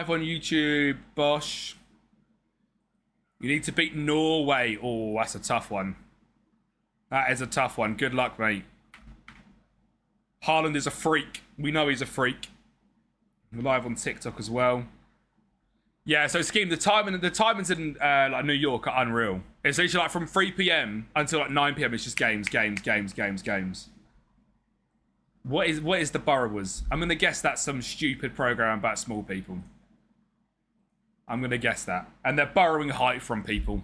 live on YouTube, Bosch. You need to beat Norway. Oh, that's a tough one. That is a tough one. Good luck, mate. Haaland is a freak. We know he's a freak. We're live on TikTok as well. Yeah, so Scheme, the timings in like New York are unreal. It's literally like from 3 p.m. until like 9 p.m. It's just games. What is the Burrowers? I'm gonna guess that's some stupid program about small people. I'm gonna guess that, and they're borrowing height from people.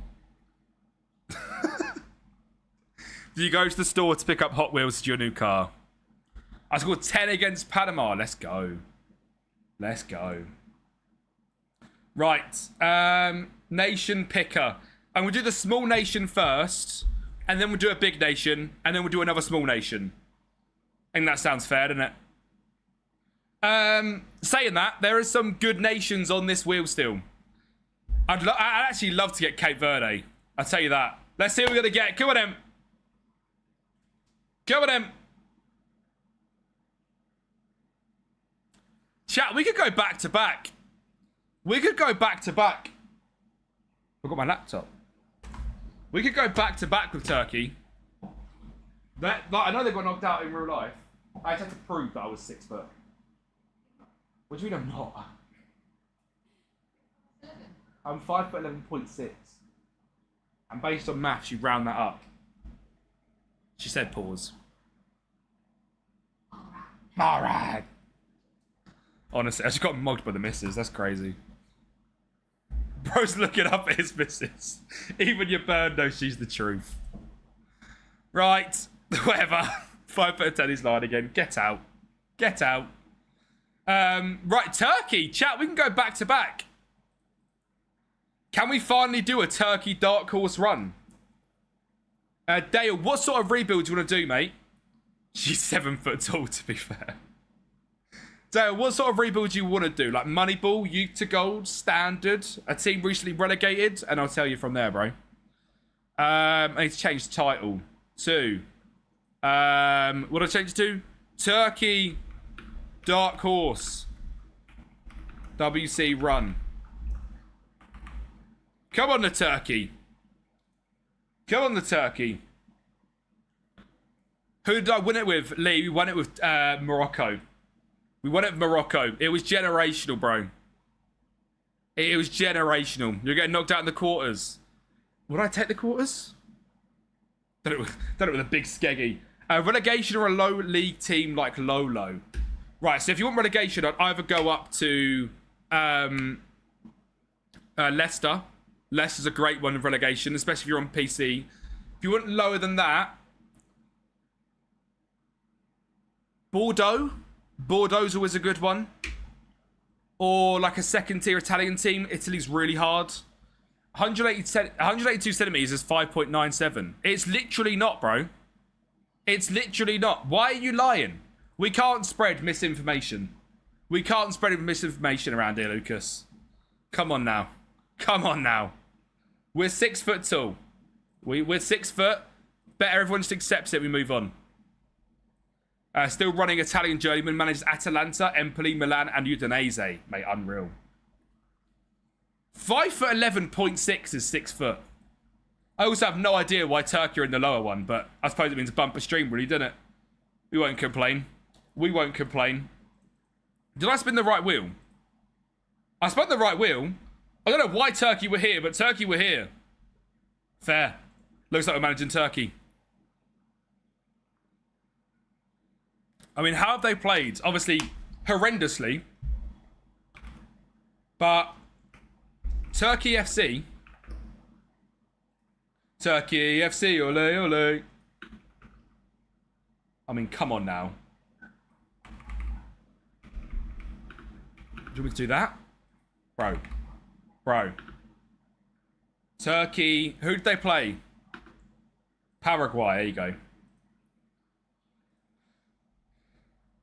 Do you go to the store to pick up Hot Wheels to your new car? I scored 10 against Panama. Let's go. Let's go. Right. Nation picker. I'm going to do the small nation first, and then we'll do a big nation, and then we'll do another small nation. I think that sounds fair, doesn't it? Saying that, there are some good nations on this wheel still. I'd actually love to get Cape Verde. I'll tell you that. Let's see what we're going to get. Come on, em. Come on, em. Chat, we could go back to back. We could go back to back. I've got my laptop. We could go back to back with Turkey. I know they got knocked out in real life. I just had to prove that I was 6 foot. What do you mean I'm not? I'm 5'11.6. And based on maths, you round that up. She said pause. All right. Honestly, I just got mugged by the missus. That's crazy. Bro's looking up at his missus. Even your bird knows she's the truth. Right. Whatever. 5'10" is lying again. Get out. Get out. Right, Turkey. Chat, we can go back to back. Can we finally do a Turkey dark horse run? Dale, what sort of rebuild do you want to do, mate? She's 7 foot tall, to be fair. Dale, what sort of rebuild do you want to do? Like Moneyball, Youth to Gold, Standard, a team recently relegated? And I'll tell you from there, bro. I need to change the title to... what do I change it to? Turkey Dark Horse. WC Run. Come on, the Turkey. Come on, the Turkey. Who did I win it with? Lee, we won it with Morocco. We won it with Morocco. It was generational, bro. It was generational. You're getting knocked out in the quarters. Would I take the quarters? Done it with a big skeggy. Relegation or a low league team like Lolo. Right, so if you want relegation, I'd either go up to Leicester. Leicester's a great one of relegation, especially if you're on PC. If you want lower than that, Bordeaux. Bordeaux's always a good one. Or like a second tier Italian team. Italy's really hard. 182 centimeters is 5.97. It's literally not, bro. It's literally not. Why are you lying? We can't spread misinformation. We can't spread misinformation around here, Lucas. Come on now. Come on now. We're 6 foot tall. We're 6 foot. Better everyone just accepts it. We move on. Still running Italian journeyman. Manages Atalanta, Empoli, Milan, and Udinese. Mate, unreal. 5'11.6 is 6 foot. I also have no idea why Turkey are in the lower one, but I suppose it means bumper stream, really, doesn't it? We won't complain. We won't complain. Did I spin the right wheel? I spun the right wheel. I don't know why Turkey were here, but Turkey were here. Fair. Looks like we're managing Turkey. I mean, how have they played? Obviously, horrendously. But Turkey FC. Turkey FC, ole, ole. I mean, come on now. Do you want me to do that? Bro. Turkey. Who did they play? Paraguay. There you go.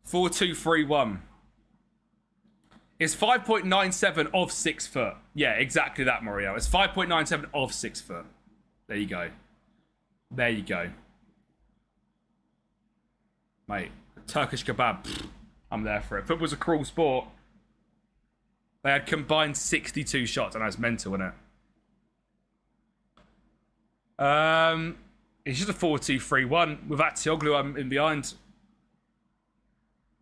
4-2-3-1. It's 5.97 of 6 foot. Yeah, exactly that, Mario. It's 5.97 of 6 foot. There you go. There you go. Mate, Turkish kebab. Pfft, I'm there for it. Football's a cruel sport. They had combined 62 shots. And that's mental, isn't it? It's just a 4-2-3-1 with Aktioglu in behind.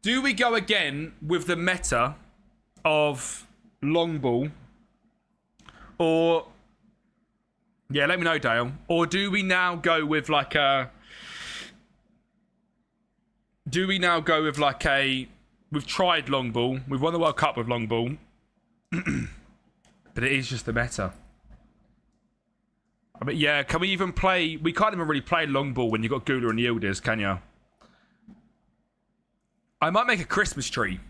Do we go again with the meta of long ball? Or... Yeah, let me know, Dale. Or do we now go with like a... We've tried long ball. We've won the World Cup with long ball. But it is just the meta. I mean, yeah, can we even play... We can't even really play long ball when you've got Gula and Yildiz, can you? I might make a Christmas tree.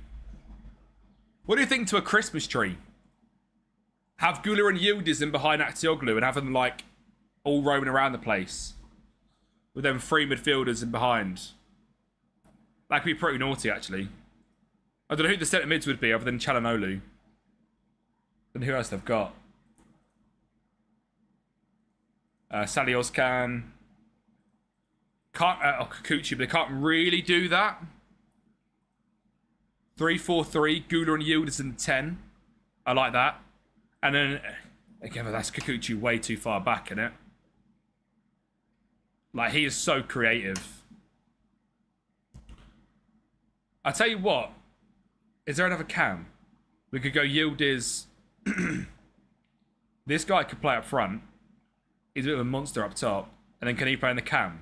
What do you think to a Christmas tree? Have Gula and Yildiz in behind Aktioglu and have them, like, all roaming around the place. With them 3 midfielders in behind. That could be pretty naughty, actually. I don't know who the centre mids would be other than Çalhanoğlu. And who else they've got? Salih Özcan. Kikuchi, but they can't really do that. 3-4-3, Gula and Yildiz in 10. I like that. And then, again, that's Kikuchi way too far back, isn't it? Like, he is so creative. I tell you what. Is there another cam? We could go Yildiz. This guy could play up front. He's a bit of a monster up top. And then can he play in the cam?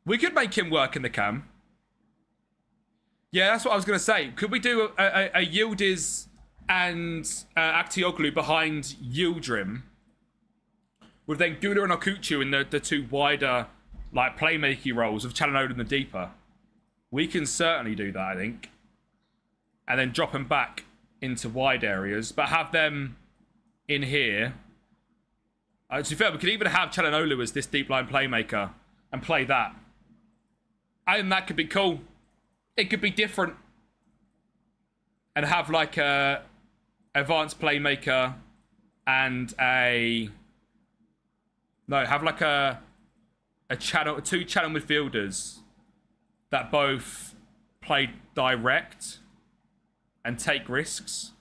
We could make him work in the cam. Yeah, that's what I was going to say. Could we do a Yildiz and Aktioglu behind Yildirim? With then Gula and Okuchu in the 2 wider like playmaking roles of Çalhanoğlu in the deeper. We can certainly do that, I think. And then drop them back into wide areas. But have them in here. To be fair, we could even have Çalhanoğlu as this deep line playmaker. And play that. I think that could be cool. It could be different. And have like a advanced playmaker and a... No, have like a channel, 2 channel midfielders that both play direct and take risks.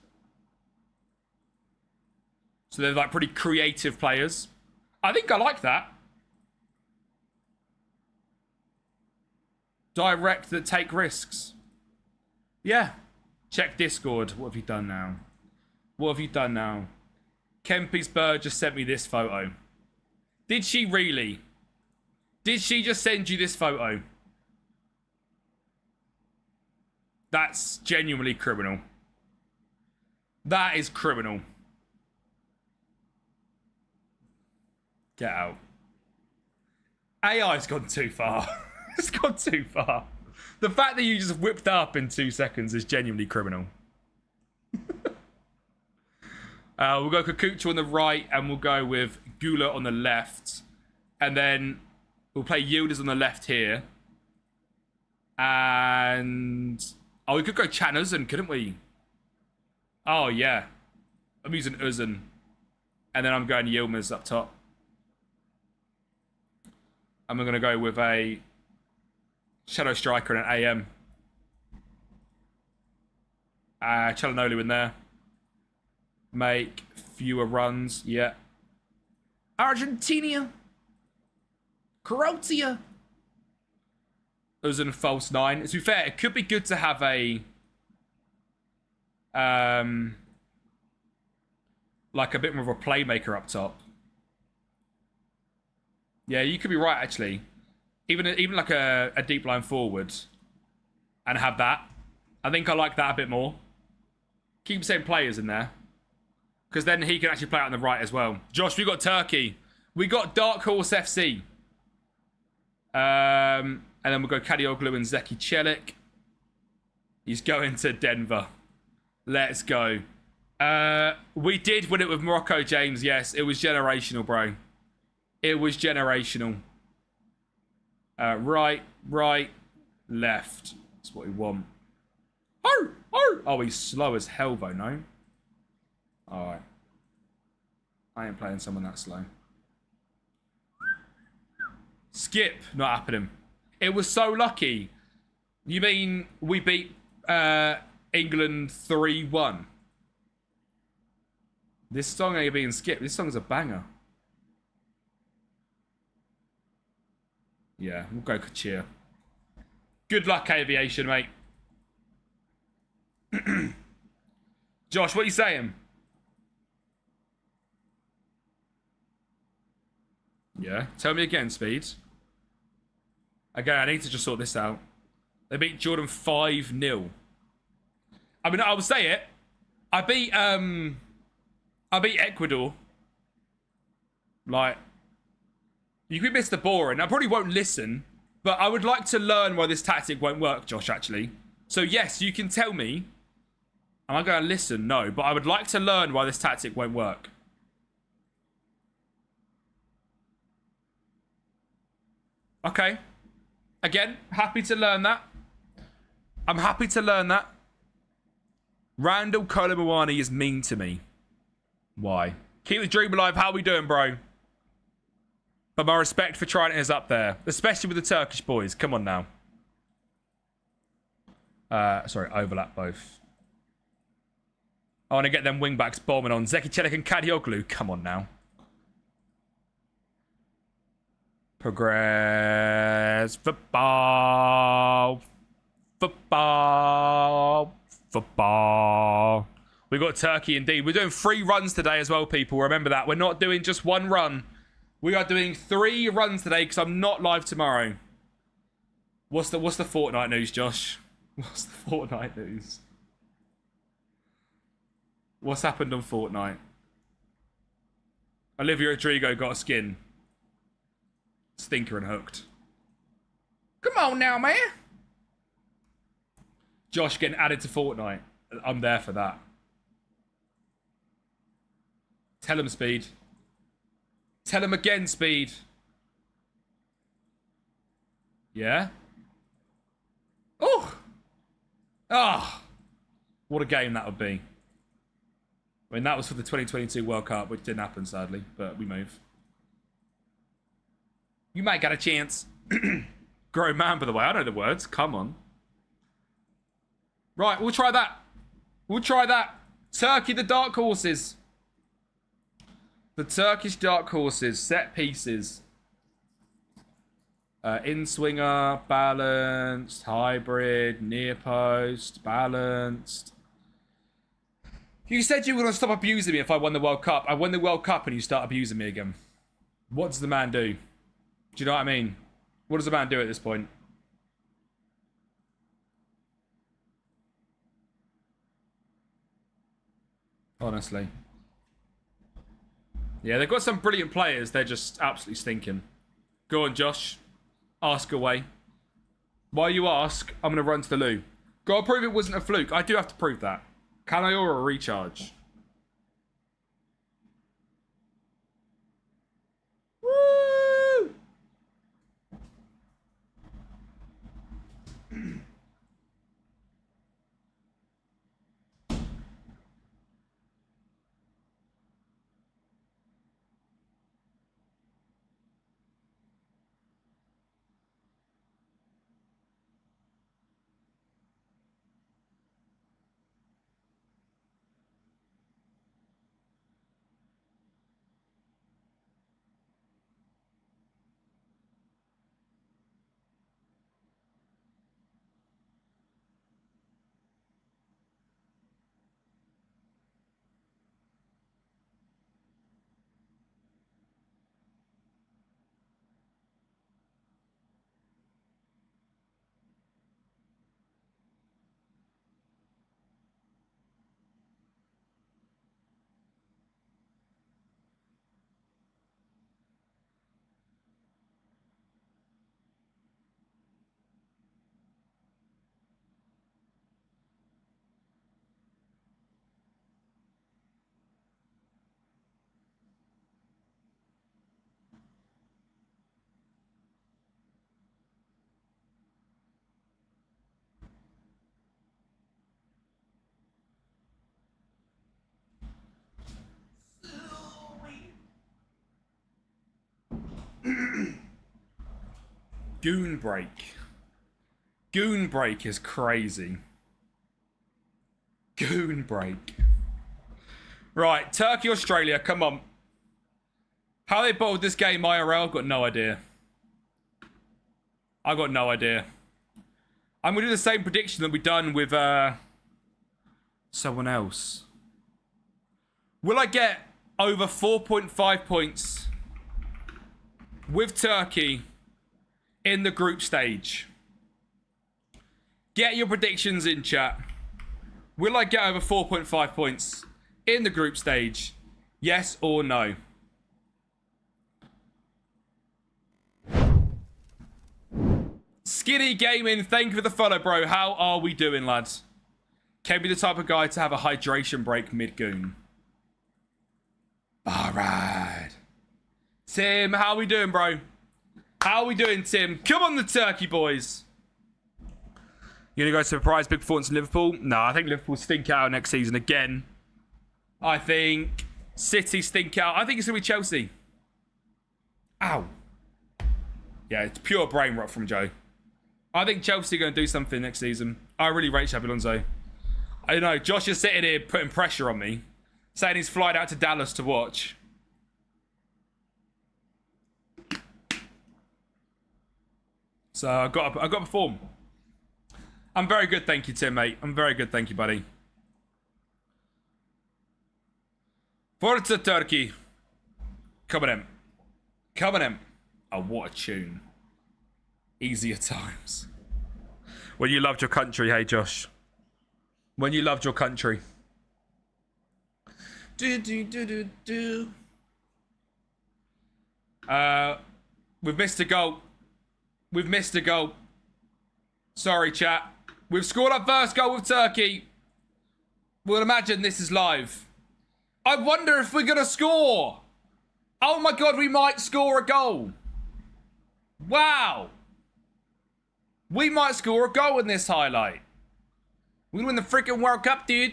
So they're like pretty creative players. I think I like that. Direct that take risks. Yeah. Check Discord. What have you done now? What have you done now? Kempi's bird just sent me this photo. Did she really? Did she just send you this photo? That's genuinely criminal. That is criminal. Get out. AI's gone too far. It's gone too far. The fact that you just whipped that up in 2 seconds is genuinely criminal. We'll go Kikuchi on the right and we'll go with Gula on the left. And then we'll play Yildiz on the left here. And... Oh, we could go Can Özcan, couldn't we? Oh, yeah. I'm using Özcan. And then I'm going Yilmaz up top. And we're going to go with a shadow striker and an AM. Çalhanoğlu in there. Make fewer runs. Yeah. Argentina. Croatia. Özcan false 9. To be fair, it could be good to have a... like a bit more of a playmaker up top. Yeah, you could be right, actually. Even like a deep line forward. And have that. I think I like that a bit more. Keep the same players in there. Because then he can actually play out on the right as well. Josh, we got Turkey. We got Dark Horse FC. And then we'll go Çalhanoğlu and Zeki Çelik. He's going to Denver. Let's go. We did win it with Morocco, James. Yes, it was generational, bro. It was generational. Right, left. That's what we want. Oh, he's slow as hell, though, no? Alright. I ain't playing someone that slow. Skip, not happening. It was so lucky. You mean we beat England 3-1. This song ain't being skipped. This song's a banger. Yeah, we'll go cheer. Good luck, aviation, mate. Josh, what are you saying? Yeah, tell me again, Speed. Okay, I need to just sort this out. They beat Jordan 5-0. I mean, I will say it. I beat Ecuador. Like, you could miss the boring. I probably won't listen, but I would like to learn why this tactic won't work, Josh, actually. So yes, you can tell me. Am I going to listen? No, but I would like to learn why this tactic won't work. Okay. Again, happy to learn that. I'm happy to learn that. Randall Kolomawani is mean to me. Why? Keep the dream alive. How we doing, bro? But my respect for Trident is up there. Especially with the Turkish boys. Come on now. Sorry, overlap both. I want to get them wingbacks bombing on Zeki Çelik and Kadioglu. Come on now. Progress. Football. Football. Football. We got Turkey indeed. We're doing 3 runs today as well, people. Remember that. We're not doing just 1 run. We are doing 3 runs today because I'm not live tomorrow. What's the Fortnite news, Josh? What's the Fortnite news? What's happened on Fortnite? Olivia Rodrigo got a skin. Stinker and hooked. Come on now, man. Josh getting added to Fortnite. I'm there for that. Tell him, Speed. Tell him again, Speed. Yeah? Oh! Ah! What a game that would be. I mean, that was for the 2022 World Cup, which didn't happen, sadly, but we move. You might get a chance. Grown man, by the way. I know the words. Come on. Right, we'll try that. We'll try that. Turkey, the dark horses. The Turkish dark horses. Set pieces. In-swinger, balanced, hybrid, near post, balanced. You said you were going to stop abusing me if I won the World Cup. I won the World Cup and you start abusing me again. What does the man do? Do you know what I mean? What does the man do at this point? Honestly. Yeah, they've got some brilliant players. They're just absolutely stinking. Go on, Josh. Ask away. While you ask, I'm going to run to the loo. Gotta prove it wasn't a fluke. I do have to prove that. Can I or a recharge? Woo! Goon break. Goon break is crazy. Goon break. Right, Turkey, Australia, come on. How they bottled this game IRL, I've got no idea. I've got no idea. I'm going to do the same prediction that we've done with someone else. Will I get over 4.5 points with Turkey in the group stage? Get your predictions in, chat. Will I get over 4.5 points in the group stage? Yes or no? Skinny Gaming, thank you for the follow, bro. How are we doing, lads? Can be the type of guy to have a hydration break mid-goon. Alright. Tim, how we doing, bro? How we doing, Tim? Come on, the Turkey boys. You gonna go surprise big performance in Liverpool? No, I think Liverpool stink out next season again. I think City stink out. I think it's gonna be Chelsea. Ow. Yeah, it's pure brain rot from Joe. I think Chelsea are going to do something next season. I really rate Xabi Alonso. I don't know. Josh is sitting here putting pressure on me, saying he's flying out to Dallas to watch. So I've got to perform. I'm very good, thank you, Tim, mate. I'm very good, thank you, buddy. Forza Turkey. Come on in. Come on in. Oh, what a tune. Easier times. When you loved your country, hey Josh. When you loved your country. We've missed a goal. We've missed a goal. Sorry, chat. We've scored our first goal with Turkey. We'll imagine this is live. I wonder if we're going to score. Oh my God, we might score a goal. Wow. We might score a goal in this highlight. We win the freaking World Cup, dude.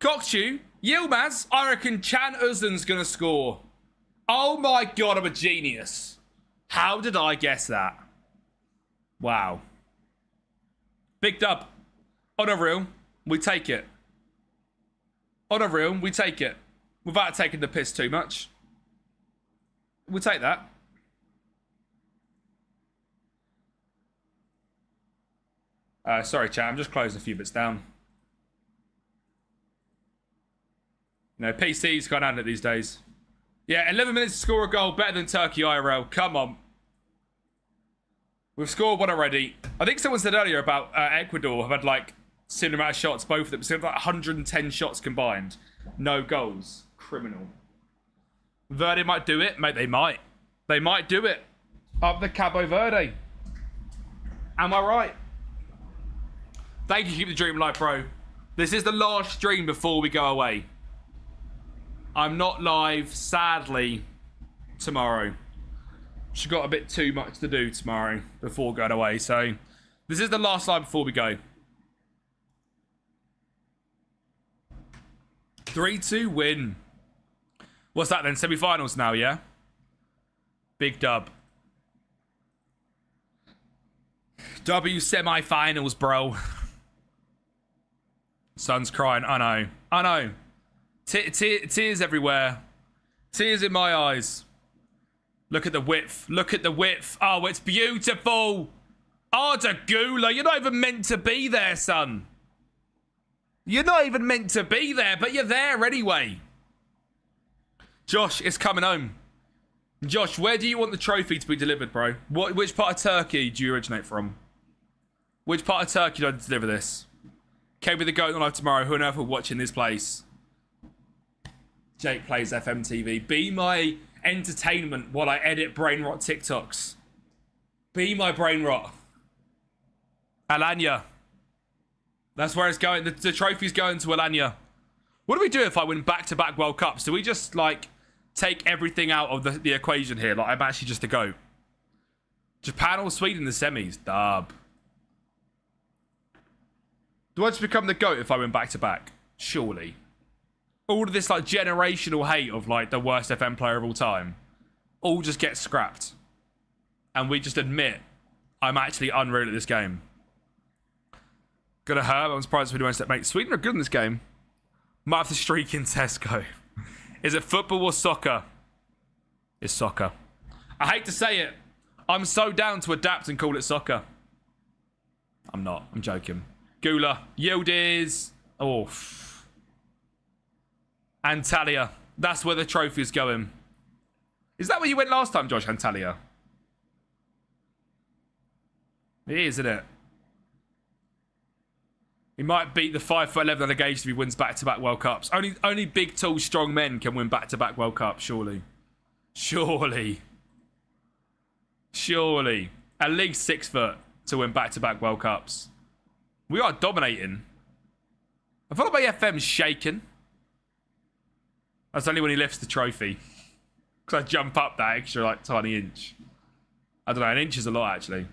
Cockchew, Yilmaz, I reckon Chan Uzun's gonna score. Oh my God, I'm a genius. How did I guess that? Wow. Big dub. On a real, we take it. On a real, we take it. Without taking the piss too much. We'll take that. Sorry, chat. I'm just closing a few bits down. You know, PC's gone out it these days. Yeah, 11 minutes to score a goal. Better than Turkey IRL. Come on. We've scored one already. I think someone said earlier about Ecuador have had like similar amount of shots, both of them. So like 110 shots combined. No goals. Criminal. Verde might do it. Mate, they might. They might do it. Up the Cabo Verde. Am I right? Thank you, keep the dream alive, bro. This is the last stream before we go away. I'm not live, sadly, tomorrow. She's got a bit too much to do tomorrow before going away. So, this is the last live before we go. 3-2 win. What's that then? Semi-finals now, yeah? Big dub. W semi-finals, bro. Son's crying. I know. I know. Tears everywhere. Tears in my eyes. Look at the width. Look at the width. Oh, it's beautiful. Arda Gula, you're not even meant to be there, son. You're not even meant to be there, but you're there anyway. Josh, it's coming home. Josh, where do you want the trophy to be delivered, bro? Which part of Turkey do you originate from? Which part of Turkey do I deliver this? Kempi the Goat on live tomorrow. Who on earth will watch in this place? Jake plays FMTV. Be my entertainment while I edit brain rot TikToks. Be my brain rot. Alanya. That's where it's going. The trophy's going to Alanya. What do we do if I win back-to-back World Cups? Do we just, like, take everything out of the equation here? Like, I'm actually just a goat. Japan or Sweden in the semis? Dub. Do I just become the GOAT if I win back-to-back? Surely. All of this, like, generational hate of, like, the worst FM player of all time all just gets scrapped. And we just admit I'm actually unreal at this game. Gonna hurt, but I'm surprised if anyone said, mate, Sweden are good in this game. Might have to streak in Tesco. Is it football or soccer? It's soccer. I hate to say it. I'm so down to adapt and call it soccer. I'm not. I'm joking. Gula. Yield is... Oh. Antalya. That's where the trophy is going. Is that where you went last time, Josh? Antalya? It is, isn't it? He might beat the 5'11" allegation if he wins back-to-back World Cups. Only big, tall, strong men can win back-to-back World Cups, surely. Surely. At least 6 foot to win back-to-back World Cups. We are dominating. I feel like my FM's shaking. That's only when he lifts the trophy. Because I jump up that extra, like, tiny inch. I don't know, an inch is a lot, actually.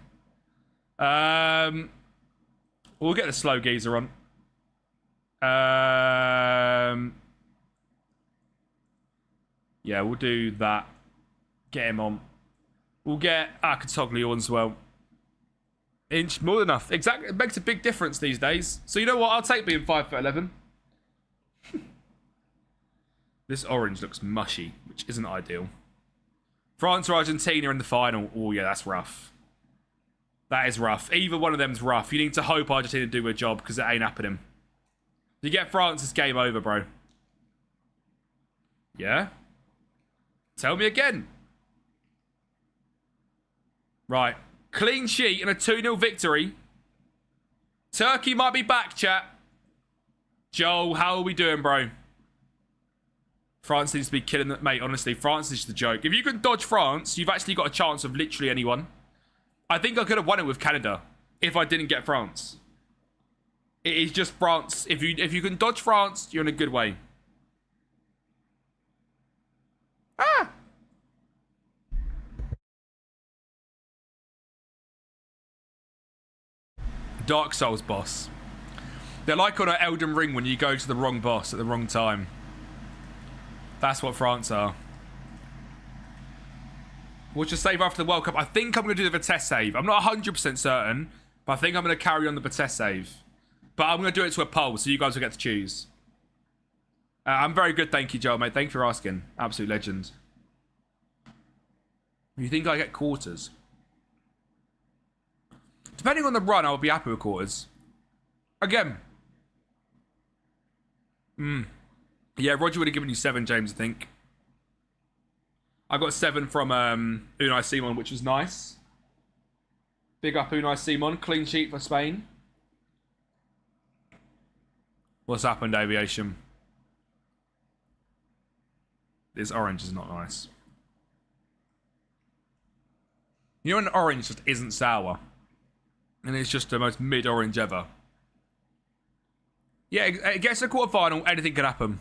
We'll get the slow geezer on. Yeah, we'll do that. Get him on. We'll get Akatoglu on as well. Inch, more than enough. Exactly. It makes a big difference these days. So you know what? I'll take being 5'11". This orange looks mushy, which isn't ideal. France or Argentina in the final. Oh, yeah, that's rough. That is rough. Either one of them's rough. You need to hope Argentina do a job because it ain't happening. If you get France, it's game over, bro. Yeah? Tell me again. Right. Clean sheet and a 2-0 victory. Turkey might be back, chat. Joel, how are we doing, bro? France needs to be killing it. Mate, honestly, France is just a joke. If you can dodge France, you've actually got a chance of literally anyone. I think I could have won it with Canada if I didn't get France. It is just France. If you can dodge France, you're in a good way. Ah! Dark Souls boss. They're like on an Elden Ring when you go to the wrong boss at the wrong time. That's what France are. What's your save after the World Cup? I think I'm going to do the Vitesse save. I'm not 100% certain, but I think I'm going to carry on the Vitesse save. But I'm going to do it to a poll, so you guys will get to choose. I'm very good, thank you, Joel, mate. Thank you for asking. Absolute legend. You think I get quarters? Depending on the run, I'll be happy with quarters. Again. Yeah, Roger would have given you 7, James, I think. I got 7 from Unai Simon, which was nice. Big up Unai Simon. Clean sheet for Spain. What's happened, Aviation? This orange is not nice. You know when orange just isn't sour? And it's just the most mid-orange ever. Yeah, it gets to the quarterfinal, anything could happen.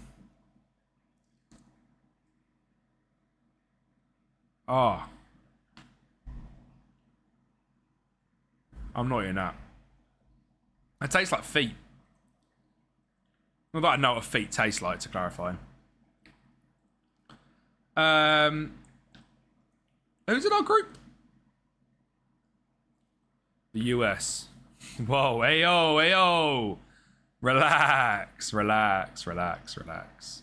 Oh. I'm not eating that. It tastes like feet. Not that I know what feet taste like, to clarify. Who's in our group? The US. Whoa, ayo, ayo. Relax, relax, relax, relax.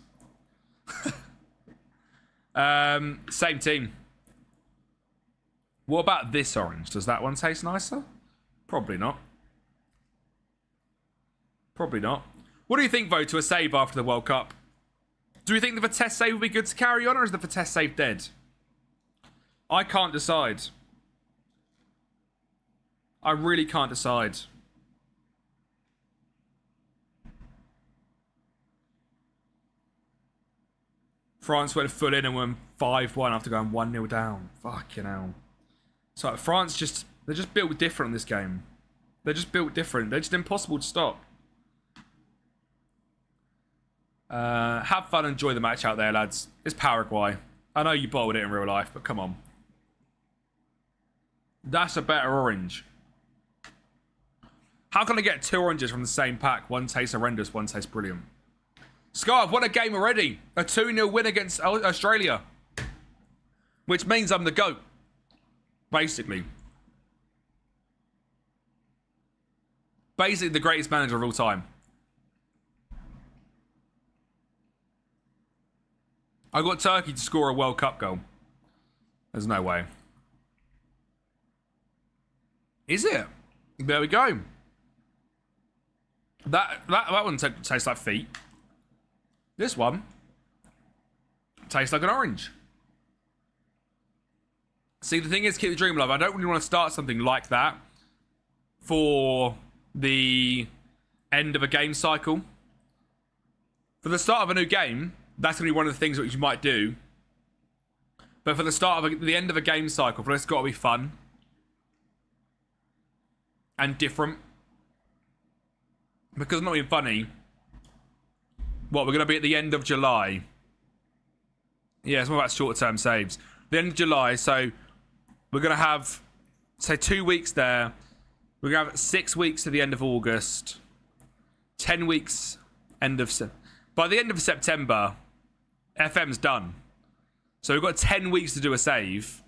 Same team. What about this orange? Does that one taste nicer? Probably not. Probably not. What do you think, though, to a save after the World Cup? Do you think the Vitesse save will be good to carry on, or is the Vitesse save dead? I can't decide. I really can't decide. France went full in and went 5-1 after going 1-0 down. Fucking hell. So France they're just built different in this game. They're just built different. They're just impossible to stop. Have fun, enjoy the match out there, lads. It's Paraguay. I know you bottled it in real life, but come on. That's a better orange. How can I get 2 oranges from the same pack? One tastes horrendous, one tastes brilliant. Sky, I've won a game already. A 2-0 win against Australia. Which means I'm the GOAT. Basically. Basically the greatest manager of all time. I got Turkey to score a World Cup goal. There's no way. Is it? There we go. That one tastes like feet. This one tastes like an orange. See, the thing is, keep the dream alive. I don't really want to start something like that for the end of a game cycle. For the start of a new game, that's going to be one of the things which you might do. But for the start of the end of a game cycle, for it's got to be fun and different. Because not being funny. What, we're going to be at the end of July. Yeah, it's more about short-term saves. The end of July, so we're going to have, say, 2 weeks there. We're going to have 6 weeks to the end of August. 10 weeks end of... By the end of September, FM's done. So we've got 10 weeks to do a save.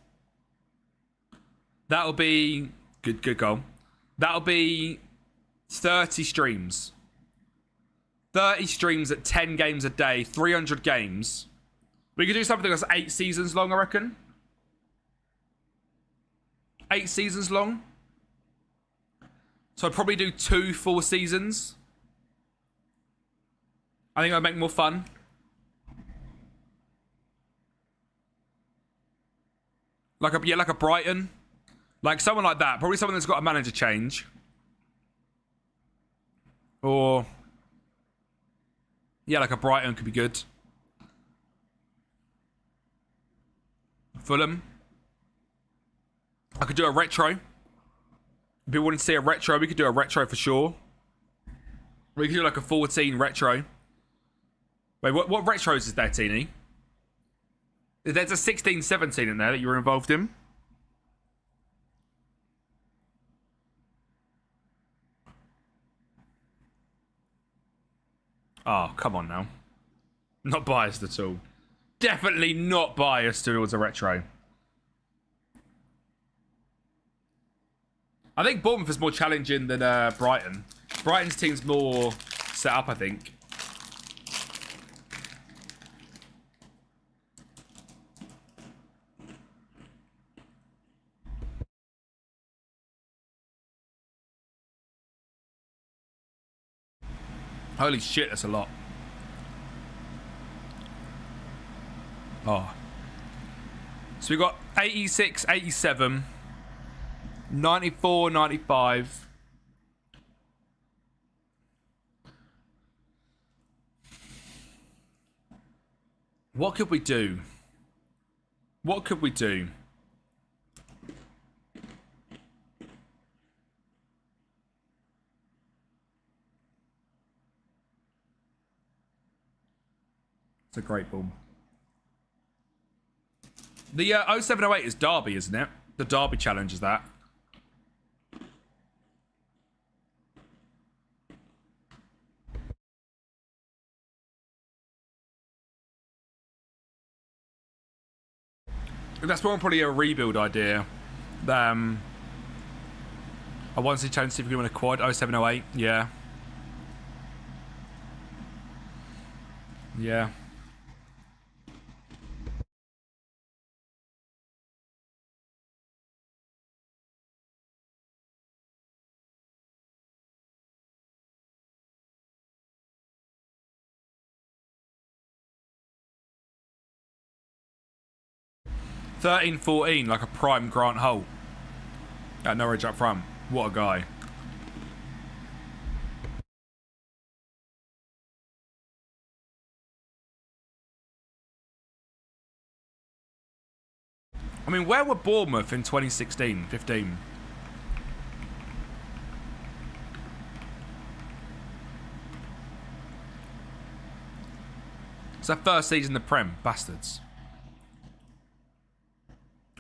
That'll be... Good goal. That'll be 30 streams. 30 streams at 10 games a day, 300 games. We could do something that's 8 seasons long, I reckon. 8 seasons long. So I'd probably do 2 full seasons. I think that'd make more fun. Like a Brighton. Like someone like that. Probably someone that's got a manager change. Or... yeah, like a Brighton could be good. Fulham. I could do a retro. If people wanted to see a retro, we could do a retro for sure. We could do like a 14 retro. Wait, what retros is there, Teeny? There's a 16, 17 in there that you were involved in. Oh, come on now. Not biased at all. Definitely not biased towards a retro. I think Bournemouth is more challenging than Brighton. Brighton's team's more set up, I think. Holy shit, that's a lot. Oh. So we've got 86, 87, 94, 95. What could we do? What could we do? It's a great ball. The 0708 is Derby, isn't it? The Derby challenge is that. That's probably a rebuild idea. I want to see challenge, see if we can win a quad. 0708, yeah. Yeah. $13, $14, like a prime Grant Holt at Norwich up front. What a guy. I mean, where were Bournemouth in 2016, 15? It's their first season in the Prem, bastards.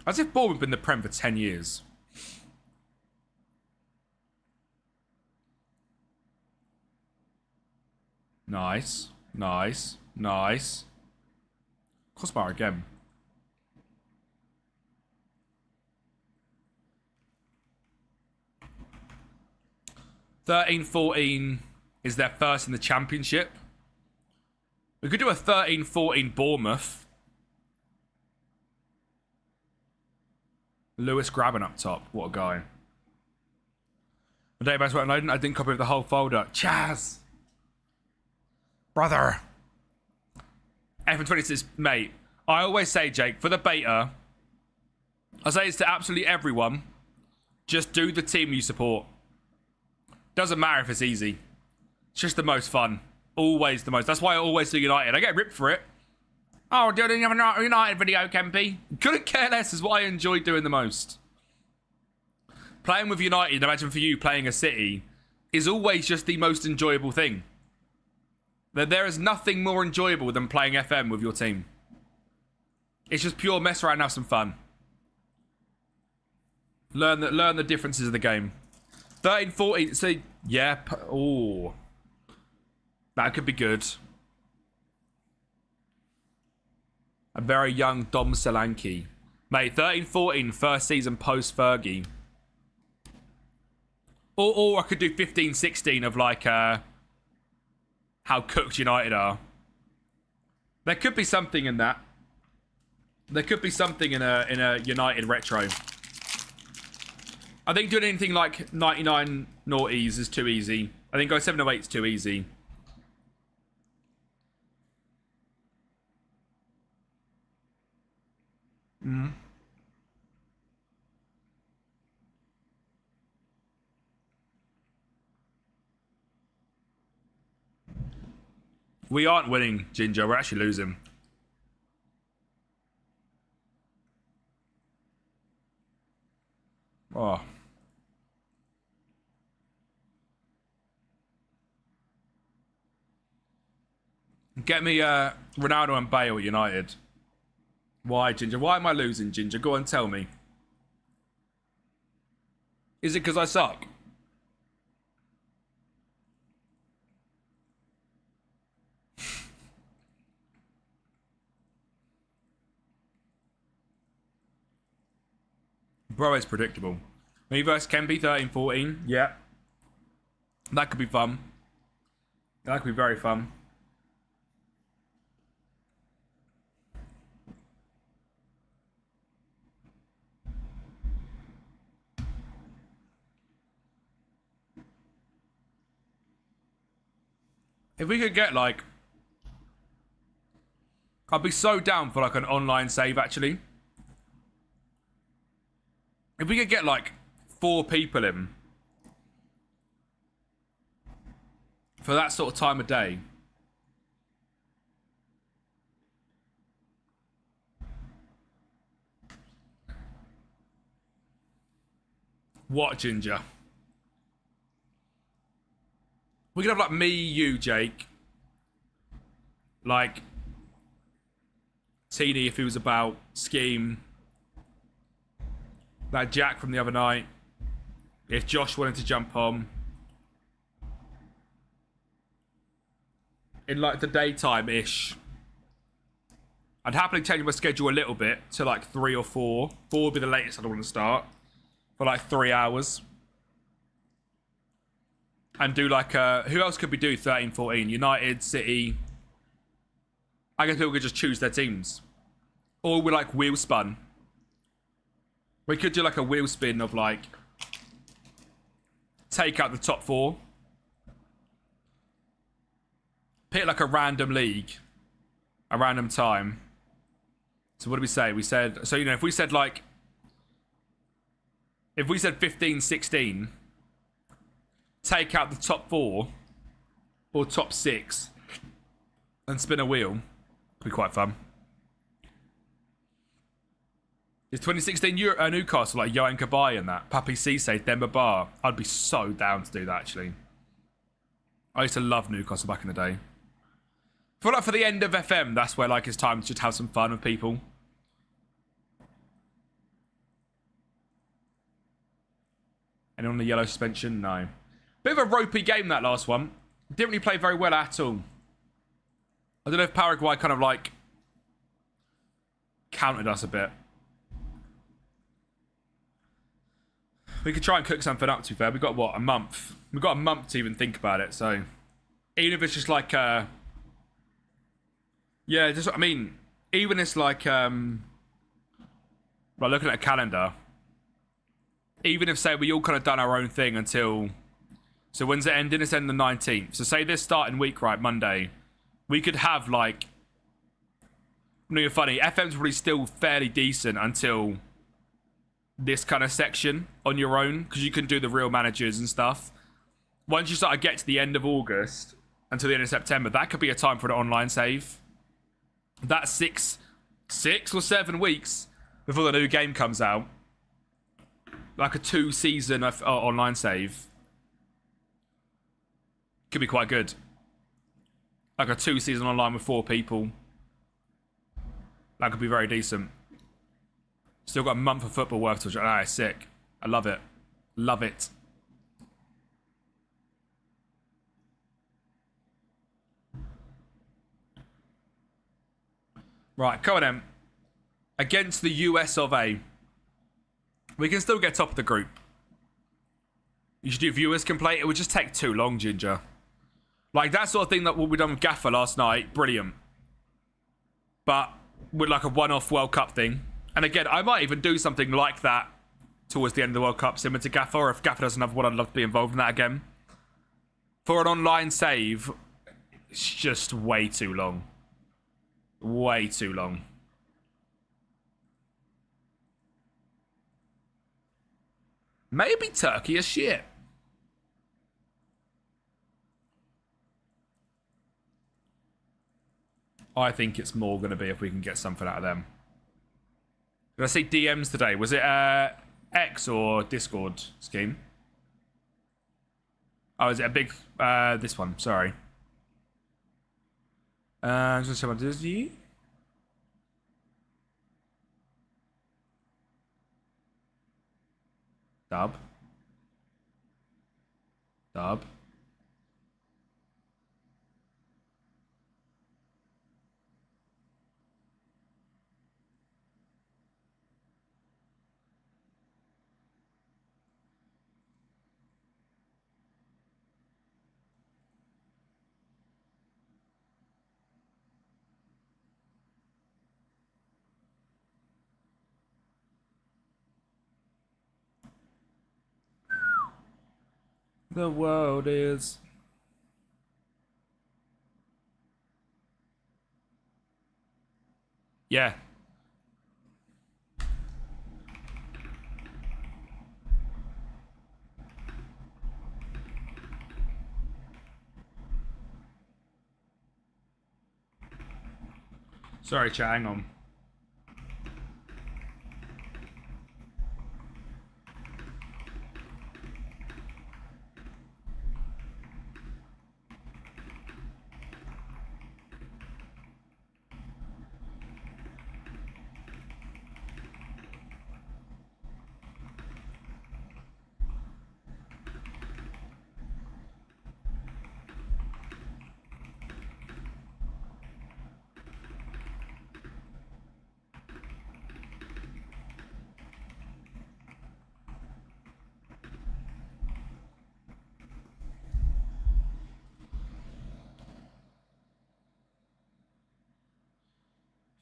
As if Bournemouth been in the Prem for 10 years. Nice. Nice. Nice. Crossbar again. 13-14 is their first in the championship. We could do a 13-14 Bournemouth. Lewis Graben up top. What a guy. The database went loading. I didn't copy the whole folder. Chaz. Brother. FM26, mate. I always say, Jake, for the beta, I say it's to absolutely everyone. Just do the team you support. Doesn't matter if it's easy. It's just the most fun. Always the most. That's why I always do United. I get ripped for it. Oh, doing a United video, Kempi. Couldn't care less is what I enjoy doing the most. Playing with United, imagine for you playing a City, is always just the most enjoyable thing. There is nothing more enjoyable than playing FM with your team. It's just pure mess around and have some fun. Learn the differences of the game. 13-14, so yeah, oh. That could be good. A very young Dom Solanke. Mate, 13-14, first season post-Fergie. Or I could do 15-16 of like how cooked United are. There could be something in that. There could be something in a United retro. I think doing anything like 99 noughties is too easy. I think go 708 is too easy. We aren't winning, Ginger. We're actually losing. Oh. Get me Ronaldo and Bale at United. Why, Ginger? Why am I losing, Ginger? Go on, tell me. Is it because I suck? Bro, it's predictable. Me versus Kempi, 13-14. Yeah. That could be fun. That could be very fun. If we could get like... I'd be so down for like an online save actually. If we could get like 4 people in for that sort of time of day. What, Ginger? We could have like me, you, Jake. Like Teeny if he was about, Scheme. That Jack from the other night. If Josh wanted to jump on. In like the daytime-ish. I'd happily change my schedule a little bit to like 3 or 4. 4 would be the latest I'd want to start. For like 3 hours. And do like who else could we do 13-14? United, City. I guess people could just choose their teams. Or we like wheel spun. We could do like a wheel spin of like take out the top 4. Pick like a random league. A random time. So what did we say? We said, so you know, if we said like, if we said 15-16, take out the top 4 or top 6 and spin a wheel. It'd be quite fun. Is 2016 Newcastle like Yohan Cabaye and that? Papi Cisse, Demba Ba. I'd be so down to do that actually. I used to love Newcastle back in the day. I feel like for the end of FM, that's where like it's time to just have some fun with people. And on the yellow suspension, no. Bit of a ropey game that last one. Didn't really play very well at all. I don't know if Paraguay kind of like countered us a bit. We could try and cook something up, to be fair. We've got, what, a month? We've got a month to even think about it, so... Even if it's just like, yeah, just, I mean, even if it's like, well, looking at a calendar, even if, say, we all kind of done our own thing until, so when's it ending? It's ending the 19th. So say this starting week, right, Monday, we could have, like, no, you're funny, FM's probably still fairly decent until this kind of section on your own, because you can do the real managers and stuff. Once you sort of get to the end of August, until the end of September, that could be a time for an online save. That's six or 7 weeks before the new game comes out. Like a 2-season online save. Could be quite good. Like a 2-season online with 4 people. That could be very decent. Still got a month of football worth to watch. Ah, sick. I love it. Love it. Right, come on then. Against the US of A. We can still get top of the group. You should do viewers can play. It would just take too long, Ginger. Like, that sort of thing that what we done with Gaffer last night, brilliant. But with like a one-off World Cup thing. And again, I might even do something like that towards the end of the World Cup, similar to Gaffer. Or if Gaffer doesn't have one, I'd love to be involved in that again. For an online save, it's just way too long. Way too long. Maybe Turkey is shit. I think it's more going to be if we can get something out of them. Did I see DMs today? Was it X or Discord scheme? Oh, is it a big... this one, sorry. Just someone does you? Dub. The world is... Yeah. Sorry, chat, hang on.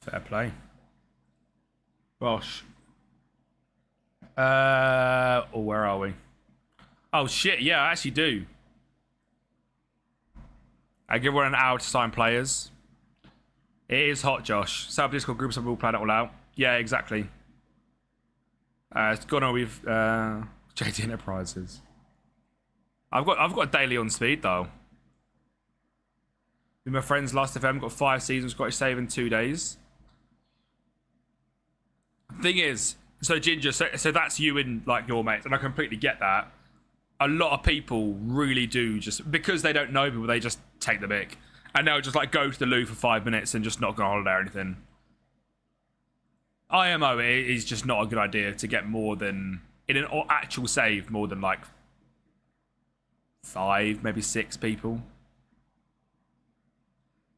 Fair play. Gosh. Oh, where are we? Oh, shit. Yeah, I actually do. I give everyone an hour to sign players. It is hot, Josh. Set up Discord groups and we'll plan it all out. Yeah, exactly. It's gone on with JT Enterprises. I've got daily on speed, though. With my friends, Last FM, got 5 seasons, got to save in 2 days. Thing is, so Ginger, so that's you and like your mates, and I completely get that. A lot of people really do just because they don't know people, they just take the mick, and they'll just like go to the loo for 5 minutes and just not go on holiday or anything. IMO is just not a good idea to get more than in an actual save more than like 5, maybe 6 people.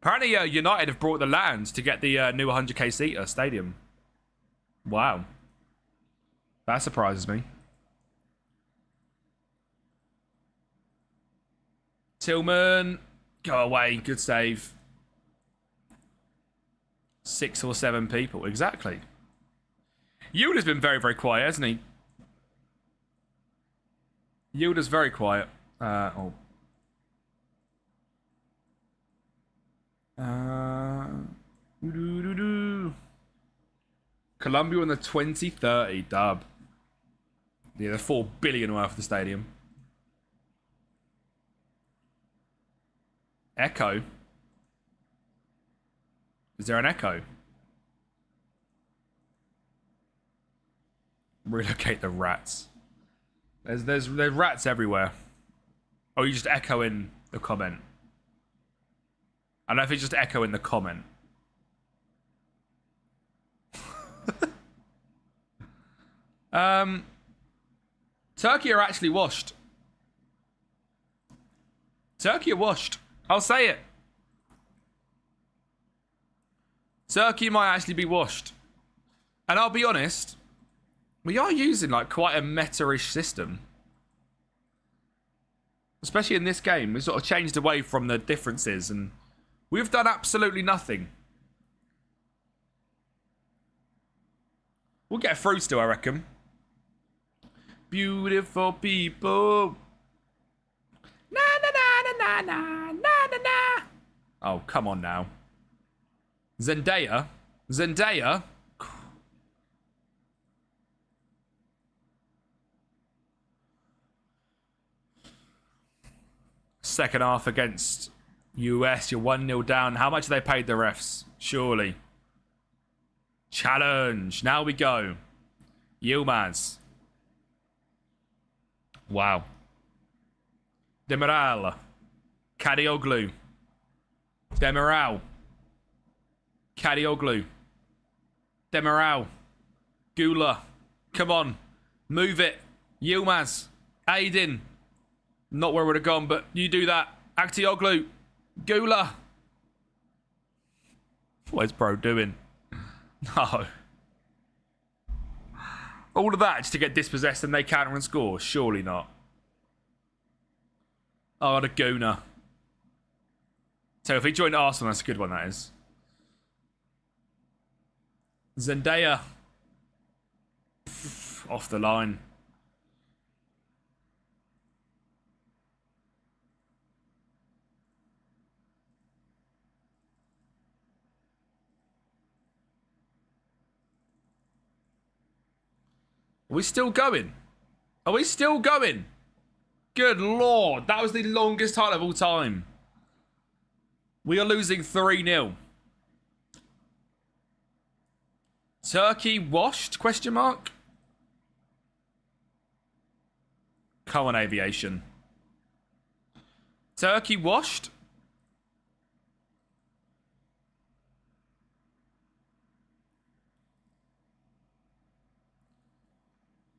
Apparently, United have brought the land to get the new 100k seater stadium. Wow. That surprises me. Tillman. Go away. Good save. 6 or 7 people. Exactly. Yoda's been very, very quiet, hasn't he? Yoda's very quiet. Columbia on the 2030 dub. Yeah, the 4 billion worth of the stadium. Echo. Is there an echo? Relocate the rats. There's rats everywhere. Oh, you just echo in the comment. I don't know if it's just echo in the comment. Turkey are actually washed. Turkey are washed. I'll say it. Turkey might actually be washed. And I'll be honest, we are using like quite a meta-ish system. Especially in this game. We sort of changed away from the differences and we've done absolutely nothing. We'll get through still, I reckon. Beautiful people. Na na na na na na na na. Oh, come on now. Zendaya. Second half against US, you're 1-0 down. How much have they paid the refs? Surely. Challenge. Now we go. Yilmaz. Wow. Demiral. Kadioglu. Demiral. Kadioglu. Demiral. Gula. Come on. Move it. Yilmaz. Aidin. Not where it would have gone, but you do that. Aktioglu. Gula. What is bro doing? No. All of that just to get dispossessed and they counter and score? Surely not. Oh, the Guna. So if he joined Arsenal, that's a good one, that is. Zendaya. Off the line. Are we still going? Are we still going? Good lord, that was the longest title of all time. We are losing 3-0. Turkey washed? Question mark. Come on, aviation. Turkey washed?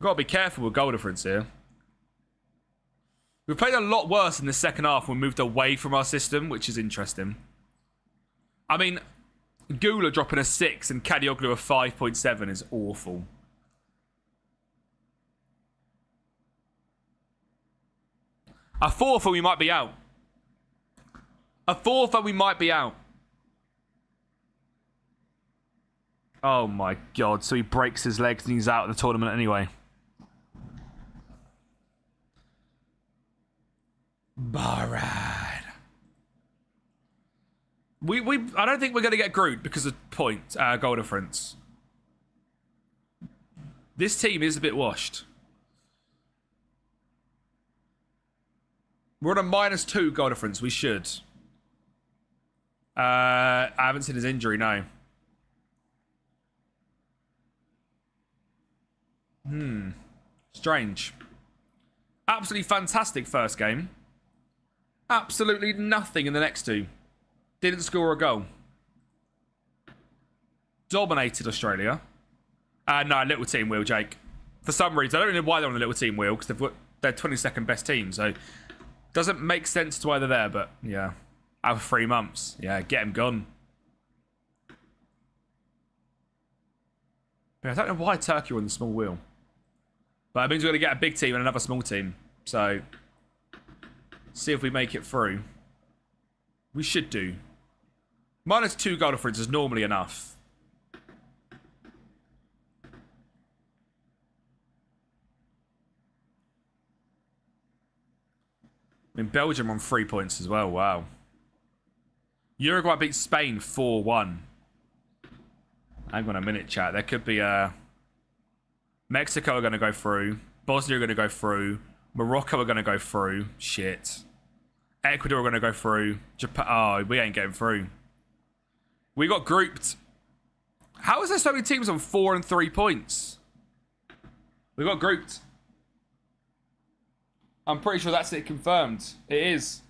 Got to be careful with goal difference here. We played a lot worse in the second half when we moved away from our system, which is interesting. I mean, Gula dropping a 6 and Kadioglu a 5.7 is awful. A 4th and we might be out. A 4th and we might be out. Oh my god, so he breaks his legs and he's out of the tournament anyway. Barad. I don't think we're going to get grouped because of goal difference. This team is a bit washed. We're on a -2 goal difference. We should. I haven't seen his injury, no. Strange. Absolutely fantastic first game. Absolutely nothing in the next two. Didn't score a goal. Dominated Australia. No, little team wheel, Jake. For some reason, I don't know why they're on the little team wheel, because they've got their 22nd best team, so doesn't make sense to why they're there, but yeah. Out for 3 months. Yeah, get him gone. But I don't know why Turkey are on the small wheel. But it means we're going to get a big team and another small team. So See if we make it through. We should do. -2 goal difference is normally enough. I mean, Belgium on 3 points as well. Wow. Uruguay beat Spain 4-1. Hang on a minute, chat. There could be Mexico are going to go through. Bosnia are going to go through. Morocco are going to go through. Shit. Ecuador are going to go through. Japan. Oh, we ain't getting through. We got grouped. How is there so many teams on 4 and 3 points? We got grouped. I'm pretty sure that's it confirmed. It is.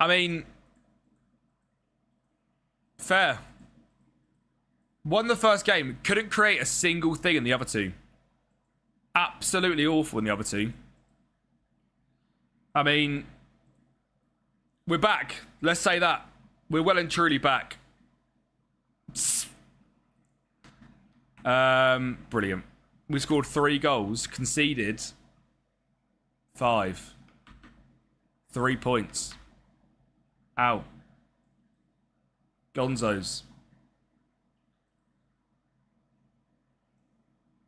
I mean, fair. Won the first game. Couldn't create a single thing in the other two. Absolutely awful in the other two. I mean, we're back. Let's say that. We're well and truly back. Brilliant. We scored 3 goals, conceded 5. 3 points. Ow. Gonzos.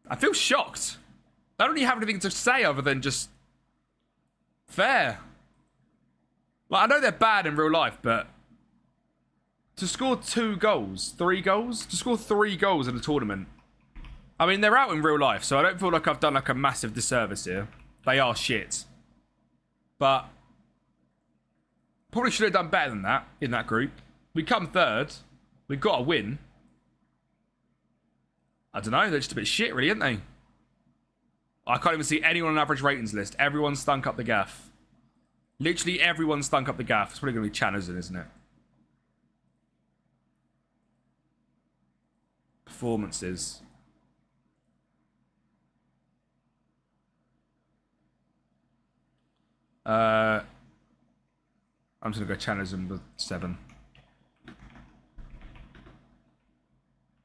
I feel shocked. I don't really have anything to say other than just fair. Like, I know they're bad in real life, but to score 2 goals, 3 goals, to score 3 goals in a tournament. I mean, they're out in real life, so I don't feel like I've done like a massive disservice here. They are shit. But probably should have done better than that in that group. We come 3rd. We've got to win. I don't know. They're just a bit shit, really, aren't they? I can't even see anyone on an average ratings list. Everyone stunk up the gaff. Literally everyone stunk up the gaff. It's probably going to be Channerson, isn't it? Performances. I'm just going to go Channerson with 7.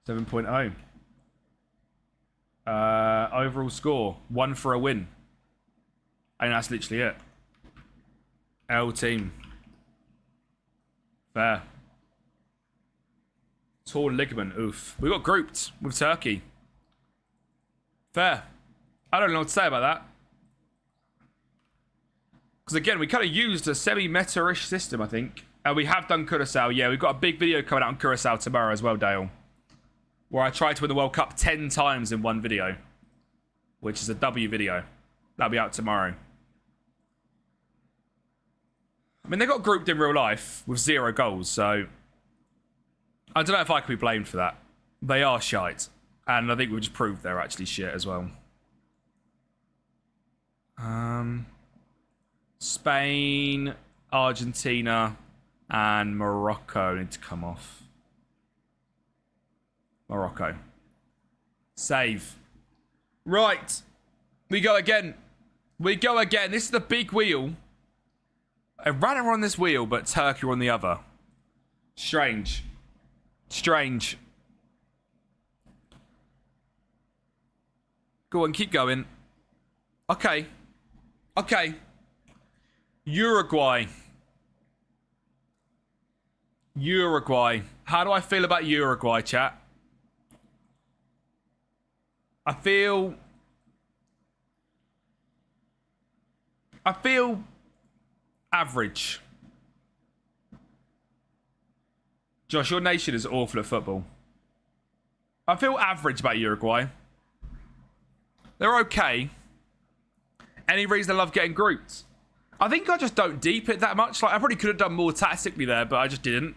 7.0. Overall score, 1 for a win. And that's literally it. L team. Fair. Torn ligament, oof. We got grouped with Turkey. Fair. I don't know what to say about that. Because again, we kind of used a semi-meta-ish system, I think. And we have done Curaçao. Yeah, we've got a big video coming out on Curaçao tomorrow as well, Dale. Where I tried to win the World Cup 10 times in one video. Which is a W video. That'll be out tomorrow. I mean, they got grouped in real life with 0 goals, so I don't know if I can be blamed for that. They are shite. And I think we just proved they're actually shit as well. Spain, Argentina, and Morocco need to come off. Morocco. Save. Right. We go again. We go again. This is the big wheel. Iran are on this wheel, but Turkey are on the other. Strange. Strange. Go on, keep going. Okay. Okay. Uruguay. Uruguay. How do I feel about Uruguay, chat? I feel average. Josh, your nation is awful at football. I feel average about Uruguay. They're okay. Any reason I love getting grouped? I think I just don't deep it that much. Like, I probably could have done more tactically there, but I just didn't.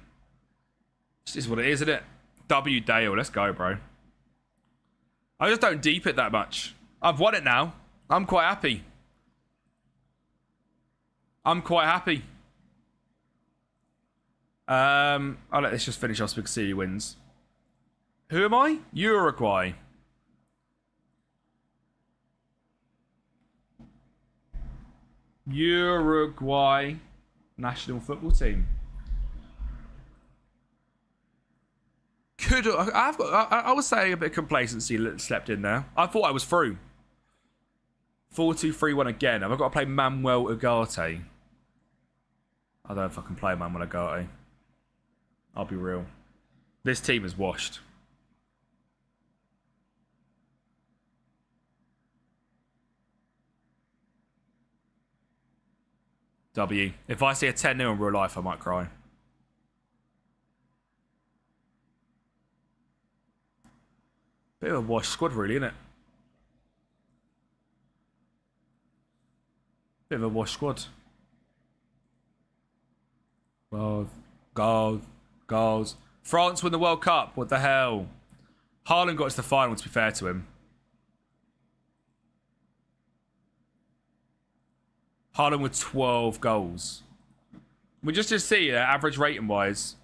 This is what it is, isn't it? W Dale, let's go, bro. I just don't deep it that much. I've won it now. I'm quite happy. I'm quite happy. I'll let this just finish off so we can see who wins. Who am I? Uruguay. Uruguay national football team. I was saying a bit of complacency slept in there. I thought I was through. 4-2-3-1 again. Have I got to play Manuel Ugarte? I don't know if I can play Manuel Ugarte. I'll be real. This team is washed. W. If I see a 10-0 in real life, I might cry. Bit of a washed squad, really, isn't it? Bit of a washed squad. Goals. France win the World Cup. What the hell? Haaland got to the final, to be fair to him. Haaland with 12 goals. We just see average rating wise.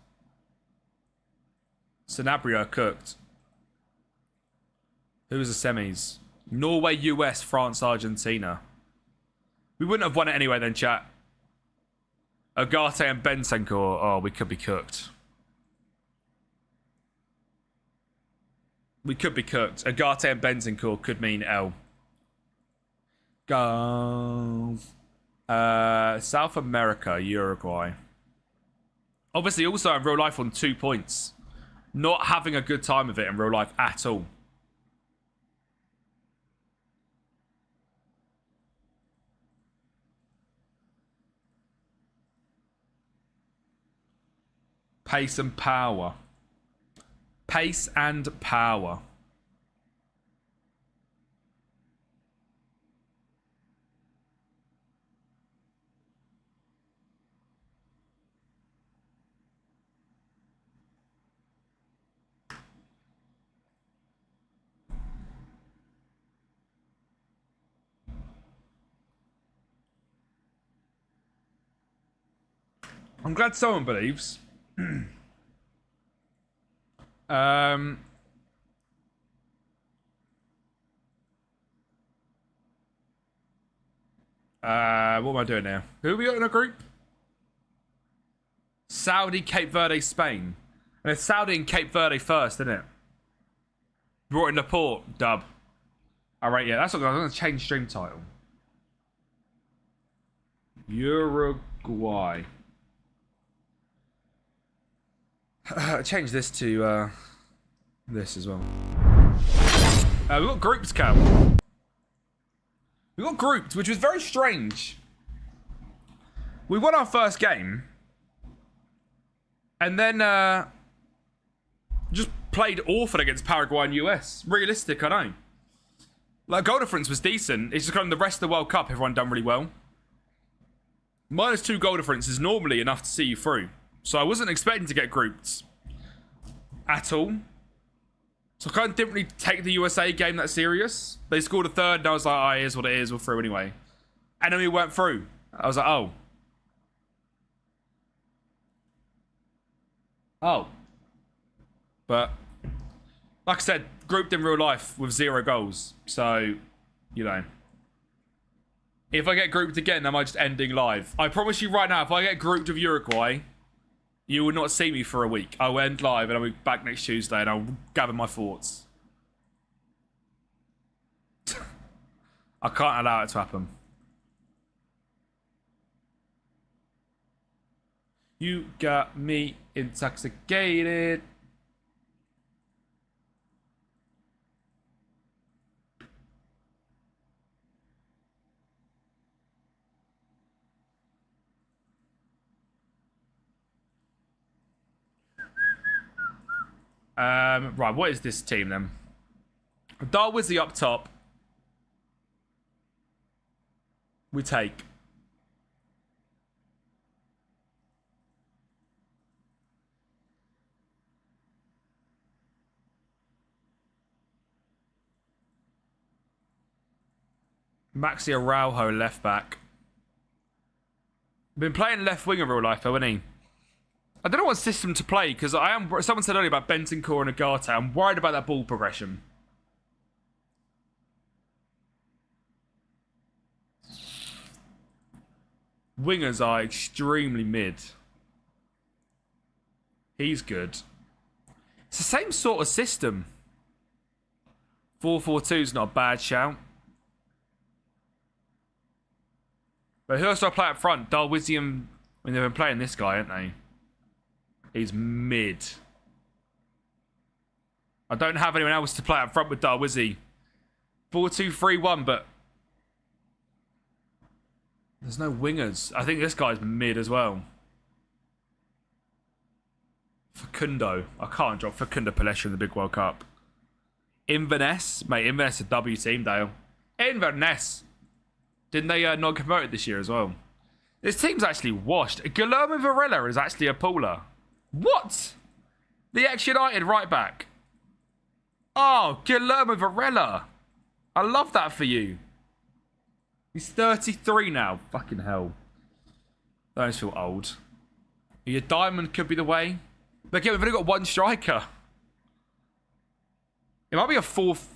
Sanabria cooked. Who was the semis? Norway, US, France, Argentina. We wouldn't have won it anyway then, chat. Ugarte and Bentancur. Oh, we could be cooked. We could be cooked. Ugarte and Bentancur could mean L. Goals. South America, Uruguay. Obviously, also in real life on 2 points. Not having a good time of it in real life at all. Pace and power. Pace and power. I'm glad someone believes. What am I doing now? Who are we got in a group? Saudi, Cape Verde, Spain. And it's Saudi and Cape Verde first, isn't it? Brought in Laporte, dub. Alright, yeah, that's what I'm going to change stream title. Uruguay. Change this to this as well. We got groups, Cal. We got grouped, which was very strange. We won our first game, and then just played awful against Paraguay and US. Realistic, I know. Like, goal difference was decent. It's just kind of the rest of the World Cup, everyone done really well. -2 goal difference is normally enough to see you through. So I wasn't expecting to get grouped at all. So I kind of didn't really take the USA game that serious. They scored a third and I was like, oh, here's what it is, we're through anyway. And then we went through. I was like, oh. Oh. But, like I said, grouped in real life with 0 goals. So, you know. If I get grouped again, am I just ending live? I promise you right now, if I get grouped with Uruguay, you will not see me for a week. I'll end live and I'll be back next Tuesday and I'll gather my thoughts. I can't allow it to happen. You got me intoxicated. Right, what is this team then? Darwizzy up top. We take. Maxi Araujo left back. Been playing left wing in real life though, hasn't he? I don't know what system to play because someone said earlier about Bentancur and Ugarte. I'm worried about that ball progression. Wingers are extremely mid. He's good. It's the same sort of system. 4-4-2 is not a bad shout. But who else do I play up front? Darwizium. I mean, they've been playing this guy, haven't they? He's mid. I don't have anyone else to play up front with Darwizi. 4-2-3-1, but there's no wingers. I think this guy's mid as well. Facundo. I can't drop Facundo Palestra in the big World Cup. Inverness. Mate, Inverness a W team, Dale. Inverness. Didn't they not get promoted this year as well? This team's actually washed. Guillermo Varela is actually a puller. What? The ex-United right back. Oh, Guillermo Varela. I love that for you. He's 33 now. Fucking hell. Those feel old. Your diamond could be the way. But again, we've only got one striker. It might be a fourth.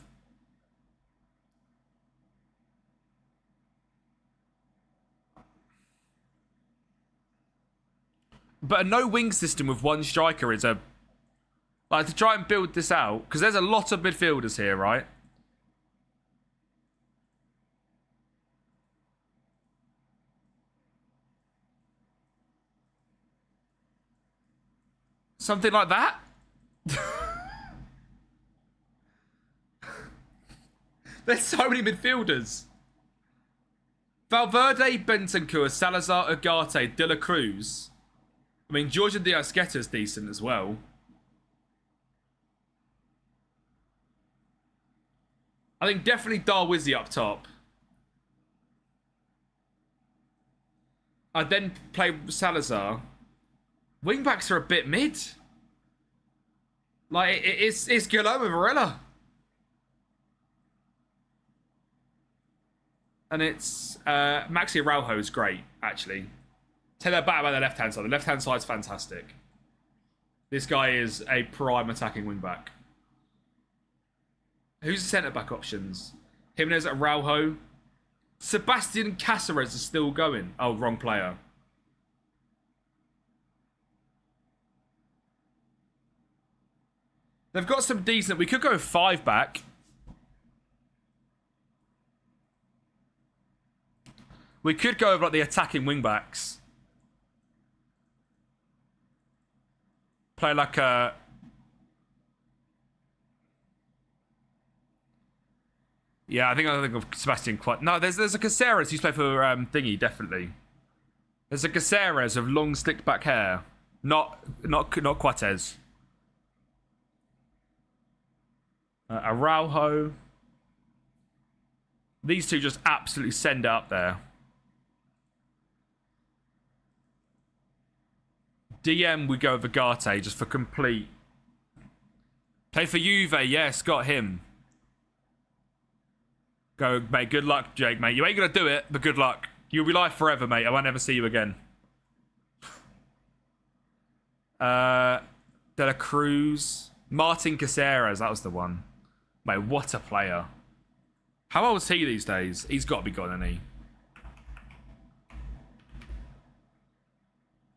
But a no-wing system with one striker is a... Like, to try and build this out, because there's a lot of midfielders here, right? Something like that? There's so many midfielders. Valverde, Bentancur, Salazar, Ugarte, De La Cruz. I mean, Georgia Diaz-Guetta's decent as well. I think definitely Darwizi up top. I'd then play Salazar. Wingbacks are a bit mid. Like, it's Guillermo Varela. And it's... Maxi Araujo is great, actually. Tell that back about the left-hand side. The left-hand side's fantastic. This guy is a prime attacking wingback. Who's the centre-back options? Jimenez, Araujo. Sebastian Cáceres is still going. Oh, wrong player. They've got some decent... We could go 5 back. We could go over like the attacking wing-backs. Play like a... Yeah, I think of Sebastian quite... No, there's a Caceres who's played for Thingy, definitely. There's a Caceres of long slicked back hair. Not Quatez. Araujo. These two just absolutely send it up there. DM, we go with Ugarte just for complete. Play for Juve, yes, got him. Go, mate, good luck, Jake, mate. You ain't going to do it, but good luck. You'll be live forever, mate. I won't ever see you again. De La Cruz. Martin Caceres, that was the one. Mate, what a player. How old is he these days? He's got to be gone, hasn't he?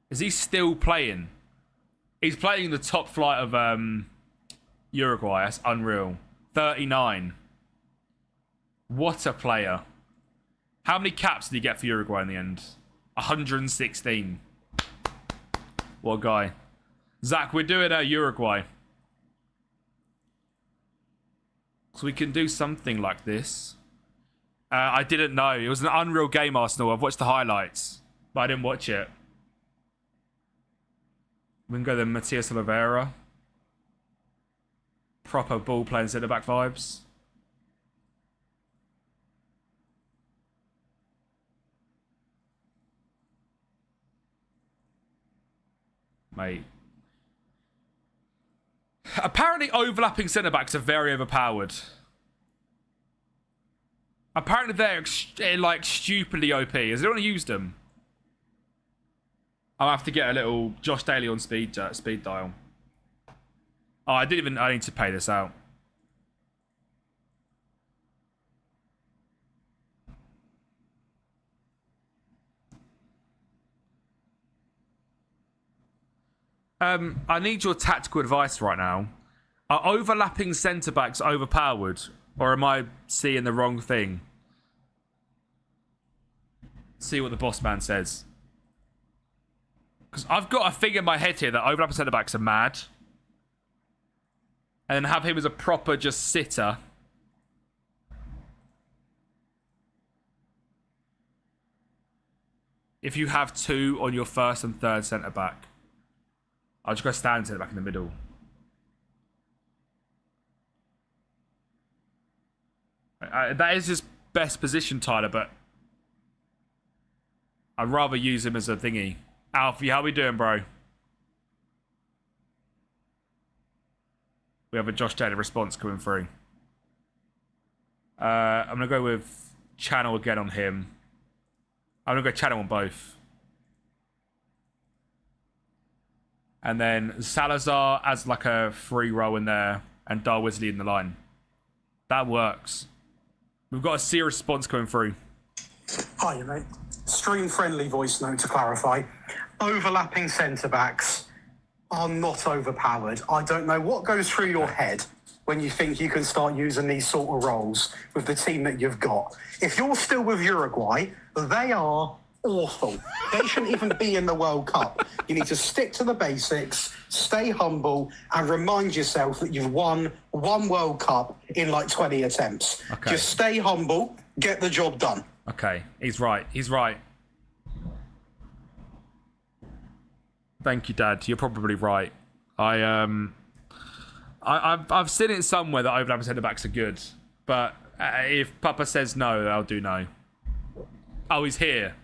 Is he still playing? He's playing the top flight of Uruguay. That's unreal. 39. What a player. How many caps did he get for Uruguay in the end? 116. What a guy. Zach, we're doing Uruguay. So we can do something like this. I didn't know. It was an unreal game, Arsenal. I've watched the highlights, but I didn't watch it. We can go to Matias Oliveira. Proper ball playing centre back vibes. Mate. Apparently overlapping centre backs are very overpowered. Apparently they're like stupidly OP. Has anyone used them? I'll have to get a little Josh Daly on speed dial. Oh, I need to pay this out. I need your tactical advice right now. Are overlapping centre-backs overpowered? Or am I seeing the wrong thing? See what the boss man says. Because I've got a thing in my head here that overlapping centre backs are mad. And then have him as a proper just sitter. If you have 2 on your first and third centre back, I'll just go stand centre back in the middle. That is his best position, Tyler, but I'd rather use him as a thingy. Alfie, how we doing, bro? We have a Josh Taylor response coming through. I'm going to go with channel again on him. I'm going to go channel on both. And then Salazar as like a free row in there and Darwisley in the line. That works. We've got a serious response coming through. Hi, mate. Stream-friendly voice note to clarify. Overlapping centre-backs are not overpowered. I don't know what goes through your head when you think you can start using these sort of roles with the team that you've got. If you're still with Uruguay, they are awful. They shouldn't even be in the World Cup. You need to stick to the basics, stay humble, and remind yourself that you've won one World Cup in like 20 attempts. Okay. Just stay humble, get the job done. Okay, he's right. He's right. Thank you, Dad. You're probably right. I've seen it somewhere that overlapping centre backs are good, but if Papa says no, I'll do no. Oh, he's here.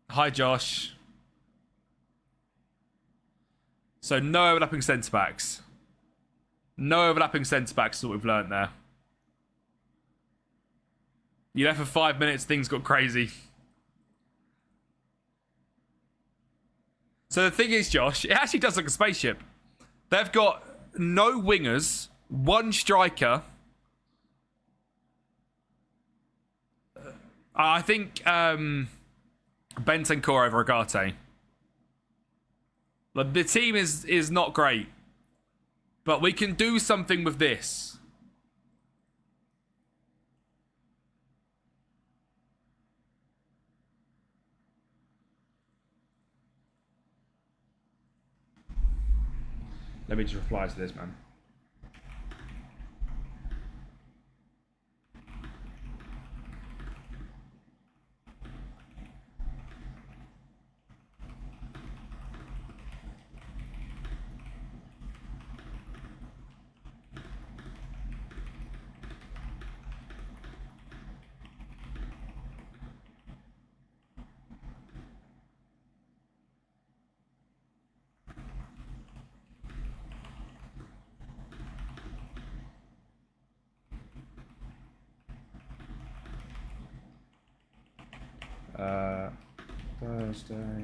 Hi, Josh. So no overlapping centre backs. No overlapping centre backs is what we've learnt there. You left for 5 minutes, things got crazy. So the thing is, Josh, it actually does look like a spaceship. They've got no wingers, 1 striker. I think Bentancur over Agate. Like, the team is not great. But we can do something with this. Let me just reply to this, man. Thursday. Okay.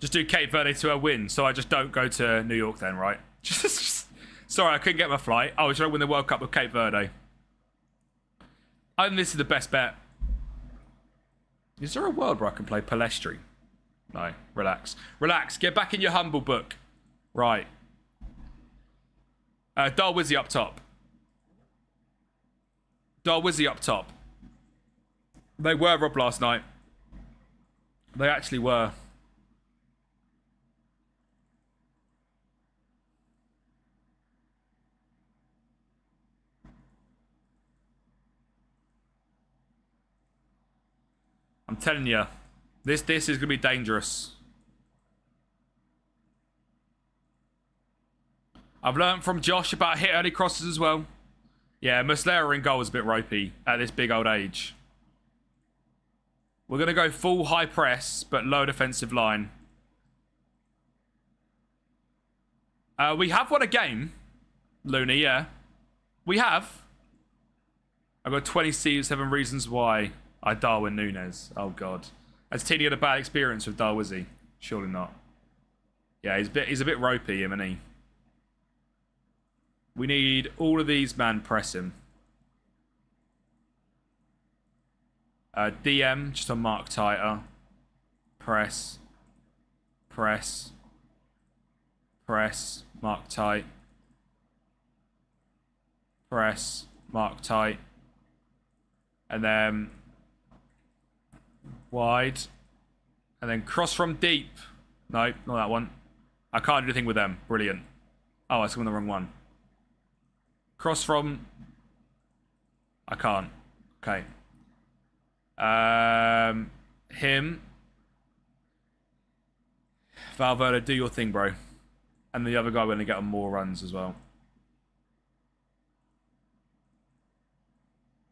Just do Cape Verde to a win, so I just don't go to New York then, right? Sorry, I couldn't get my flight. Oh, should I win the World Cup with Cape Verde? I think this is the best bet. Is there a world where I can play Palestri? No, relax. Relax, get back in your humble book. Right. Darwizzy up top. Darwizzy up top. They were robbed last night. They actually were. I'm telling you, this is going to be dangerous. I've learned from Josh about hit early crosses as well. Yeah, Muslera in goal is a bit ropey at this big old age. We're going to go full high press, but low defensive line. We have won a game, Looney, yeah. We have. I've got 27 reasons why. Darwin Núñez. Oh, God. Has Tini had a bad experience with Darwizzy? Surely not. Yeah, he's a bit ropey, isn't he? We need all of these man press him. DM, just on Mark tighter. Press. Press. Press. Mark tight. Press. Mark tight. And then wide. And then cross from deep. No, not that one. I can't do anything with them. Brilliant. Oh, I swung the wrong one. Cross from... I can't. Okay. Him. Valverde, do your thing, bro. And the other guy, we're going to get on more runs as well.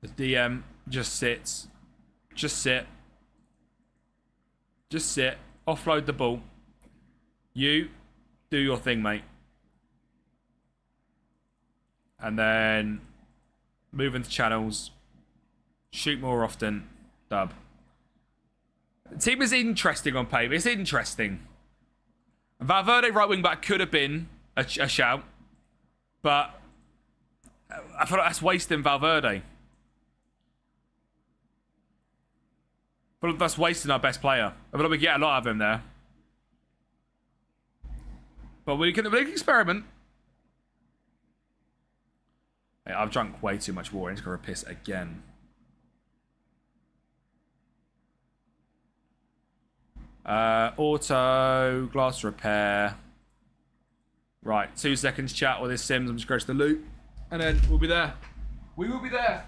The DM just sits. Just sit. Just sit. Offload the ball. You do your thing, mate. And then move into channels. Shoot more often. Dub. The team is interesting on paper. It's interesting. Valverde right wing back could have been a shout. But I feel like that's wasting Valverde. But that's wasting our best player. I feel like we get a lot of him there. But we can experiment. Hey, I've drunk way too much water. I'm just going to piss again. Auto, glass repair. Right, 2 seconds chat with this Sims. I'm just going to the loop. And then we'll be there. We will be there.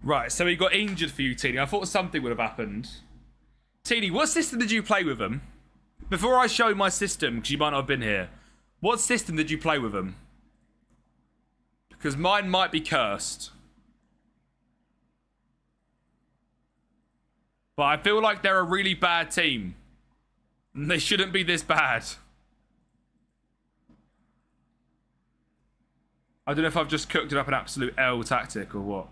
Right, so he got injured for you, Teeny. I thought something would have happened. Teeny, what system did you play with him? Before I show my system, because you might not have been here, what system did you play with him? Because mine might be cursed. But I feel like they're a really bad team. And they shouldn't be this bad. I don't know if I've just cooked it up an absolute L tactic or what.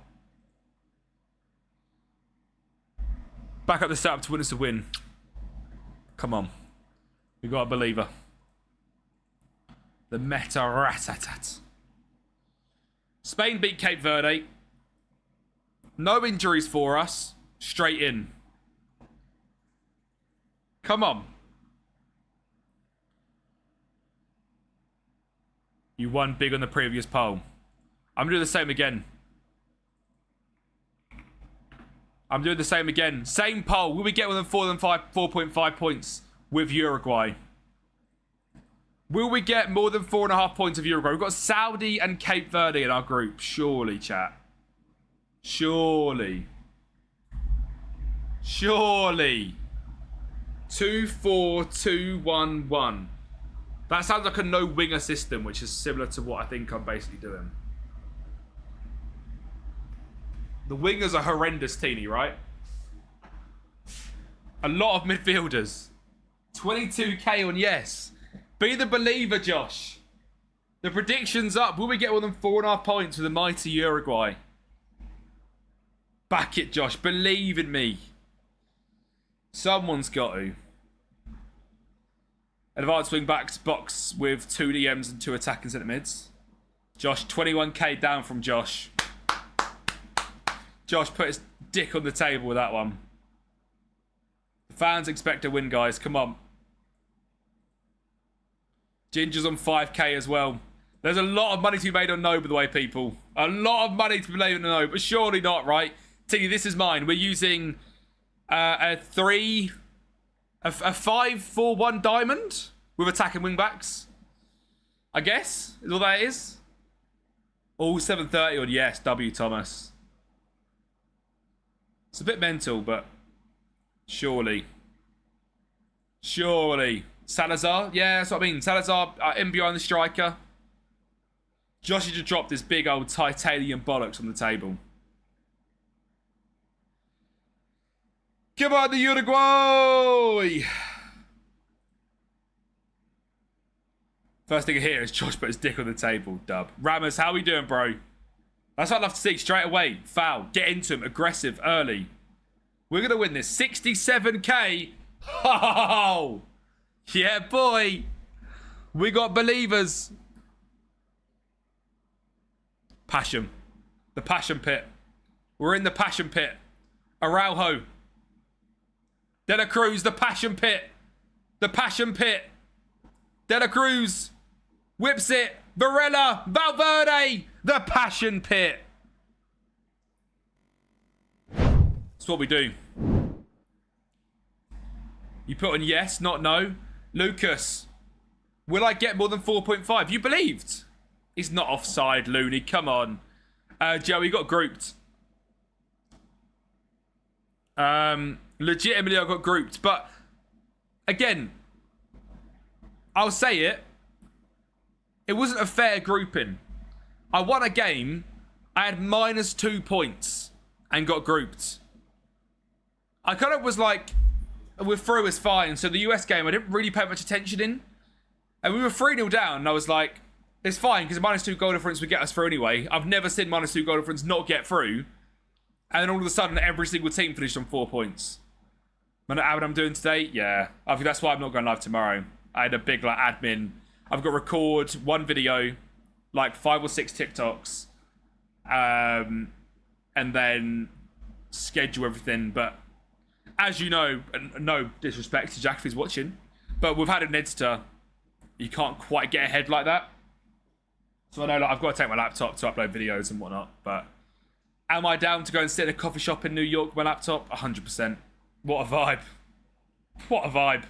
Back up the setup to win us a win. Come on. We got a believer. The meta ratatat. Spain beat Cape Verde. No injuries for us. Straight in. Come on. You won big on the previous poll. I'm doing the same again. I'm doing the same again. Same poll. Will we get within 4.5 points with Uruguay? Will we get more than 4.5 points of Uruguay? We've got Saudi and Cape Verde in our group. Surely, chat. Surely. Surely. 2-4-2-1-1. That sounds like a no-winger system, which is similar to what I think I'm basically doing. The wingers are horrendous, Teeny, right? A lot of midfielders. 22k on yes. Be the believer, Josh. The prediction's up. Will we get more than 4.5 points with the mighty Uruguay? Back it, Josh. Believe in me. Someone's got to. Advanced wing backs box with 2 DMs and 2 attacking centre mids. Josh, 21k down from Josh. Josh put his dick on the table with that one. The fans expect a win, guys. Come on. Ginger's on 5k as well. There's a lot of money to be made on no, by the way, people. A lot of money to be made on no, but surely not, right? T, this is mine. We're using a 5-4-1 diamond with attacking wing backs. I guess is all that is. All 730 on yes, W Thomas. It's a bit mental, but surely. Salazar, yeah, that's what I mean. Salazar in behind the striker. Joshy just dropped this big old titanium bollocks on the table. Come on, the Uruguay! First thing I hear is Josh put his dick on the table, dub. Ramos, how we doing, bro? That's what I'd love to see. Straight away. Foul. Get into him. Aggressive. Early. We're going to win this. 67k. Oh! Yeah, boy. We got believers. Passion. The passion pit. We're in the passion pit. Araujo. De La Cruz. The passion pit. The passion pit. De La Cruz. Whips it. Varela. Valverde. The passion pit. That's what we do. You put on yes, not no. Lucas. Will I get more than 4.5? You believed. He's not offside, Looney. Come on. Joey got grouped. Legitimately, I got grouped. But, again, I'll say it. It wasn't a fair grouping. I won a game. I had -2 points and got grouped. I kind of was like, we're through, is fine. So the US game, I didn't really pay much attention in. And we were 3-0 down. And I was like, it's fine because -2 goal difference would get us through anyway. I've never seen -2 goal difference not get through. And then all of a sudden, every single team finished on 4 points. What I'm doing today? Yeah. I think that's why I'm not going live tomorrow. I had a big admin. I've got to record one video, 5 or 6 TikToks, and then schedule everything. But as you know, and no disrespect to Jack if he's watching, but we've had an editor. You can't quite get ahead like that. So I know I've got to take my laptop to upload videos and whatnot. But am I down to go and sit in a coffee shop in New York with my laptop? 100%. What a vibe. What a vibe.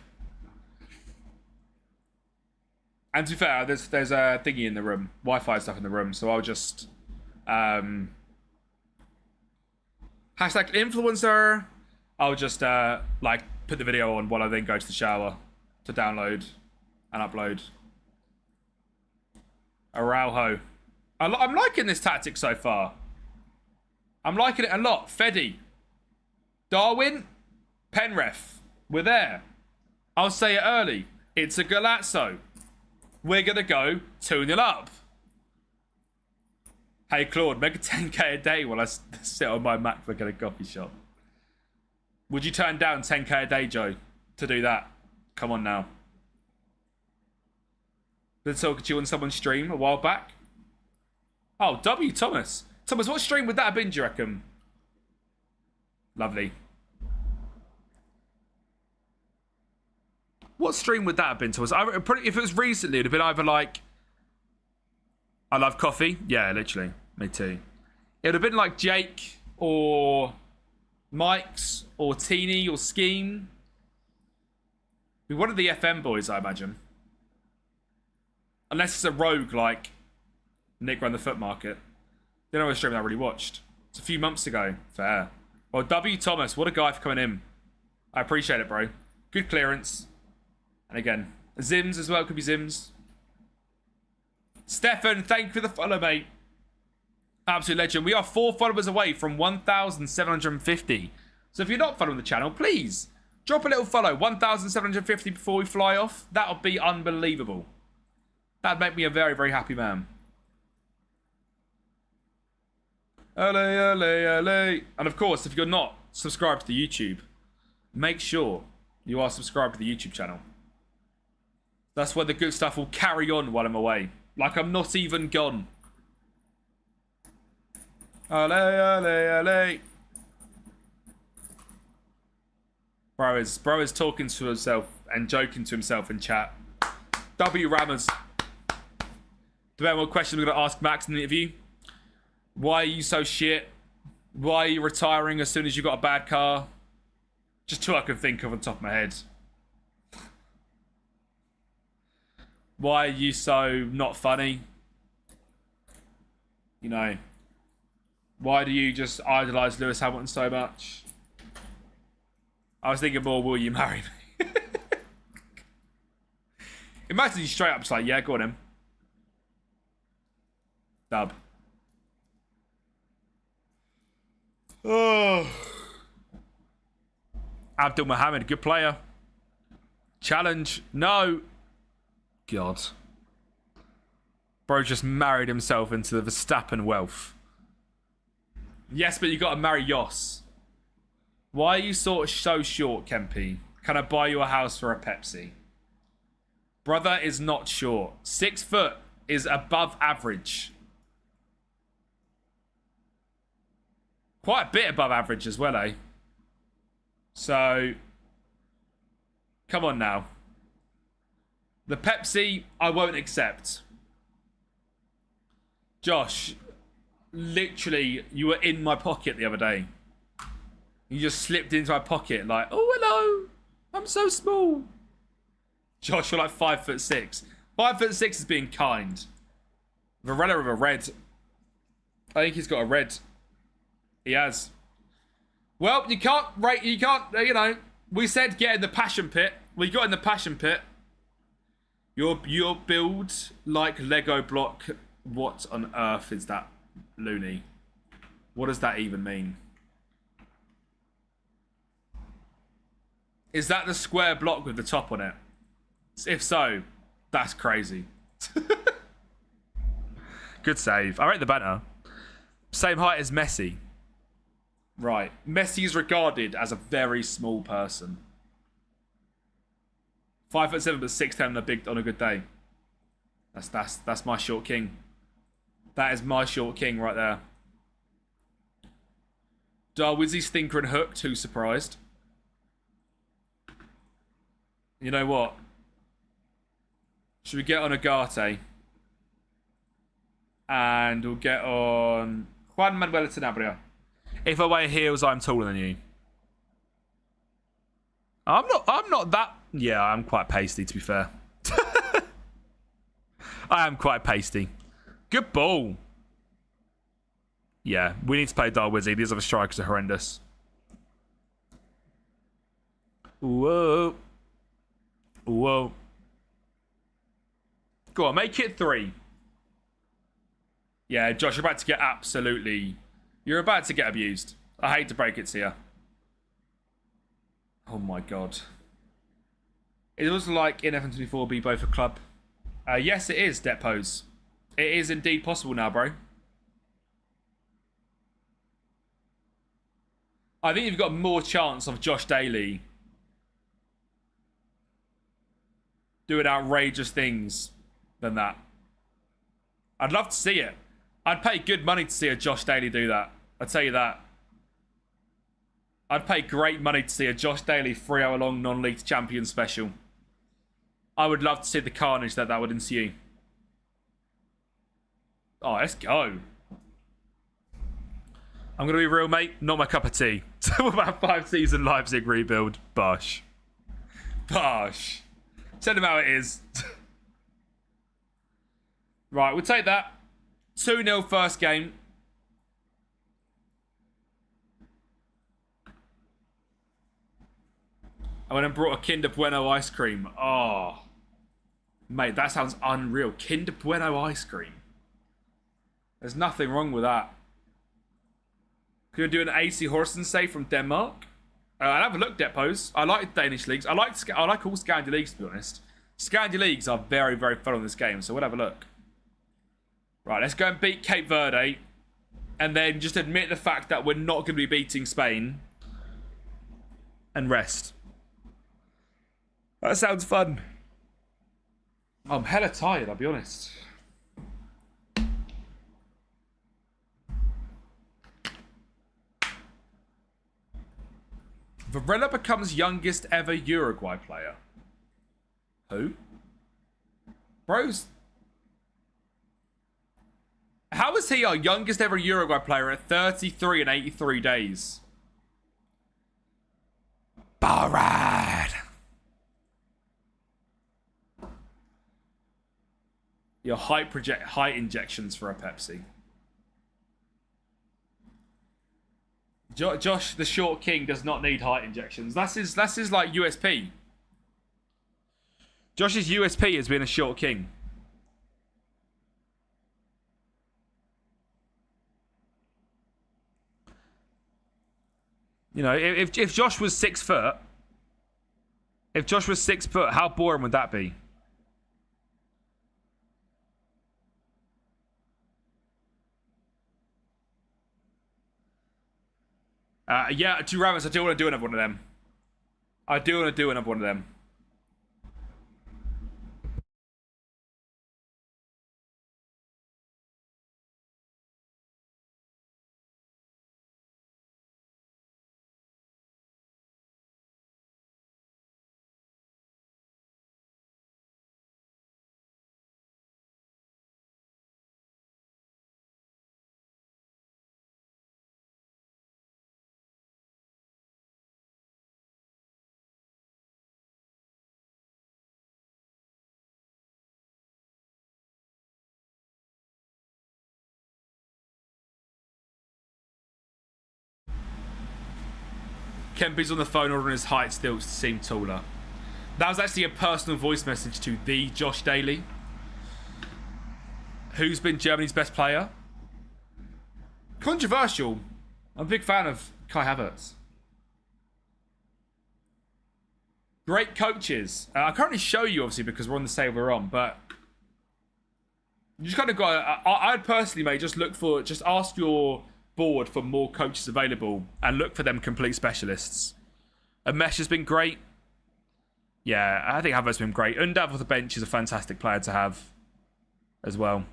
And to be fair, there's a thingy in the room. Wi-Fi stuff in the room. So I'll just... #influencer. I'll just, put the video on while I then go to the shower to download and upload. Araujo. I'm liking this tactic so far. I'm liking it a lot. Feddy. Darwin. Penref. We're there. I'll say it early. It's a Galazzo. We're going to go 2-0 up. Hey, Claude, make a 10k a day while I sit on my MacBook at a coffee shop. Would you turn down 10k a day, Joe, to do that? Come on now. Been talking to you on someone's stream a while back. Oh, W. Thomas. Thomas, what stream would that have been, do you reckon? Lovely. What stream would that have been, Thomas? If it was recently, it would have been either I love coffee. Yeah, literally. Me too. It would have been like Jake or Mike's or Teeny or Scheme. Be one of the FM boys, I imagine. Unless it's a rogue like Nick Run the Foot Market. They don't know a stream that I really watched. It's a few months ago. Fair. Well, W. Thomas, what a guy for coming in. I appreciate it, bro. Good clearance. And again, Zims as well. Could be Zims. Stefan, thank you for the follow, mate. Absolute legend. We are 4 followers away from 1,750. So if you're not following the channel, please drop a little follow. 1,750 before we fly off. That would be unbelievable. That'd make me a very, very happy man. LA, LA, LA. And of course, if you're not subscribed to the YouTube, make sure you are subscribed to the YouTube channel. That's where the good stuff will carry on while I'm away. Like I'm not even gone. Ole, ole, ole. Bro is talking to himself and joking to himself in chat. W Rammers. Depending on what question we're going to ask Max in the interview. Why are you so shit? Why are you retiring as soon as you got a bad car? Just two I can think of on top of my head. Why are you so not funny? You know. Why do you just idolise Lewis Hamilton so much? I was thinking more, will you marry me? Imagine you straight up just like, yeah, go on him. Dub. Oh. Abdul Mohammed, good player. Challenge. No. God. Bro just married himself into the Verstappen wealth. Yes, but you got to marry Yoss. Why are you so short, Kempi? Can I buy you a house for a Pepsi? Brother is not short. 6 foot is above average. Quite a bit above average as well, eh? So, come on now. The Pepsi, I won't accept. Josh, literally, you were in my pocket the other day. You just slipped into my pocket like, oh, hello. I'm so small. Josh, you're like 5'6". 5'6" is being kind. Varela with a red. I think he's got a red. He has. Well, you can't, you know, we said get in the passion pit. We got in the passion pit. Your build like Lego block. What on earth is that, Looney? What does that even mean? Is that the square block with the top on it? If so, that's crazy. Good save. I rate the banter. Same height as Messi. Right. Messi is regarded as a very small person. 5'7", but 6'10" on a good day. That's my short king. That is my short king right there. Darwizzy, Stinker, and Hooked. Who's surprised? You know what? Should we get on Agate? And we'll get on Juan Manuel Sanabria. If I wear heels, I'm taller than you. I'm not that. Yeah, I'm quite pasty, to be fair. I am quite pasty. Good ball. Yeah, we need to play Darwizzy. These other strikers are horrendous. Whoa. Whoa. Go on, make it 3. Yeah, Josh, you're about to get absolutely... You're about to get abused. I hate to break it to you. Oh my god. It was like in FM24 be both a club. Yes, it is, Depos. It is indeed possible now, bro. I think you've got more chance of Josh Daly doing outrageous things than that. I'd love to see it. I'd pay good money to see a Josh Daly do that. I'll tell you that. I'd pay great money to see a Josh Daly 3-hour-long non-league champion special. I would love to see the carnage that would ensue. Oh, let's go. I'm going to be real, mate. Not my cup of tea. What about 5-season Leipzig rebuild? Bosh. Bosh. Tell them how it is. Right, we'll take that. 2-0 first game. I went and brought a Kinder Bueno ice cream. Oh. Mate, that sounds unreal. Kinder Bueno ice cream. There's nothing wrong with that. Could we do an AC Horsen save from Denmark? I'll have a look, Depots. I like Danish leagues. I like all Scandi leagues, to be honest. Scandi leagues are very, very fun on this game, so we'll have a look. Right, let's go and beat Cape Verde. And then just admit the fact that we're not going to be beating Spain. And rest. That sounds fun. I'm hella tired, I'll be honest. Varela becomes youngest ever Uruguay player. Who? Bros. How is he our youngest ever Uruguay player at 33 and 83 days? Barad. Your height injections for a Pepsi. Josh, the short king, does not need height injections. That's his like USP. Josh's USP has been a short king. You know, if Josh was 6 foot, how boring would that be? Yeah, to Ramos, I do want to do another one of them. Kempi's on the phone ordering his height stilts to seem taller. That was actually a personal voice message to the Josh Daly. Who's been Germany's best player? Controversial. I'm a big fan of Kai Havertz. Great coaches. I can't really show you, obviously, because we're on the sale we're on, but you just kind of got to... I'd personally, mate, just ask your board for more coaches available and look for them complete specialists. Mesh has been great. Yeah, I think Havertz's been great. Undav off the bench is a fantastic player to have as well.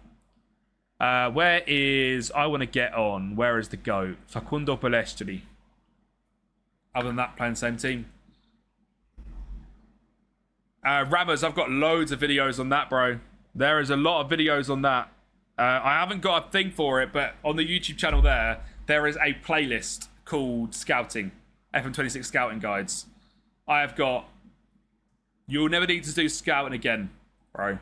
Where is... I want to get on. Where is the GOAT? Facundo Palestri. Other than that, playing the same team. Rammers, I've got loads of videos on that, bro. There is a lot of videos on that. I haven't got a thing for it, but on the YouTube channel there is a playlist called Scouting. FM26 Scouting Guides. I have got... You'll never need to do scouting again, bro.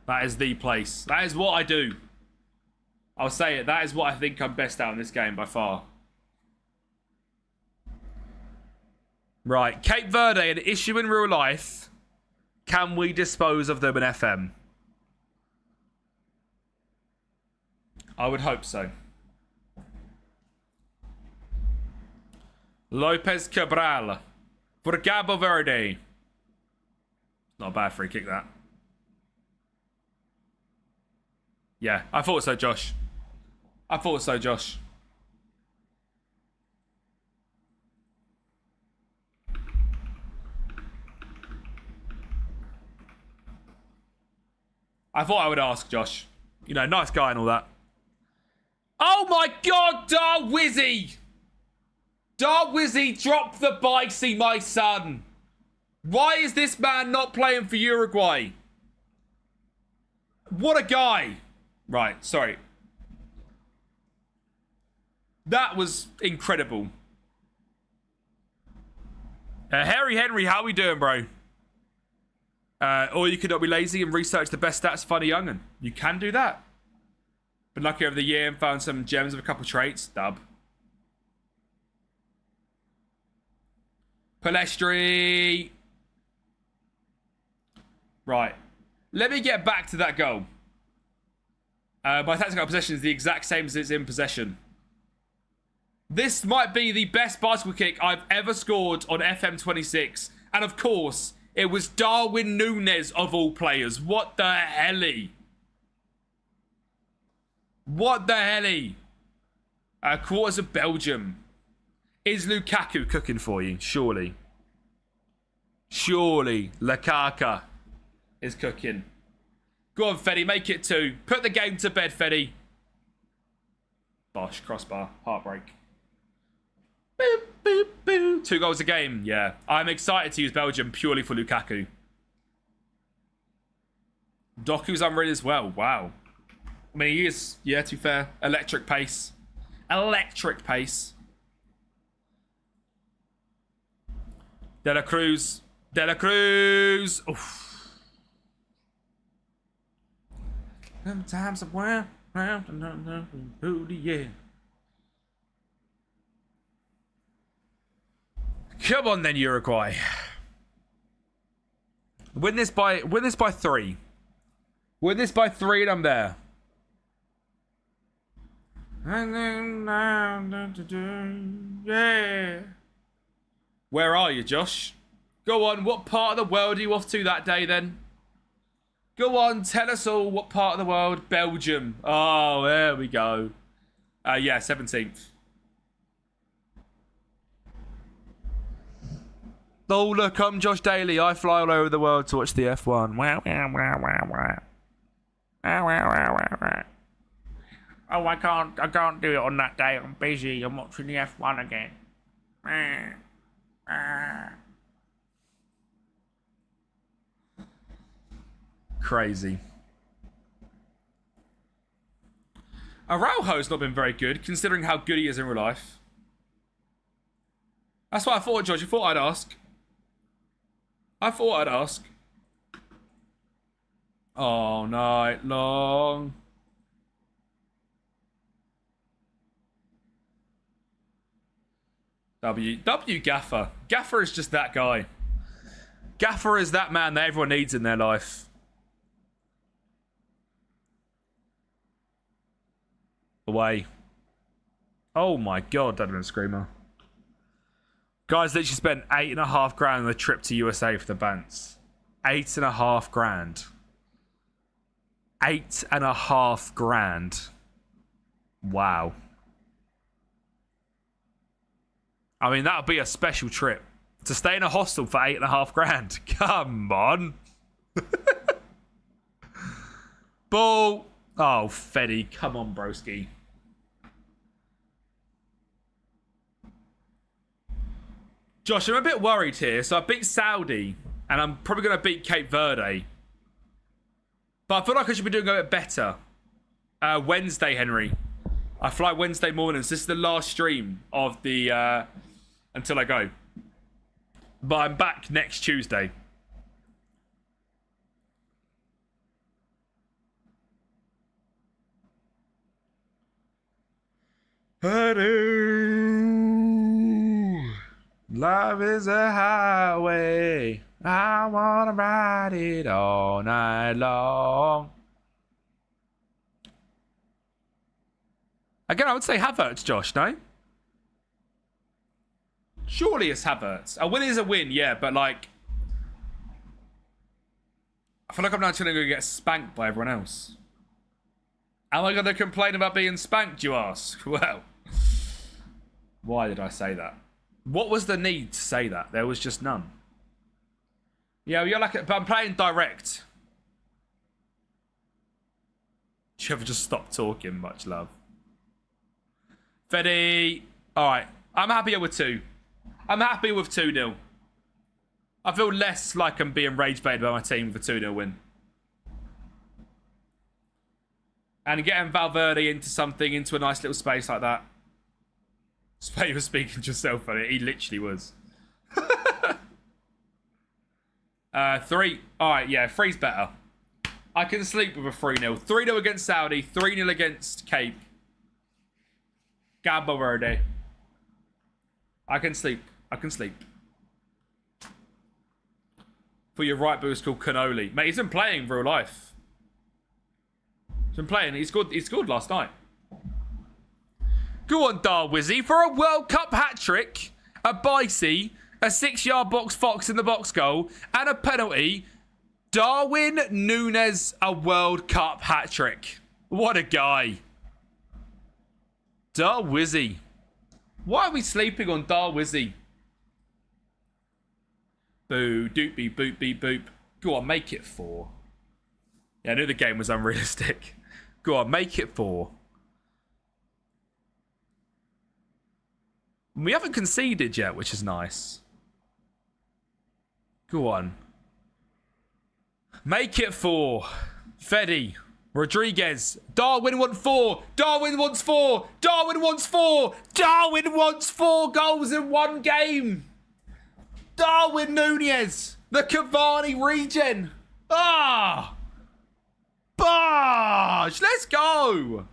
That is the place. That is what I do. I'll say it. That is what I think I'm best at in this game by far. Right. Cape Verde, an issue in real life. Can we dispose of them in FM? I would hope so. Lopez Cabral for Cabo Verde. Not a bad free kick, that. Yeah, I thought so, Josh. I thought so, Josh. I thought I would ask, Josh. You know, nice guy and all that. Oh my God, Darwizzy! Darwizzy, drop the bikesy, my son. Why is this man not playing for Uruguay? What a guy. Right, sorry. That was incredible. Harry Henry, how we doing, bro? Or you could not be lazy and research the best stats for the young'un. You can do that. Been lucky over the year and found some gems of a couple traits. Dub. Palestri. Right. Let me get back to that goal. My tactical possession is the exact same as it's in possession. This might be the best bicycle kick I've ever scored on FM26. And of course, it was Darwin Núñez of all players. What the helly? What the helly? Quarters of Belgium. Is Lukaku cooking for you? Surely. Surely Lukaku is cooking. Go on, Fetty, make it 2. Put the game to bed, Fetty. Bosh, crossbar, heartbreak. Boop, boop, boop. 2 goals a game, yeah. I'm excited to use Belgium purely for Lukaku. Doku's unreal as well, wow. I mean, he is, yeah, to be fair, electric pace. Electric pace. De La Cruz. De La Cruz. Oof. Sometimes I went round and yeah. Come on then, Uruguay. Win this by 3. Win this by 3 and I'm there. Yeah. Where are you, Josh? Go on, what part of the world are you off to that day then? Go on, tell us all what part of the world. Belgium. Oh, there we go. Yeah, 17th. Oh, look, I'm Josh Daly. I fly all over the world to watch the F1. Wow, wow, wow, wow, wow. Wow, wow, wow, wow, wow. Oh, I can't do it on that day. I'm busy. I'm watching the F1 again. Crazy. Araujo's not been very good, considering how good he is in real life. That's what I thought, George. I thought I'd ask. All night long. W Gaffer. Gaffer is just that guy. Gaffer is that man that everyone needs in their life. Away. Oh my god, that'd have been a screamer. Guys literally spent $8.5 grand on the trip to USA for the Bants. $8.5 grand. $8.5 grand. Wow. I mean, that would be a special trip. To stay in a hostel for $8.5 grand. Come on. Ball. Oh, Fetty. Come on, broski. Josh, I'm a bit worried here. So I beat Saudi, and I'm probably going to beat Cape Verde. But I feel like I should be doing a bit better. Wednesday, Henry. I fly Wednesday mornings. This is the last stream of the... until I go. But I'm back next Tuesday. Love is a highway. I wanna ride it all night long. Again, I would say Havertz, Josh, no? Surely it's Havertz. A win is a win, yeah, but like... I feel like I'm now going to get spanked by everyone else. Am I going to complain about being spanked, you ask? Well, why did I say that? What was the need to say that? There was just none. Yeah, you're like, but I'm playing direct. Trevor just stopped talking. Much love. Fetty. All right. I'm happier with 2. I'm happy with 2-0. I feel less like I'm being rage baited by my team with a 2-0 win. And getting Valverde into something, into a nice little space like that. Spade was speaking to yourself on it. He literally was. 3. All right, yeah, 3's better. I can sleep with a 3-0. 3-0 against Saudi. 3-0 against Cape. Cabo Verde. I can sleep. I can sleep. For your right boost called Cannoli. Mate, he's been playing real life. He's been playing. He scored last night. Go on, Darwizzy, for a World Cup hat-trick, a bicey, a 6-yard box fox in the box goal, and a penalty. Darwin Núñez, a World Cup hat-trick. What a guy. Darwizzy. Why are we sleeping on Darwizzy? Boo, doop, beep, boop, beep, boop. Go on, make it 4. Yeah, I knew the game was unrealistic. Go on, make it 4. We haven't conceded yet, which is nice. Go on. Make it 4. Feddy. Rodriguez. Darwin wants 4. Darwin wants 4. Darwin wants 4. Darwin wants 4 goals in one game. Darwin Nunez. The Cavani regen. Ah. Barge. Let's go.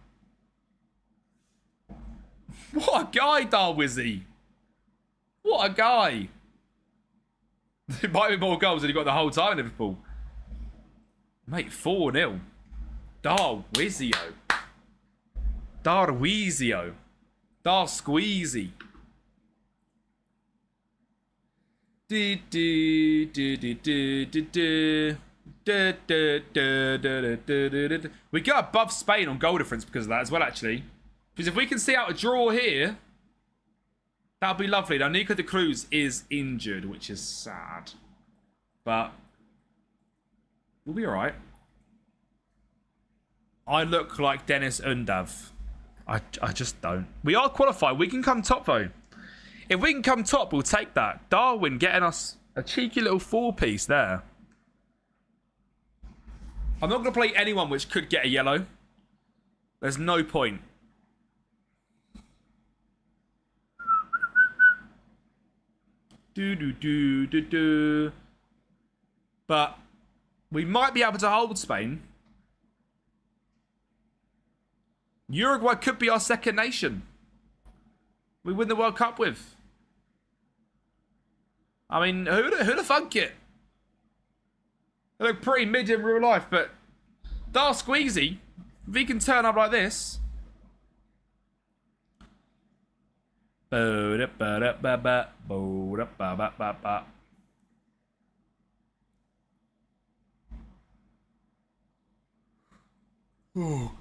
What a guy, Darwizzy. What a guy. It might be more goals than he got the whole time in Liverpool. Mate, 4-0. Darwizio. Darwizio. Dar Squeezy. We go above Spain on goal difference because of that as well, actually. Because if we can see out a draw here, that'll be lovely. Now, Nico de Cruz is injured, which is sad. But we'll be all right. I look like Dennis Undav. I just don't. We are qualified. We can come top, though. If we can come top, we'll take that. Darwin getting us a cheeky little 4-piece there. I'm not going to play anyone which could get a yellow. There's no point. But we might be able to hold Spain. Uruguay could be our second nation. We win the World Cup with. I mean, who'd have thunk it? They look pretty mid in real life, but Dar Squeezy, if he can turn up like this. Oh,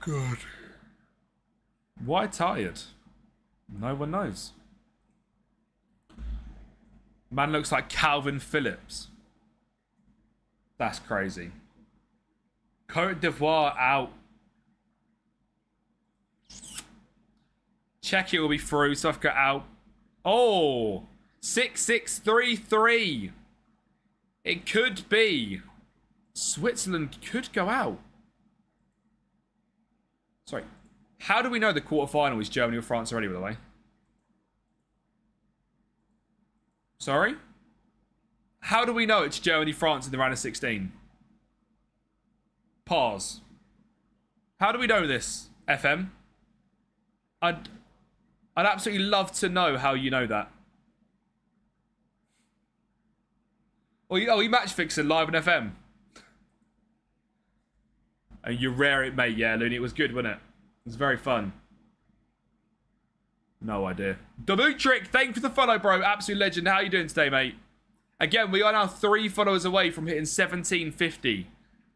God. Why tired? No one knows. Man looks like Calvin Phillips. That's crazy. Cote d'Ivoire out. Czechia will be through. South Africa out. Oh, 6-6-3-3. It could be. Switzerland could go out. Sorry. How do we know the quarterfinal is Germany or France already, by the way? Sorry? How do we know it's Germany, France in the round of 16? Pause. How do we know this, FM? I'd absolutely love to know how you know that. Oh, you match fixing live on FM. And you rare it, mate. Yeah, Looney, it was good, wasn't it? It was very fun. No idea. Demutric, thank you for the follow, bro. Absolute legend. How you doing today, mate? Again, we are now 3 followers away from hitting 1750.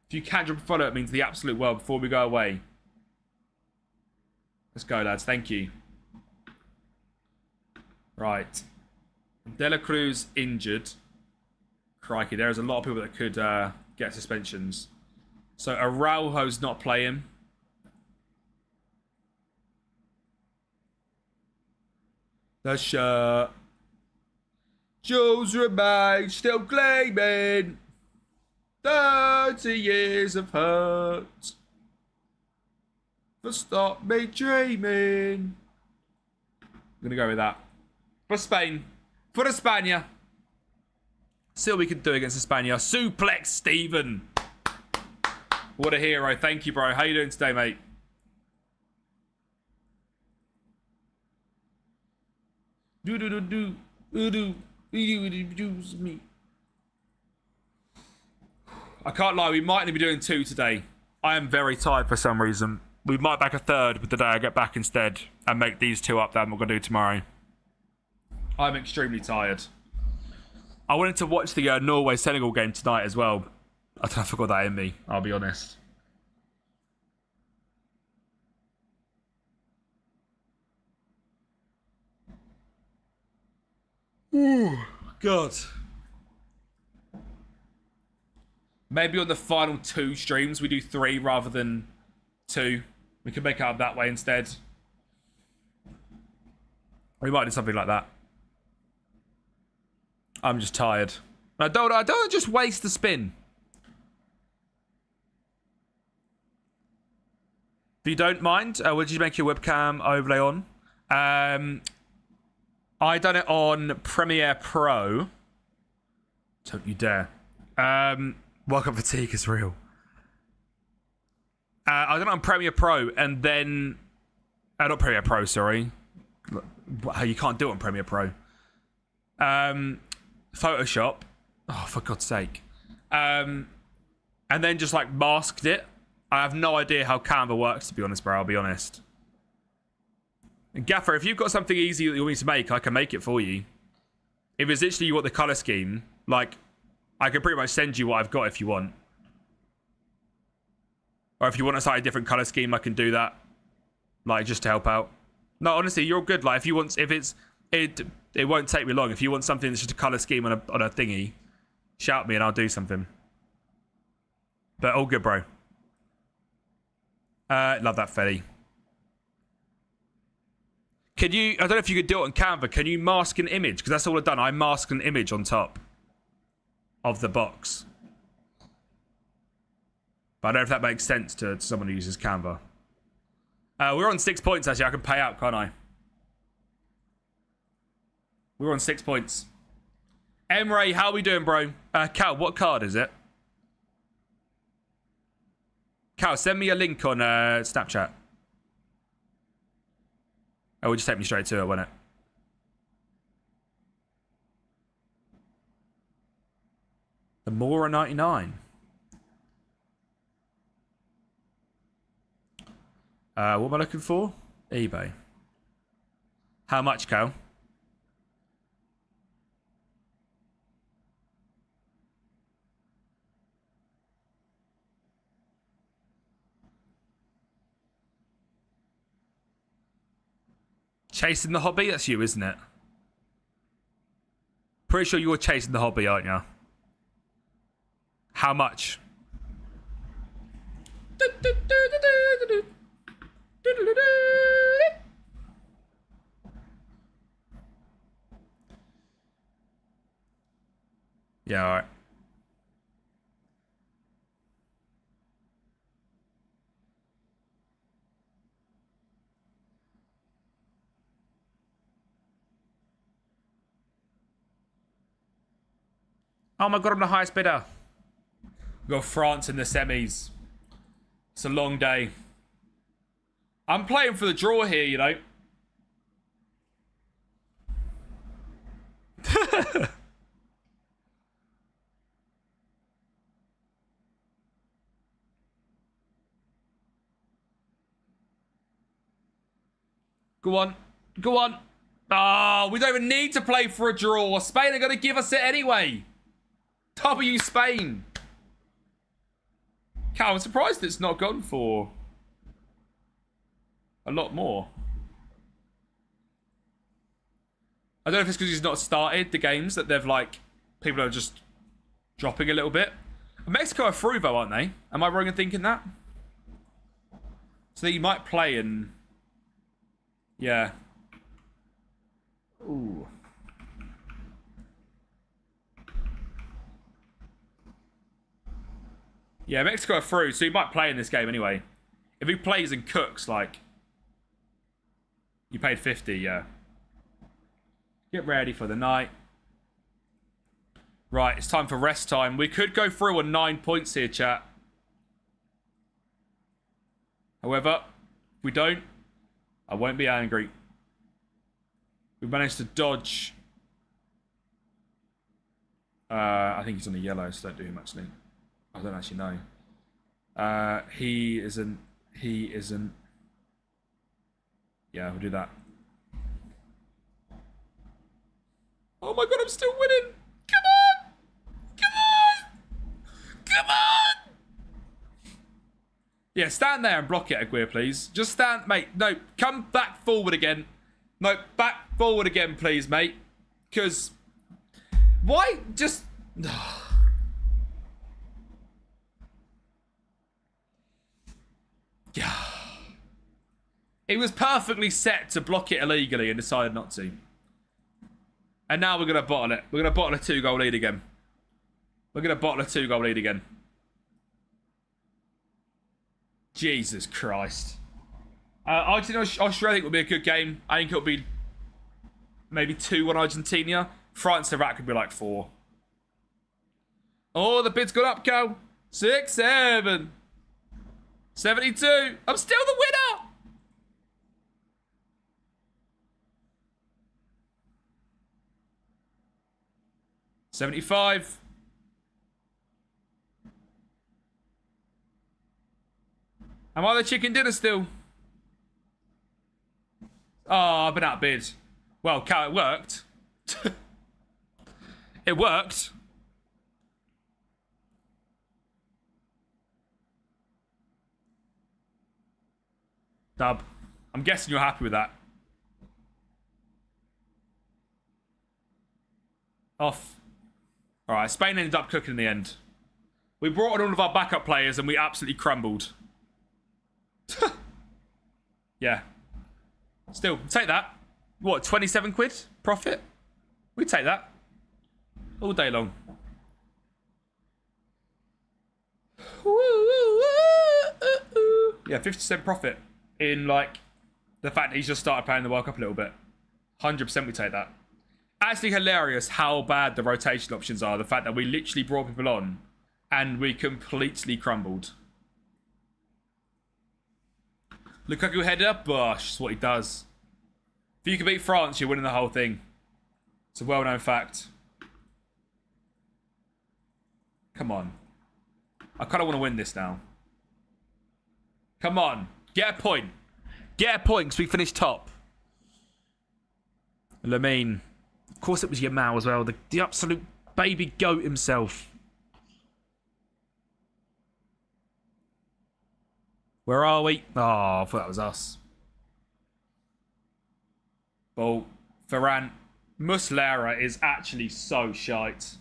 If you can drop a follow, it means the absolute world before we go away. Let's go, lads. Thank you. Right. Dela Cruz injured. Crikey, there's a lot of people that could get suspensions. So Araujo's not playing. The shirt. Jules remains still claiming 30 years of hurt. But stop me dreaming. I'm going to go with that. For Spain. For España. See what we can do against España. Suplex Steven. What a hero. Thank you, bro. How you doing today, mate? Me. I can't lie, we might only be doing 2 today. I am very tired for some reason. We might back a 3rd with the day I get back instead and make these 2 up that we're going to do tomorrow. I'm extremely tired. I wanted to watch the Norway-Senegal game tonight as well. I don't know if I got that in me, I'll be honest. Ooh, God. Maybe on the final 2 streams, we do 3 rather than 2. We can make it up that way instead. We might do something like that. I'm just tired. I don't want to just waste the spin. If you don't mind, would you make your webcam overlay on? I done it on Premiere Pro. Don't you dare. Welcome fatigue is real. I done it on Premiere Pro and then... not Premiere Pro, sorry. You can't do it on Premiere Pro. Photoshop. Oh, for God's sake. And then just like masked it. I have no idea how Canva works, to be honest, bro. I'll be honest. And Gaffer, if you've got something easy that you want me to make, I can make it for you. If it's literally you want the colour scheme, like, I can pretty much send you what I've got if you want. Or if you want a slightly different colour scheme, I can do that. Like, just to help out. No, honestly, you're good. Like, if you want, it won't take me long. If you want something that's just a colour scheme on a thingy, shout me and I'll do something. But all good, bro. Love that, Fetty. Can you, I don't know if you could do it on Canva, can you mask an image? Because that's all I've done. I masked an image on top of the box. But I don't know if that makes sense to someone who uses Canva. We're on 6 points, actually. I can pay out, can't I? We're on 6 points. Emre, how are we doing, bro? Cal, what card is it? Cal, send me a link on Snapchat. Oh, will just take me straight to it, won't it? The Mora 99. What am I looking for? eBay. How much, Cal? Chasing the hobby? That's you, isn't it? Pretty sure you're chasing the hobby, aren't you? How much? Yeah, alright. Oh my god, I'm the highest bidder. We've got France in the semis. It's a long day. I'm playing for the draw here, you know. Go on. Go on. Oh, we don't even need to play for a draw. Spain are going to give us it anyway. W Spain. Cal, I'm surprised it's not gone for a lot more. I don't know if it's because he's not started the games that they've like, people are just dropping a little bit. Mexico are through though, aren't they? Am I wrong in thinking that? So you might play and... Yeah. Ooh. Yeah, Mexico are through, so he might play in this game anyway. If he plays and cooks, like... You paid 50, yeah. Get ready for the night. Right, it's time for rest time. We could go through on 9 points here, chat. However, if we don't, I won't be angry. We managed to dodge. I think he's on the yellow, so don't do him actually. I don't actually know. He isn't. Yeah, we'll do that. Oh my god, I'm still winning! Come on! Come on! Come on! Yeah, stand there and block it, Aguirre, please. Just stand, mate. No, come back forward again. No, back forward again, please, mate. Because... Why? Just... Yeah. It was perfectly set to block it illegally and decided not to. And now we're going to bottle it. We're going to bottle a 2-goal lead again. We're going to bottle a 2-goal lead again. Jesus Christ. Argentina-Australia, I think will be a good game. I think it'll be maybe 2-1 Argentina. France-Iraq could be like 4. Oh, the bid's gone up, Cal. 6, 7. 72. I'm still the winner. $75. Am I the chicken dinner still? Oh, I've been outbid. Well, Cal, it worked. It worked. Dub. I'm guessing you're happy with that. Off. Alright, Spain ended up cooking in the end. We brought on all of our backup players and we absolutely crumbled. Yeah. Still, take that. What, 27 quid profit? We take that. All day long. Yeah, 50% profit in, like, the fact that he's just started playing the World Cup a little bit. 100% we take that. Actually hilarious how bad the rotation options are. The fact that we literally brought people on and we completely crumbled. Lukaku header, bosh, that's what he does. If you can beat France, you're winning the whole thing. It's a well-known fact. Come on. I kind of want to win this now. Come on. Get a point. Get a point because we finished top. Lamine. Of course it was Yamal as well. The absolute baby goat himself. Where are we? Oh, I thought that was us. Ball. Varane. Muslera is actually so shite.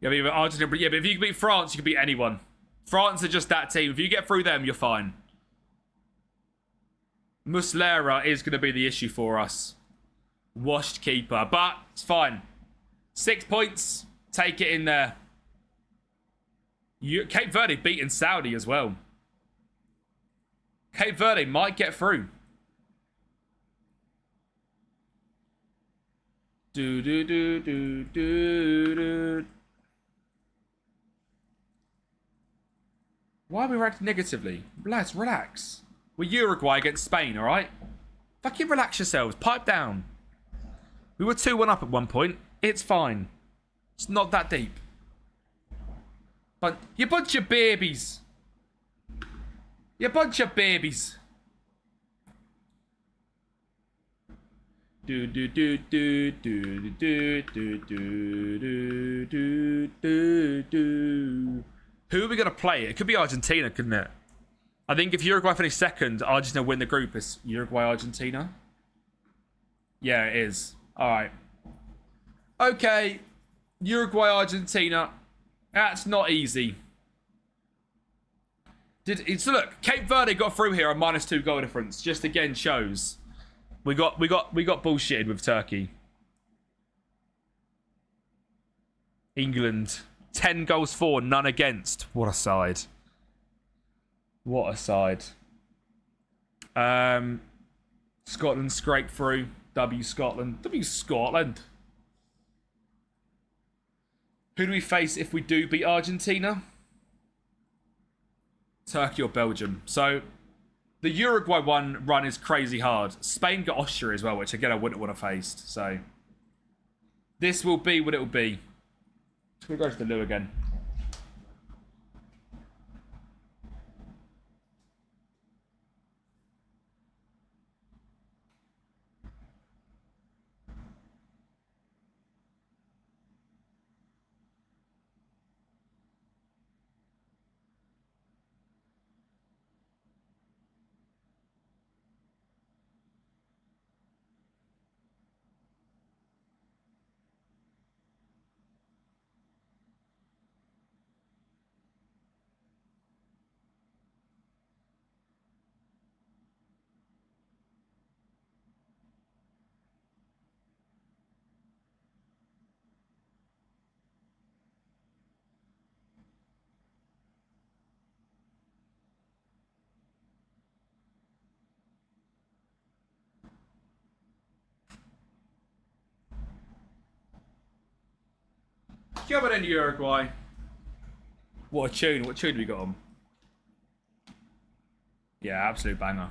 Yeah, but Argentina, but if you can beat France, you can beat anyone. France are just that team. If you get through them, you're fine. Muslera is going to be the issue for us. Washed keeper, but it's fine. 6 points. Take it in there. Cape Verde beating Saudi as well. Cape Verde might get through. Why are we reacting negatively? Lads, relax. We're Uruguay against Spain, alright? Fucking relax yourselves. Pipe down. We were 2-1 up at one point. It's fine. It's not that deep. But you bunch of babies. You bunch of babies. Who are we going to play? It could be Argentina, couldn't it? I think if Uruguay finish second, Argentina win the group. It's Uruguay-Argentina. Yeah, it is. All right. Okay. Uruguay-Argentina. That's not easy. So look, Cape Verde got through here on -2 goal difference. Just again shows we got bullshitted with Turkey. England 10 goals for, none against. What a side. What a side. Scotland scraped through. W Scotland. W Scotland. Who do we face if we do beat Argentina? Turkey or Belgium. So the Uruguay run is crazy hard. Spain got Austria as well, which again I wouldn't want to face. So this will be what it will be. We'll go to the loo again. Come on in, Uruguay. What a tune. What tune we got on? Yeah, absolute banger.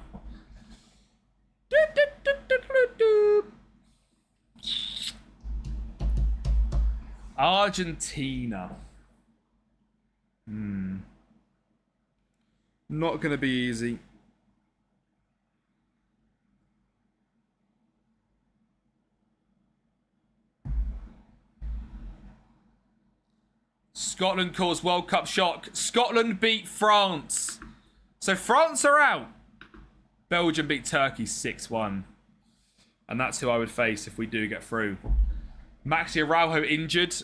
Argentina. Not going to be easy. Scotland caused World Cup shock. Scotland beat France. So France are out. Belgium beat Turkey 6-1. And that's who I would face if we do get through. Maxi Araujo injured.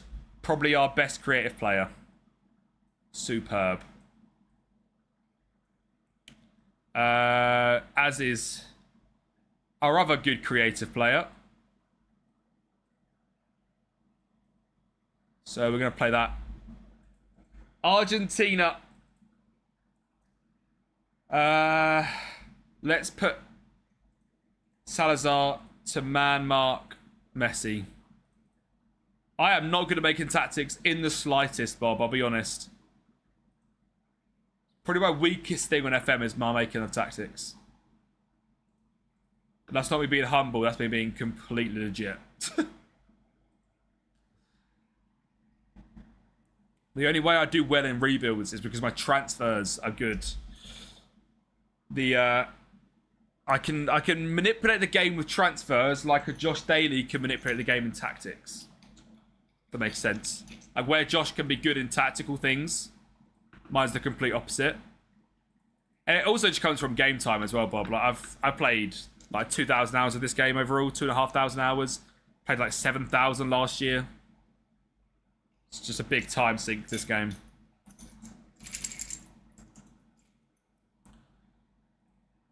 Probably our best creative player. Superb. As is our other good creative player. So we're going to play that. Argentina. Let's put Salazar to man mark Messi. I am not good at making tactics in the slightest, Bob. I'll be honest. Probably my weakest thing on FM is my making of tactics. And that's not me being humble. That's me being completely legit. The only way I do well in rebuilds is because my transfers are good. I can manipulate the game with transfers like a Josh Daly can manipulate the game in tactics. If that makes sense. Like where Josh can be good in tactical things, mine's the complete opposite. And it also just comes from game time as well, Bob. Like I've played like 2,000 hours of this game overall, 2,500 hours. Played like 7,000 last year. It's just a big time sink, this game.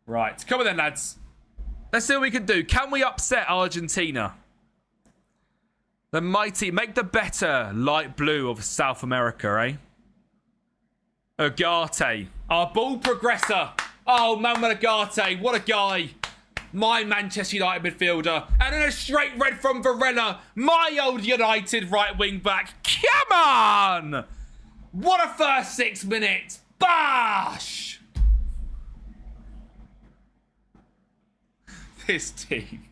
Right, come on then, lads. Let's see what we can do. Can we upset Argentina? The mighty, make the better light blue of South America, eh? Ugarte, our ball progressor. Oh, Manuel Ugarte, what a guy. My Manchester United midfielder. And then a straight red from Varela. My old United right wing back. Come on! What a first 6 minutes. Bash! This team.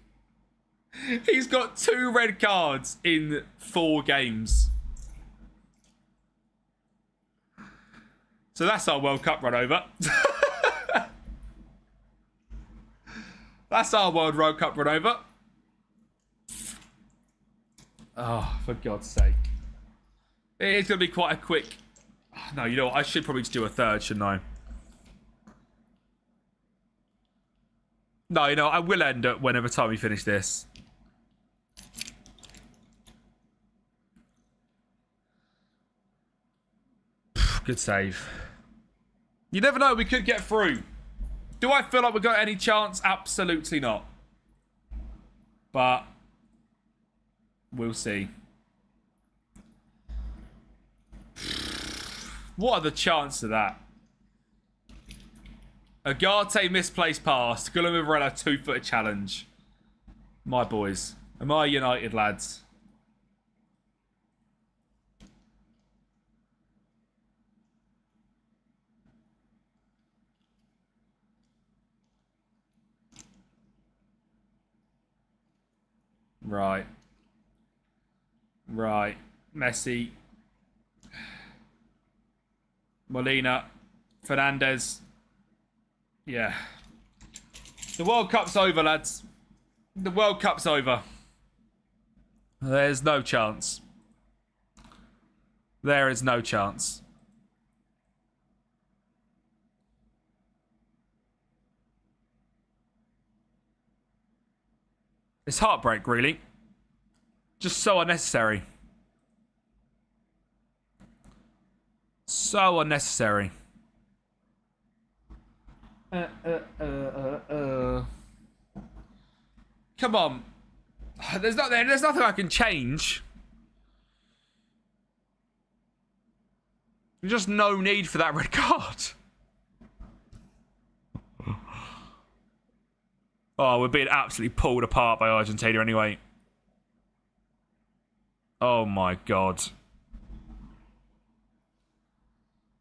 He's got 2 red cards in 4 games. So that's our World Cup run over. That's our World Cup run over. Oh, for God's sake. It is going to be quite a quick... No, you know what? I should probably just do a third, shouldn't I? No, you know, I will end up whenever time we finish this. Good save. You never know, we could get through. Do I feel like we've got any chance? Absolutely not. But we'll see. What are the chances of that? Ugarte misplaced pass. Guillermo Varela 2-footer challenge. My boys. Am I United, lads? Right. Right. Messi. Molina. Fernandez. Yeah. The World Cup's over, lads. The World Cup's over. There's no chance. There is no chance. It's heartbreak, really. Just so unnecessary. So unnecessary. Come on. There's nothing I can change. There's just no need for that red card. Oh, we're being absolutely pulled apart by Argentina anyway. Oh my God.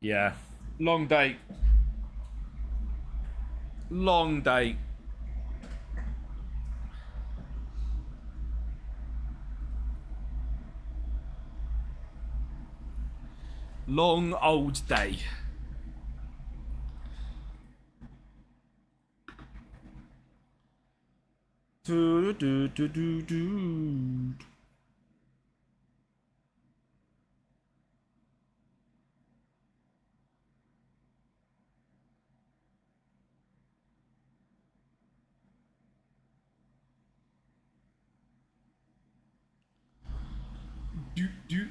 Yeah. Long day. Long day. Long old day. Do, do, do, do, do. Do, do.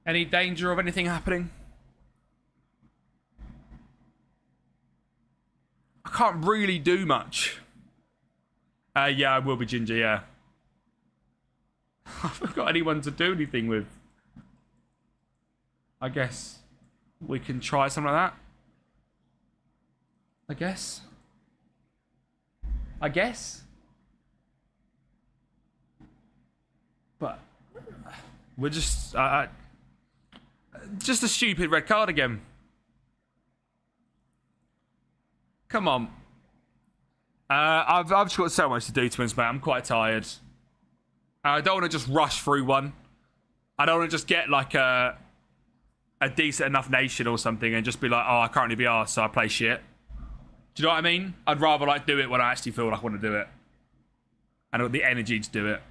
Any danger of anything happening? I can't really do much. Yeah, I will be Ginger, yeah. I haven't got anyone to do anything with. I guess we can try something like that. I guess. But we're just a stupid red card again. Come on. I've just got so much to do, Twins, mate. I'm quite tired. I don't want to just rush through one. I don't want to just get like a decent enough nation or something and just be like, oh, I can't really be arsed, so I play shit. Do you know what I mean? I'd rather like do it when I actually feel like I want to do it. And I've got the energy to do it.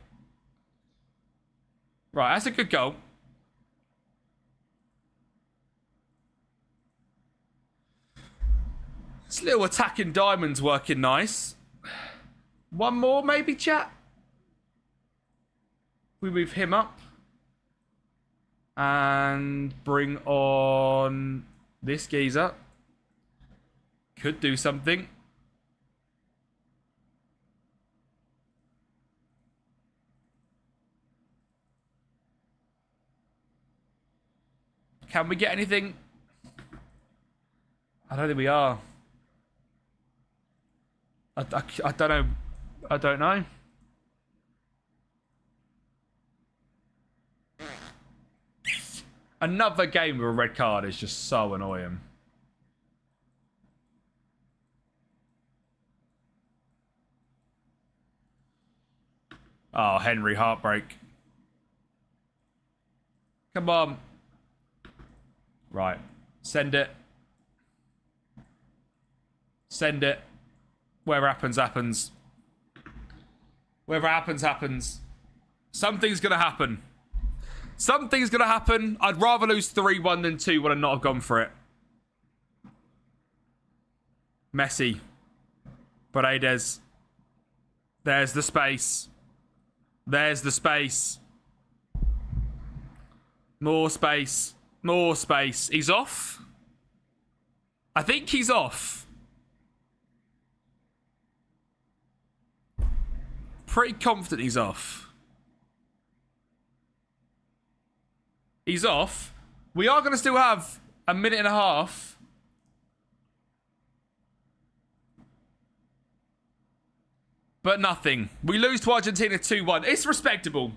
Right, that's a good goal. This little attacking diamond's working nice. One more, maybe, chat? We move him up. And bring on this geezer. Could do something. Can we get anything? I don't think we are. I don't know. I don't know. Another game with a red card is just so annoying. Oh, Henry, heartbreak. Come on. Right. Send it. Send it. Whatever happens, happens. Whatever happens, happens. Something's going to happen. Something's going to happen. I'd rather lose 3-1 than 2-1 and not have gone for it. Messi. Paredes. There's the space. There's the space. More space. More space. He's off? I think he's off. Pretty confident he's off. He's off. We are going to still have a minute and a half. But nothing. We lose to Argentina 2-1. It's respectable.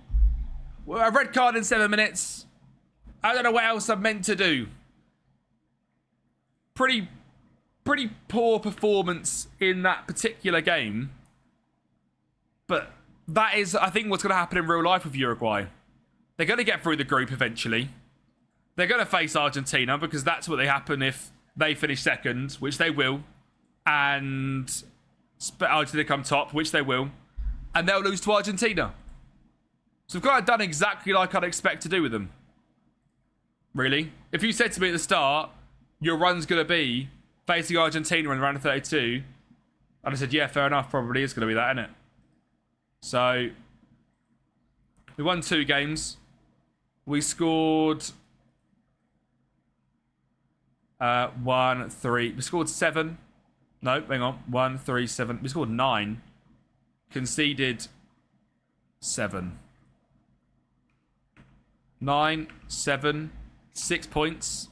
A red card in 7 minutes. I don't know what else I'm meant to do. Pretty poor performance in that particular game. But that is, I think, what's going to happen in real life with Uruguay. They're going to get through the group eventually. They're going to face Argentina because that's what they happen if they finish second, which they will. And Argentina come top, which they will. And they'll lose to Argentina. So we've kind of done exactly like I'd expect to do with them. Really? If you said to me at the start, your run's going to be facing Argentina in round of 32, I'd have said, yeah, fair enough, probably is going to be that, isn't it? So, we won 2 games. We scored 1, 3. We scored 7. No, hang on. 1, 3, 7. We scored 9. Conceded 7. 9, 7, 6 points.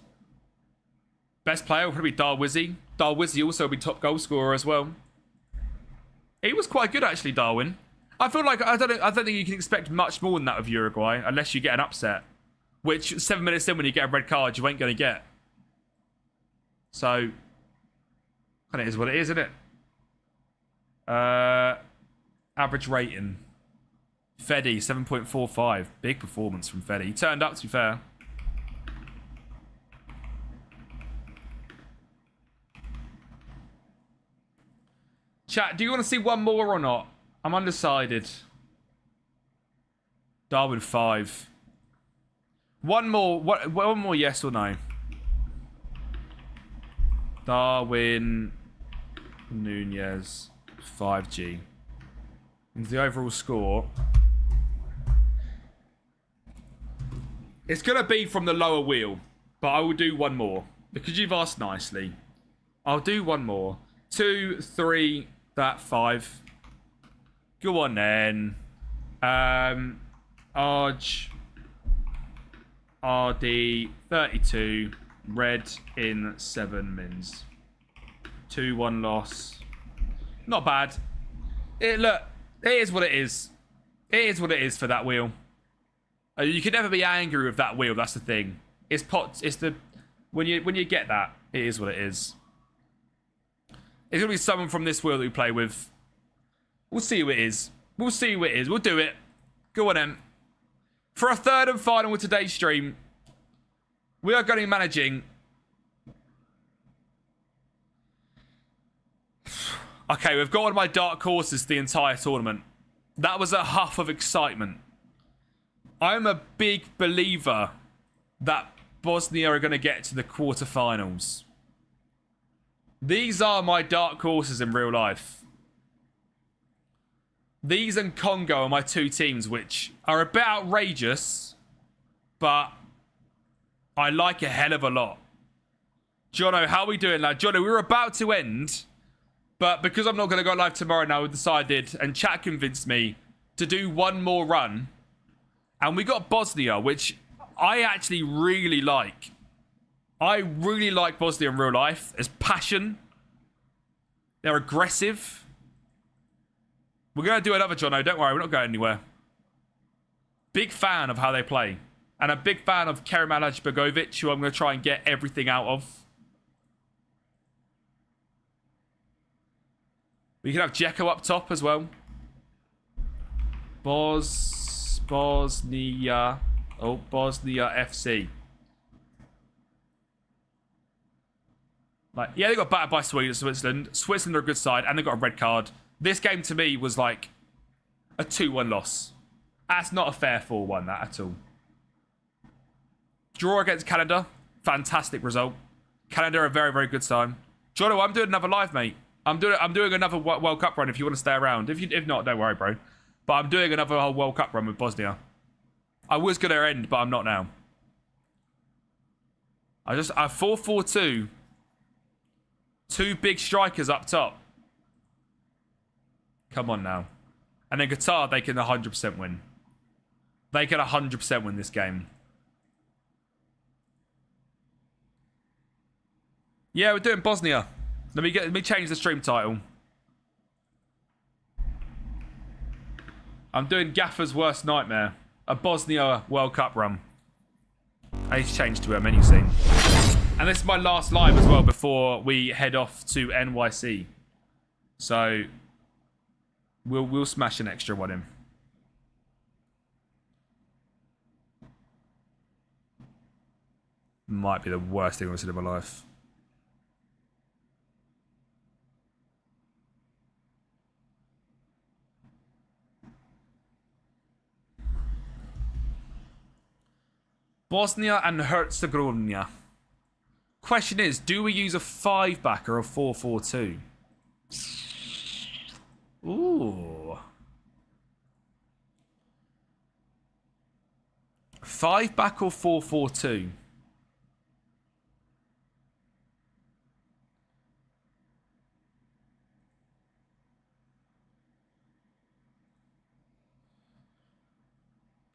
Best player will probably be Darwizzy. Darwizzy also will be top goal scorer as well. He was quite good actually, Darwin. I feel like I don't think you can expect much more than that of Uruguay unless you get an upset. which 7 minutes in when you get a red card, you ain't going to get. So, kind of is what it is, isn't it? Average rating. Feddy, 7.45. Big performance from Feddy. He turned up, to be fair. Chat, do you want to see one more or not? I'm undecided. Darwin, 5. One more yes or no? Darwin Nunez, 5G. And the overall score. It's going to be from the lower wheel, but I will do one more. Because you've asked nicely. I'll do one more. 2, 3, that 5. Go on then. Arj. RD, 32. Red in 7 mins. 2-1 loss. Not bad. Look, it is what it is. It is what it is for that wheel. You can never be angry with that wheel. That's the thing. It's pots. It's the when you get that, it is what it is. It's gonna be someone from this wheel that we play with. We'll see who it is. We'll see who it is. We'll do it. Go on, then. For a third and final with today's stream, we are going to be managing. Okay, we've got one of my dark horses the entire tournament. That was a huff of excitement. I'm a big believer that Bosnia are going to get to the quarterfinals. These are my dark horses in real life. These and Congo are my 2 teams, which are a bit outrageous, but I like a hell of a lot. Jono, how are we doing, lad? Jono, we were about to end, but because I'm not going to go live tomorrow now, we decided, and chat convinced me, to do one more run. And we got Bosnia, which I actually really like. I really like Bosnia in real life. There's passion. They're aggressive. We're going to do another, Jono. Don't worry, we're not going anywhere. Big fan of how they play. And a big fan of Kerim Alajbegovic, who I'm going to try and get everything out of. We can have Dzeko up top as well. Bosnia. Oh, Bosnia FC. Like, yeah, they got battered by Switzerland. Switzerland are a good side, and they got a red card. This game to me was like a 2-1 loss. That's not a fair 4-1, that at all. Draw against Canada. Fantastic result. Canada are a very, very good side. Jono, I'm doing another live, mate. I'm doing another World Cup run if you want to stay around. If not, don't worry, bro. But I'm doing another whole World Cup run with Bosnia. I was going to end, but I'm not now. I 4-4-2. 2 big strikers up top. Come on now. And then Qatar, they can 100% win. They can 100% win this game. Yeah, we're doing Bosnia. Let me change the stream title. I'm doing Gaffer's Worst Nightmare. A Bosnia World Cup run. I need to change to a menu scene. And this is my last live as well before we head off to NYC. So we'll smash an extra one in. Might be the worst thing I've seen in my life. Bosnia and Herzegovina. Question is, do we use a 5-back or a 4-4-2? Ooh. 5-back or 4-4-2?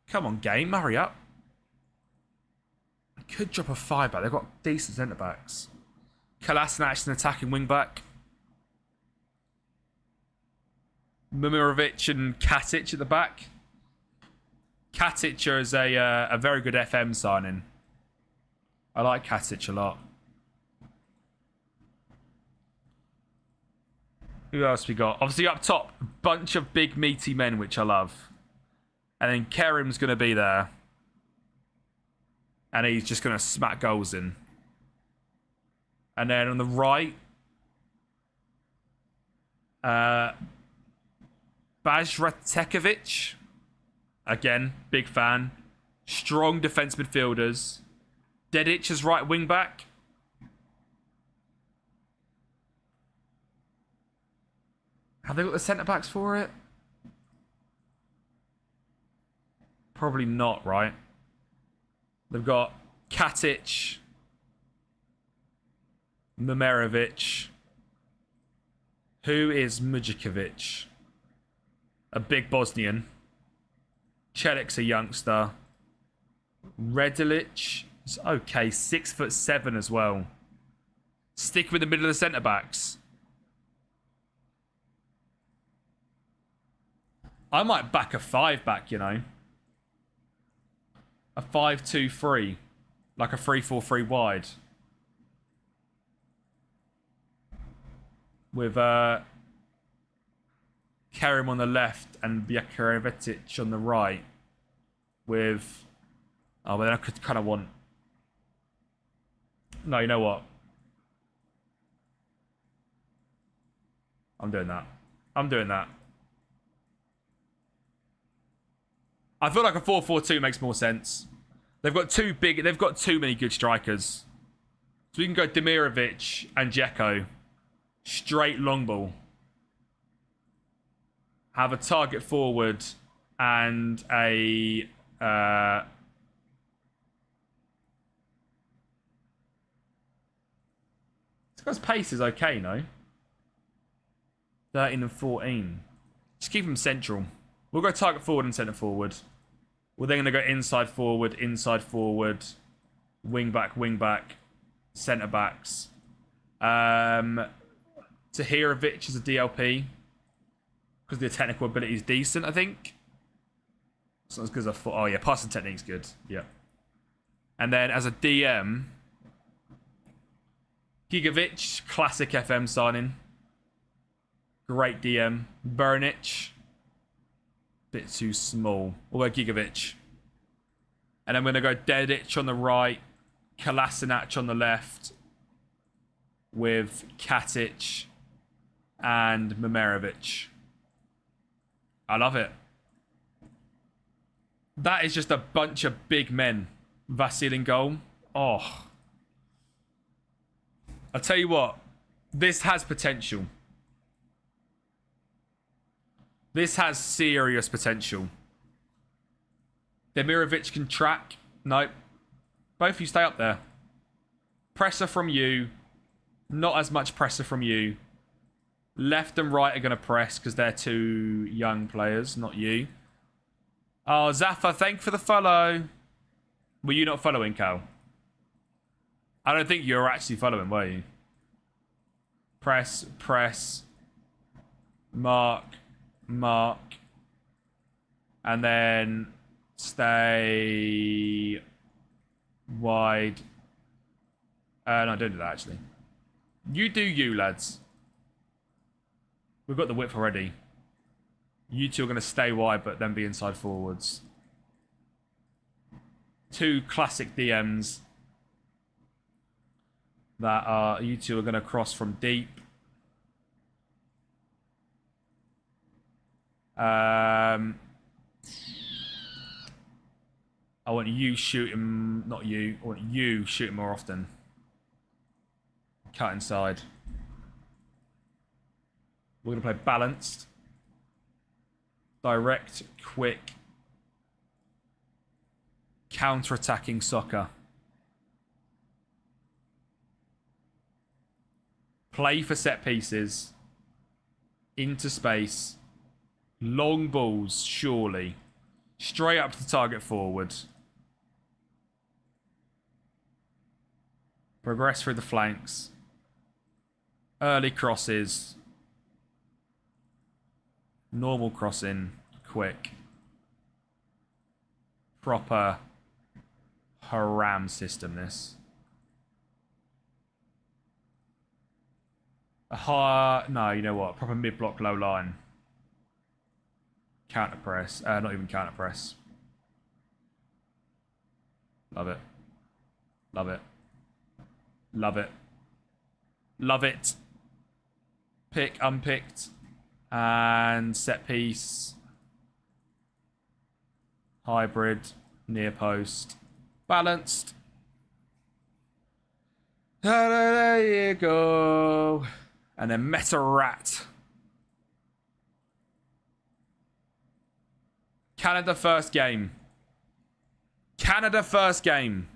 Come on, game, hurry up. Could drop a 5-back. They've got decent centre-backs. Kolasinac, an attacking wing-back. Mimirovic and Katic at the back. Katic is a very good FM signing. I like Katic a lot. Who else we got? Obviously up top, a bunch of big meaty men, which I love. And then Kerim's going to be there. And he's just going to smack goals in. And then on the right, Bajratekovic. Again, big fan. Strong defence midfielders. Dedic as right wing back. Have they got the centre backs for it? Probably not, right? They've got Katic, Memerovic. Who is Mujikovic? A big Bosnian. Celik's a youngster. Redilic is okay, 6'7" as well. Stick with the middle of the centre backs. I might back a 5 back, you know. A 5-2-3. Like a 3-4-3 wide. With Kerim on the left and Bjakarevic on the right. With... Oh, but then I could kind of want... No, you know what? I'm doing that. I'm doing that. I feel like a 4-4-2 makes more sense. They've got too many good strikers. So we can go Demirovic and Dzeko. Straight long ball. Have a target forward and a... This guy's pace is okay, no? 13 and 14. Just keep him central. We'll go target forward and centre forward. We're then going to go inside forward, wing back, centre backs. Tahirovic is a DLP because the technical ability is decent, I think. It's not as good as I thought. Oh yeah, passing technique's good. Yeah. And then as a DM, Gigovic, classic FM signing. Great DM. Burnic. Bit too small. We'll go Gigovic. And then we're going to go Dedic on the right. Kolasinac on the left. With Katic and Memerovic. I love it. That is just a bunch of big men. Vasil in goal. Oh. I'll tell you what. This has potential. This has serious potential. Demirovic can track. Nope. Both of you stay up there. Pressure from you. Not as much pressure from you. Left and right are going to press because they're two young players, not you. Oh, Zaffa, thank you for the follow. Were you not following, Cal? I don't think you were actually following, were you? Press. Mark. And then stay wide. No, don't do that, actually. You do you, lads. We've got the width already. You two are going to stay wide, but then be inside forwards. Two classic DMs. That are... You two are going to cross from deep. I want you shooting... Not you. I want you shooting more often. Cut inside. We're going to play balanced. Direct, quick. Counter-attacking soccer. Play for set pieces. Into space. Long balls, surely. Straight up to the target forward. Progress through the flanks. Early crosses. Normal crossing. Quick. Proper haram system, this. A high... No, you know what? Proper mid-block, low line. Counter press. Not even counter press. Love it. Love it. Love it. Love it. Pick, unpicked. And set piece. Hybrid. Near post. Balanced. There you go. And then meta rat. Canada first game. Canada first game.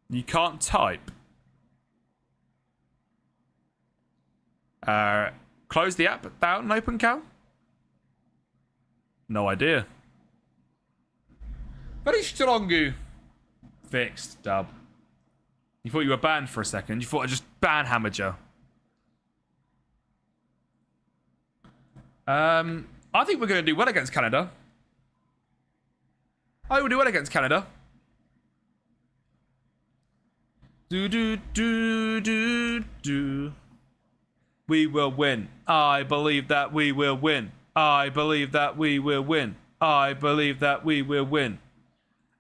You can't type. Close the app down and open Cal? No idea. Very strong. Fixed, dub. You thought you were banned for a second. You thought I just ban-hammered you. I think we're going to do well against Canada. I will do well against Canada. Do. We will win. I believe that we will win. I believe that we will win. I believe that we will win.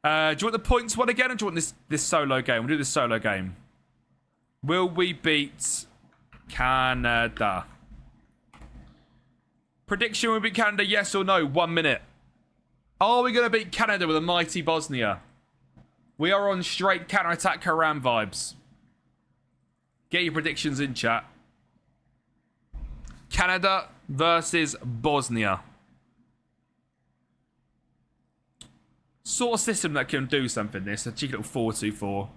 Do you want the points one again, or do you want this solo game? We'll do this solo game. Will we beat Canada? Prediction, will we beat Canada, yes or no? 1 minute. Are we going to beat Canada with a mighty Bosnia? We are on straight counter-attack Haram vibes. Get your predictions in, chat. Canada versus Bosnia. Sort of system that can do something, this. A cheeky little 4-2-4.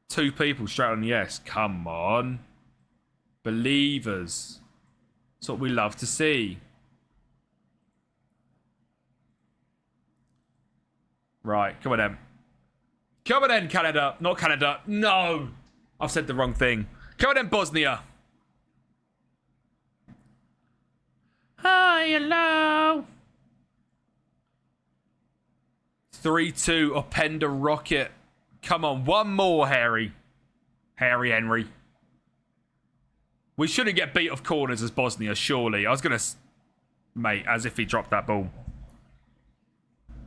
2 people straight on yes. Come on. Believers. That's what we love to see. Right, come on then. Come on then, Canada. Not Canada. No! I've said the wrong thing. Come on then, Bosnia. Hi, hello. 3-2, Openda Rocket. Come on, one more, Harry. Harry Henry. We shouldn't get beat off corners as Bosnia, surely. I was going to... Mate, as if he dropped that ball.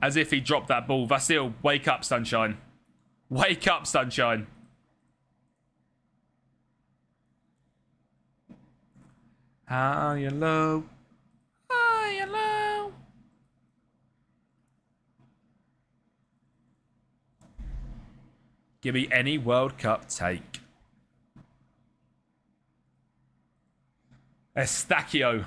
As if he dropped that ball. Vasil, wake up, sunshine. Wake up, sunshine. Hi, hello. Hi, hello. Give me any World Cup take. Estacio.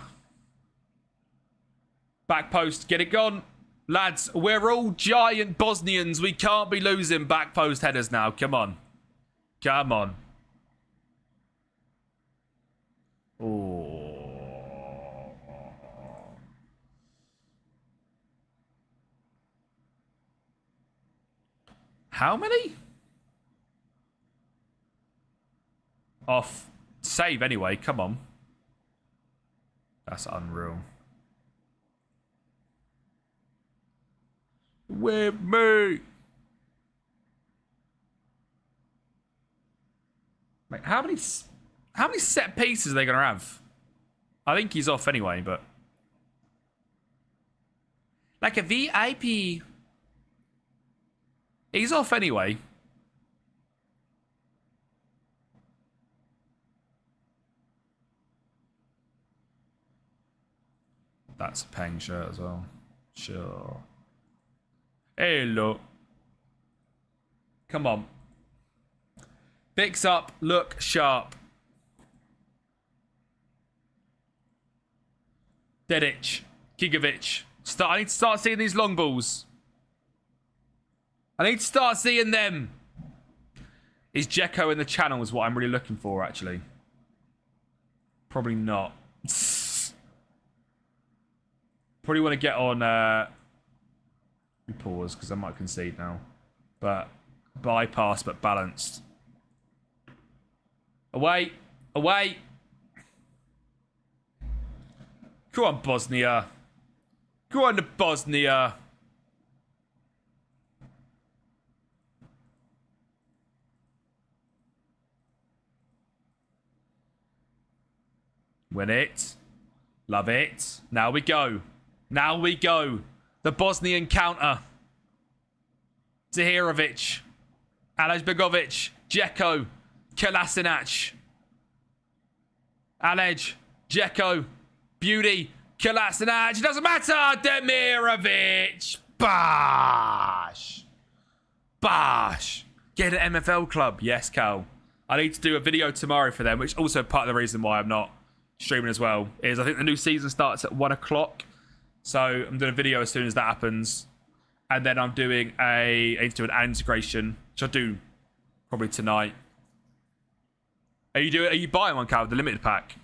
Back post, get it gone. Lads, we're all giant Bosnians. We can't be losing back post headers now. Come on. Come on. Oh. How many? Off. Save anyway. Come on. That's unreal. With me. Mate, how many set pieces are they going to have? I think he's off anyway, but... Like a VIP. He's off anyway. That's a Peng shirt as well. Sure. Hello. Come on. Fix up. Look sharp. Dedic. Gigovic. I need to start seeing these long balls. I need to start seeing them. Is Dzeko in the channel is what I'm really looking for, actually. Probably not. Probably want to get on... pause, because I might concede now. But bypass, but balanced. Away. Away. Come on, Bosnia. Go on to Bosnia. Win it. Love it. Now we go. Now we go. The Bosnian counter. Zahirovic. Alej Begovic. Dzeko. Kolasinac. Alej. Dzeko. Beauty. Kolasinac. It doesn't matter. Demirovic. Bash. Bash. Get an MFL club. Yes, Cal. I need to do a video tomorrow for them, which is also part of the reason why I'm not streaming as well. Is I think the new season starts at 1 o'clock. So I'm doing a video as soon as that happens. And then I'm doing I need to do an integration, which I'll do probably tonight. Are you buying one, Cal, the limited pack?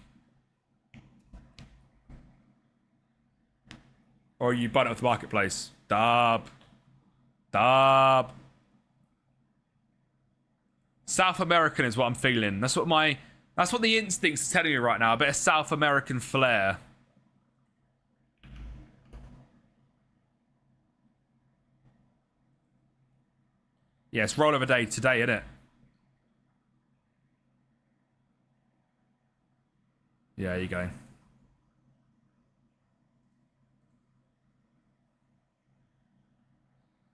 Or are you buying it off the marketplace? Dub. South American is what I'm feeling. That's what the instinct's telling me right now. A bit of South American flair. Yeah, it's roll of a day today, isn't it? Yeah, there you go.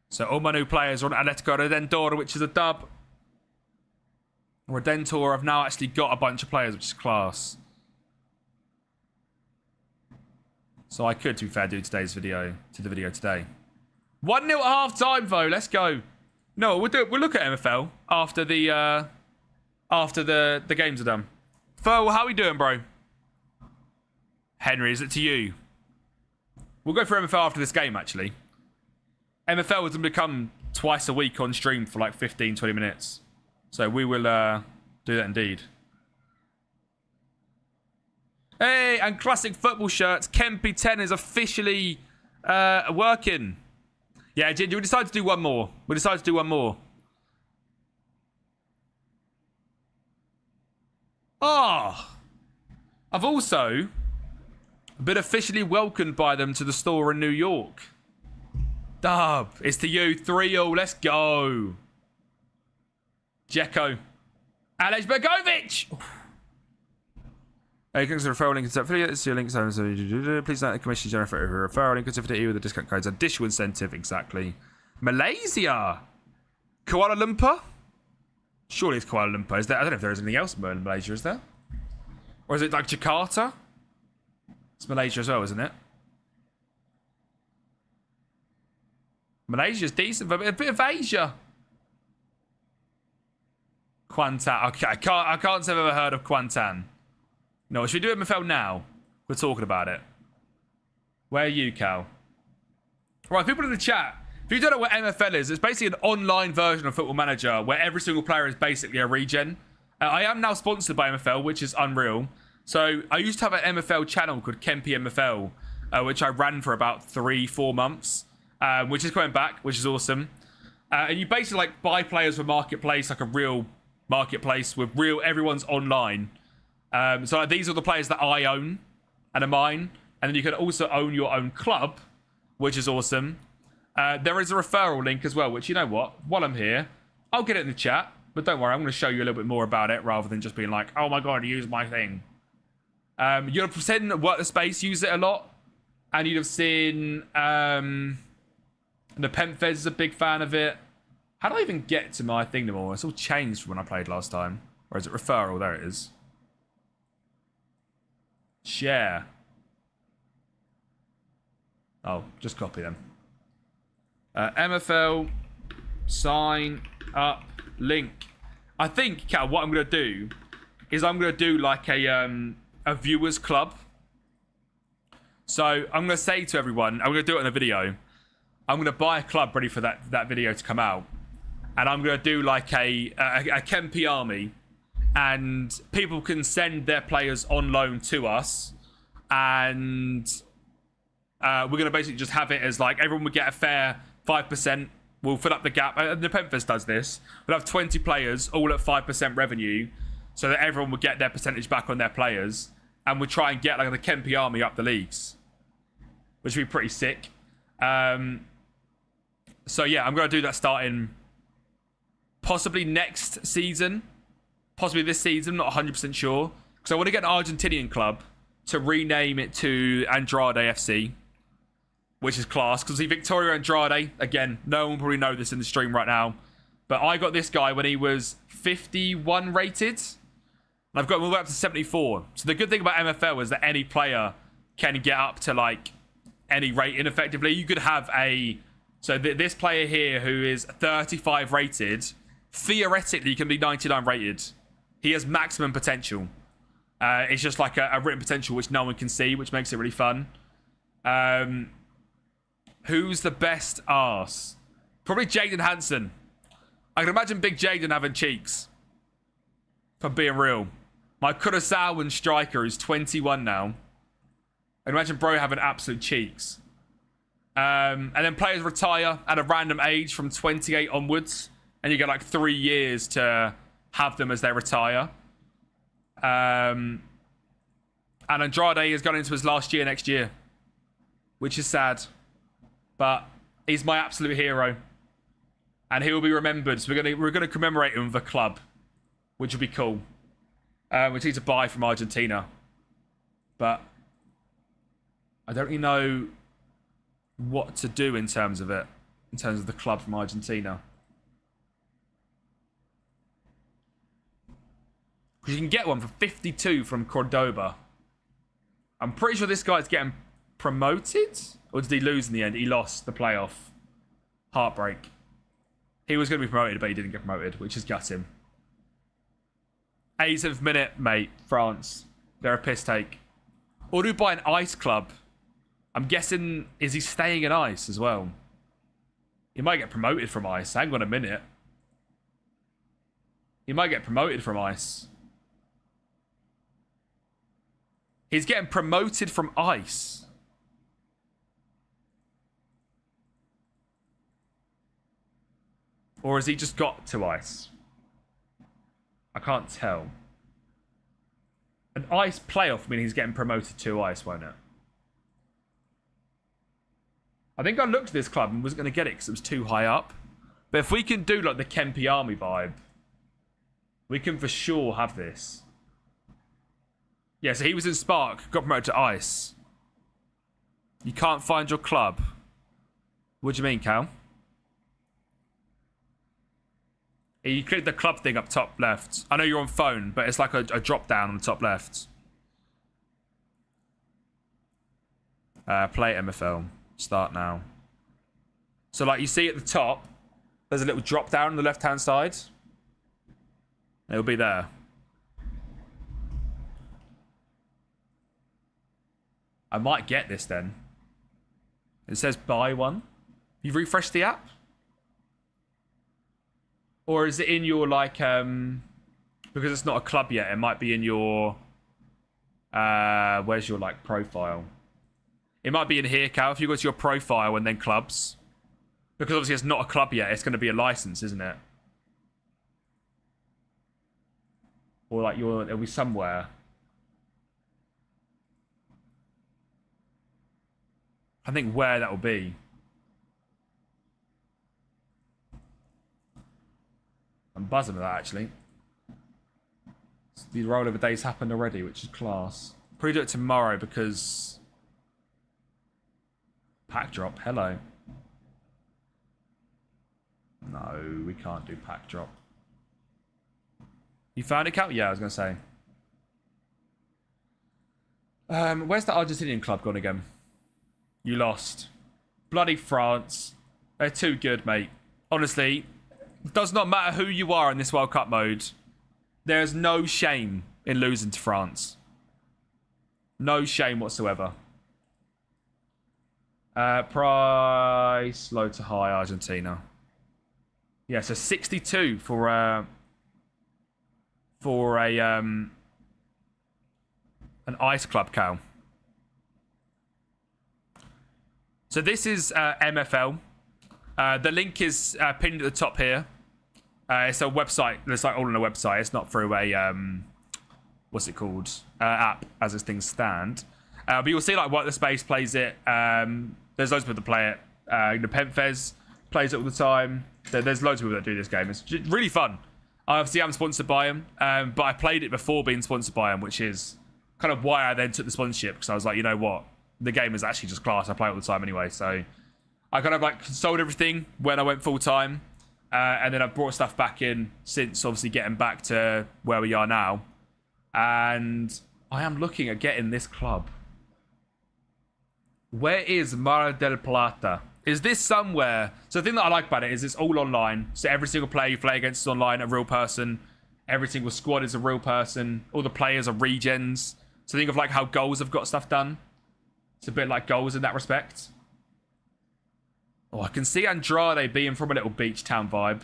So all my new players are on Atletico Redentor, which is a dub. Redentor have now actually got a bunch of players, which is class. So I could, to be fair, do the video today. 1-0 at half time, though. Let's go. No, we'll look at MFL after the games are done. Fo, how we doing, bro? Henry, is it to you? We'll go for MFL after this game, actually. MFL has become twice a week on stream for like 15, 20 minutes. So we will do that indeed. Hey, and classic football shirts. Kempi 10 is officially working. Yeah, Ginger, we decided to do one more. Oh! I've also been officially welcomed by them to the store in New York. Dub, it's to you. 3-0, let's go. Dzeko. Alej Begovic! Hey, thanks for referral link. Affiliates, your links. Please note the commission generated for referral link. Affiliate with the discount codes. Additional incentive, exactly. Malaysia! Kuala Lumpur? Surely it's Kuala Lumpur. Is there? I don't know if there is anything else in Malaysia, is there? Or is it like Jakarta? It's Malaysia as well, isn't it? Malaysia's decent, but a bit of Asia. Kuantan. Okay, I can't say I've ever heard of Kuantan. No, should we do MFL now? We're talking about it. Where are you, Cal? Right, people in the chat. If you don't know what MFL is, it's basically an online version of Football Manager where every single player is basically a regen. I am now sponsored by MFL, which is unreal. So I used to have an MFL channel called Kempi MFL, which I ran for about 3-4 months, which is coming back, which is awesome. And you basically like buy players for marketplace, like a real marketplace with everyone's online. So like, these are the players that I own and are mine. And then you can also own your own club, which is awesome. There is a referral link as well, which, you know what? While I'm here, I'll get it in the chat. But don't worry, I'm going to show you a little bit more about it rather than just being like, oh my God, use my thing. You'll have seen Work the Space use it a lot. And you'd have seen the Pempfez is a big fan of it. How do I even get to my thing anymore? It's all changed from when I played last time. Or is it referral? There it is. Share. Oh, just copy them. MFL sign up link. I think, Cal, what I'm going to do is I'm going to do like a viewers club. So I'm going to say to everyone, I'm going to do it in a video. I'm going to buy a club ready for that video to come out. And I'm going to do like a Kempi army. And people can send their players on loan to us. And we're going to basically just have it as like everyone would get a fair 5%. We'll fill up the gap. And the Pempfest does this. We'll have 20 players all at 5% revenue. So that everyone would get their percentage back on their players. And we'll try and get like the Kempi army up the leagues. which would be pretty sick. So yeah, I'm going to do that starting possibly next season, possibly this season, not 100% sure, because I want to get an Argentinian club to rename it to Andrade FC, which is class, because Victoria Andrade, again, no one will probably know this in the stream right now, but I got this guy when he was 51 rated, and I've got him all the way up to 74. So the good thing about MFL is that any player can get up to like any rating effectively. You could have this player here who is 35 rated, theoretically can be 99 rated. He has maximum potential. It's just like a written potential which no one can see, which makes it really fun. Who's the best arse? Probably Jaden Hansen. I can imagine Big Jaden having cheeks. If I'm being real. My Kurosawan striker is 21 now. I can imagine bro having absolute cheeks. And then players retire at a random age from 28 onwards. And you get like 3 years to have them as they retire. And Andrade has gone into his last year next year. Which is sad. But he's my absolute hero. And he will be remembered. So we're gonna commemorate him with a club. Which will be cool. Which needs to buy from Argentina. But I don't really know what to do in terms of it. In terms of the club from Argentina. Because you can get one for 52 from Cordoba. I'm pretty sure this guy's getting promoted? Or did he lose in the end? He lost the playoff. Heartbreak. He was going to be promoted, but he didn't get promoted, which is gutting. 80th minute, mate. France. They're a piss take. Or do buy an ice club? I'm guessing, is he staying in ice as well? He might get promoted from ice. Hang on a minute. He might get promoted from ice. He's getting promoted from ice. Or has he just got to ice? I can't tell. An ice playoff meaning he's getting promoted to ice, won't it? I think I looked at this club and wasn't going to get it because it was too high up. But if we can do like the Kempi Army vibe, we can for sure have this. Yeah, so he was in Spark, got promoted to Ice. You can't find your club. What do you mean, Cal? You click the club thing up top left. I know you're on phone, but it's like a drop down on the top left. Play MFL. Start now. So like you see at the top, there's a little drop down on the left hand side. It'll be there. I might get this then. It says buy one. You refresh the app? Or is it in your like because it's not a club yet, it might be in your where's your like profile? It might be in here, Cal, if you go to your profile and then clubs. Because obviously it's not a club yet, it's gonna be a license, isn't it? Or like it'll be somewhere. I think where that will be. I'm buzzing with that, actually. The rollover days happened already, which is class. Probably do it tomorrow because... Pack drop, hello. No, we can't do pack drop. You found it, Cal? Yeah, I was going to say. Where's the Argentinian club gone again? You lost. Bloody France. They're too good, mate. Honestly, it does not matter who you are in this World Cup mode. There's no shame in losing to France. No shame whatsoever. Price low to high, Argentina. Yeah, so 62 for a an ice club, Cal. So this is MFL. The link is pinned at the top here. It's a website. It's like all on a website. It's not through a what's it called? App as things stand. But you'll see like Work the Space plays it. There's loads of people that play it. The Pentfez plays it all the time. There's loads of people that do this game. It's really fun. Obviously, I'm sponsored by them, but I played it before being sponsored by them, which is kind of why I then took the sponsorship, because I was like, you know what? The game is actually just class. I play it all the time anyway. So I kind of like sold everything when I went full time. And then I've brought stuff back in since obviously getting back to where we are now. And I am looking at getting this club. Where is Mar del Plata? Is this somewhere? So the thing that I like about it is it's all online. So every single player you play against is online, a real person. Every single squad is a real person. All the players are regens. So think of like how goals have got stuff done. It's a bit like goals in that respect. Oh, I can see Andrade being from a little beach town vibe.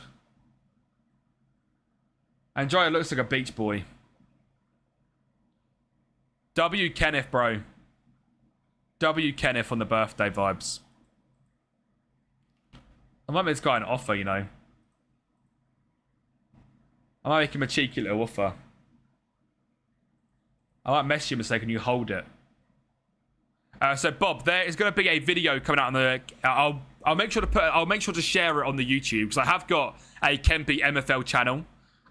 Andrade looks like a beach boy. W. Kenneth, bro. W. Kenneth on the birthday vibes. I might make this guy an offer, you know. I might make him a cheeky little offer. I might message him and say, can you hold it? So Bob, there is going to be a video coming out on the. I'll make sure to share it on the YouTube, because I have got a Kempi MFL channel.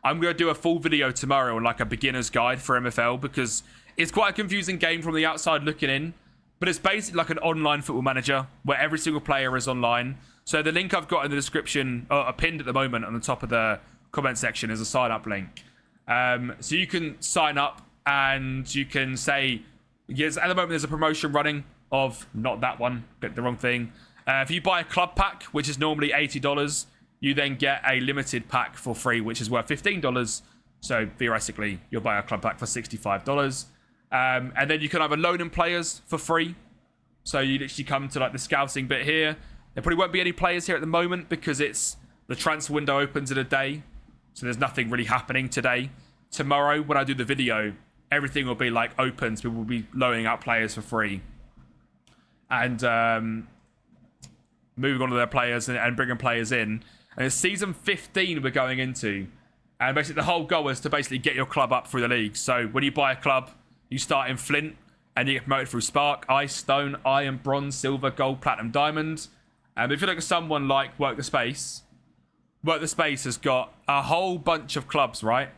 I'm going to do a full video tomorrow on like a beginner's guide for MFL, because it's quite a confusing game from the outside looking in. But it's basically like an online football manager where every single player is online. So the link I've got in the description, pinned at the moment on the top of the comment section, is a sign up link. So you can sign up and you can say, yes, at the moment there's a promotion running of, not that one, picked the wrong thing. If you buy a club pack, which is normally $80, you then get a limited pack for free, which is worth $15. So theoretically, you'll buy a club pack for $65. And then you can either loan in players for free. So you literally come to like the scouting bit here. There probably won't be any players here at the moment because the transfer window opens in a day. So there's nothing really happening today. Tomorrow, when I do the video, everything will be like open. So people will be loaning out players for free. And moving on to their players and bringing players in. And it's season 15 we're going into. And basically the whole goal is to basically get your club up through the league. So when you buy a club, you start in Flint and you get promoted through Spark, Ice, Stone, Iron, Bronze, Silver, Gold, Platinum, Diamond. And if you look at someone like Work the Space has got a whole bunch of clubs, right?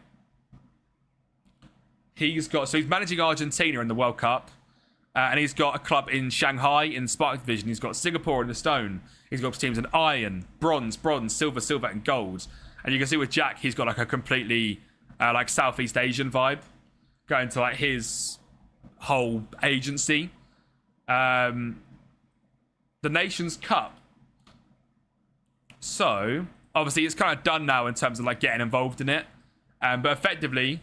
He's managing Argentina in the World Cup. And he's got a club in Shanghai in Spark Division. He's got Singapore in the Stone. He's got teams in Iron, Bronze, Silver, and Gold. And you can see with Jack, he's got like a completely like Southeast Asian vibe going to like his whole agency. The Nations Cup. So obviously it's kind of done now in terms of like getting involved in it. But effectively,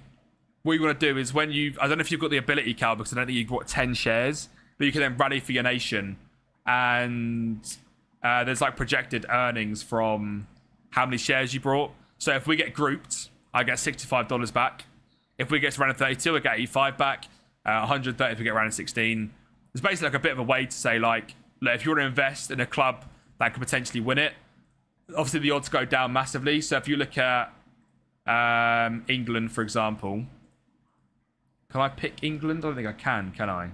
what you want to do is when I don't know if you've got the ability, Cal, because I don't think you've got 10 shares, but you can then rally for your nation. And there's like projected earnings from how many shares you brought. So if we get grouped, I get $65 back. If we get to round of 32, I get 85 back. 130 if we get round of 16. It's basically like a bit of a way to say, like, look, if you want to invest in a club that could potentially win it, obviously the odds go down massively. So if you look at England, for example, can I pick England? I don't think I can I?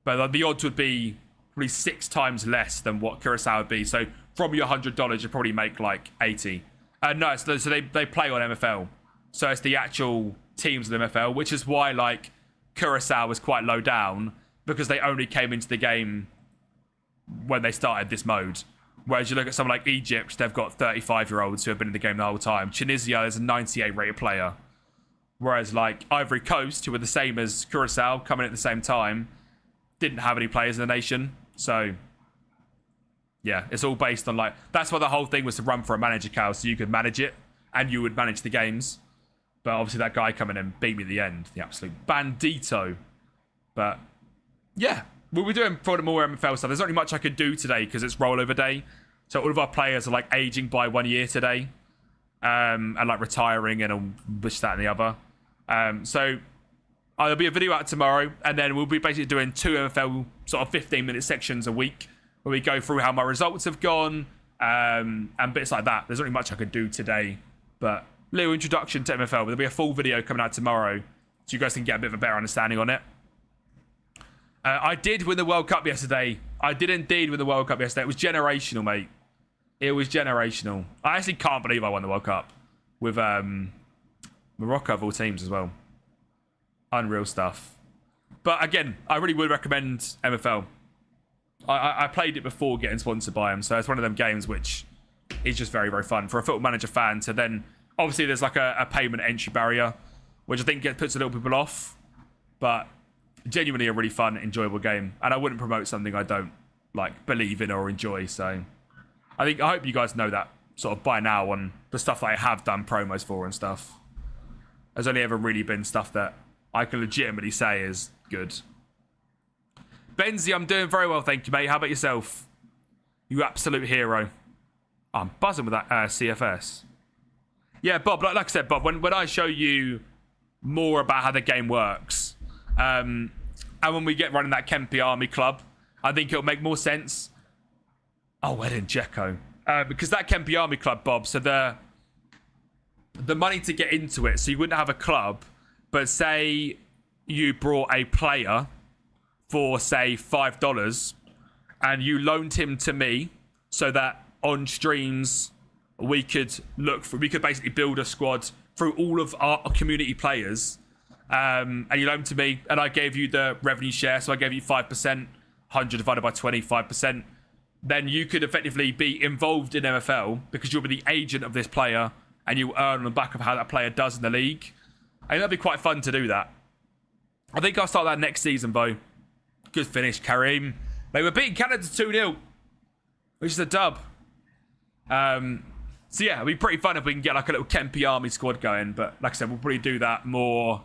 But the odds would be probably 6 times less than what Curacao would be. So from your $100, you probably make like 80. No, so they play on MFL. So it's the actual teams of the MFL, which is why like Curacao was quite low down, because they only came into the game when they started this mode. Whereas you look at someone like Egypt, they've got 35-year-olds who have been in the game the whole time. Tunisia is a 98 rated player. Whereas like Ivory Coast, who were the same as Curacao, coming at the same time, didn't have any players in the nation. So yeah, it's all based on like, that's why the whole thing was to run for a manager, Cal, so you could manage it and you would manage the games. But obviously that guy coming in beat me at the end, the absolute bandito. But yeah, we'll be doing probably more MFL stuff. There's not really much I could do today because it's rollover day. So all of our players are like aging by 1 year today. And like retiring and this, that, and the other. So there'll be a video out tomorrow, and then we'll be basically doing 2 MFL sort of 15-minute sections a week where we go through how my results have gone and bits like that. There's not really much I could do today, but little introduction to MFL. There'll be a full video coming out tomorrow so you guys can get a bit of a better understanding on it. I did win the World Cup yesterday. I did indeed win the World Cup yesterday. It was generational, mate. It was generational. I actually can't believe I won the World Cup with Morocco of all teams as well. Unreal stuff. But again, I really would recommend MFL. I played it before getting sponsored by them, so it's one of them games which is just very, very fun for a Football Manager fan. So then, obviously, there's like a payment entry barrier, which I think puts a little people off. But genuinely a really fun, enjoyable game. And I wouldn't promote something I don't like believe in or enjoy. So I hope you guys know that sort of by now on the stuff that I have done promos for and stuff. There's only ever really been stuff that I can legitimately say is good. Benzie, I'm doing very well, thank you, mate. How about yourself? You absolute hero. Oh, I'm buzzing with that CFS. Yeah, Bob, like I said, Bob, when I show you more about how the game works, and when we get running that Kempi Army Club, I think it'll make more sense. Oh, where did Jekko? Because that Kempi Army Club, Bob, so the money to get into it, so you wouldn't have a club, but say you brought a player for, say, $5 and you loaned him to me so that on streams we could basically build a squad through all of our community players, and you loaned to me and I gave you the revenue share, so I gave you 5%, 100 divided by 25%, then you could effectively be involved in MFL because you'll be the agent of this player and you earn on the back of how that player does in the league. And that'd be quite fun to do that. I think I'll start that next season, Bo. Good finish, Karim. They were beating Canada 2-0, which is a dub. So yeah, it'd be pretty fun if we can get like a little Kempi Army squad going. But like I said, we'll probably do that more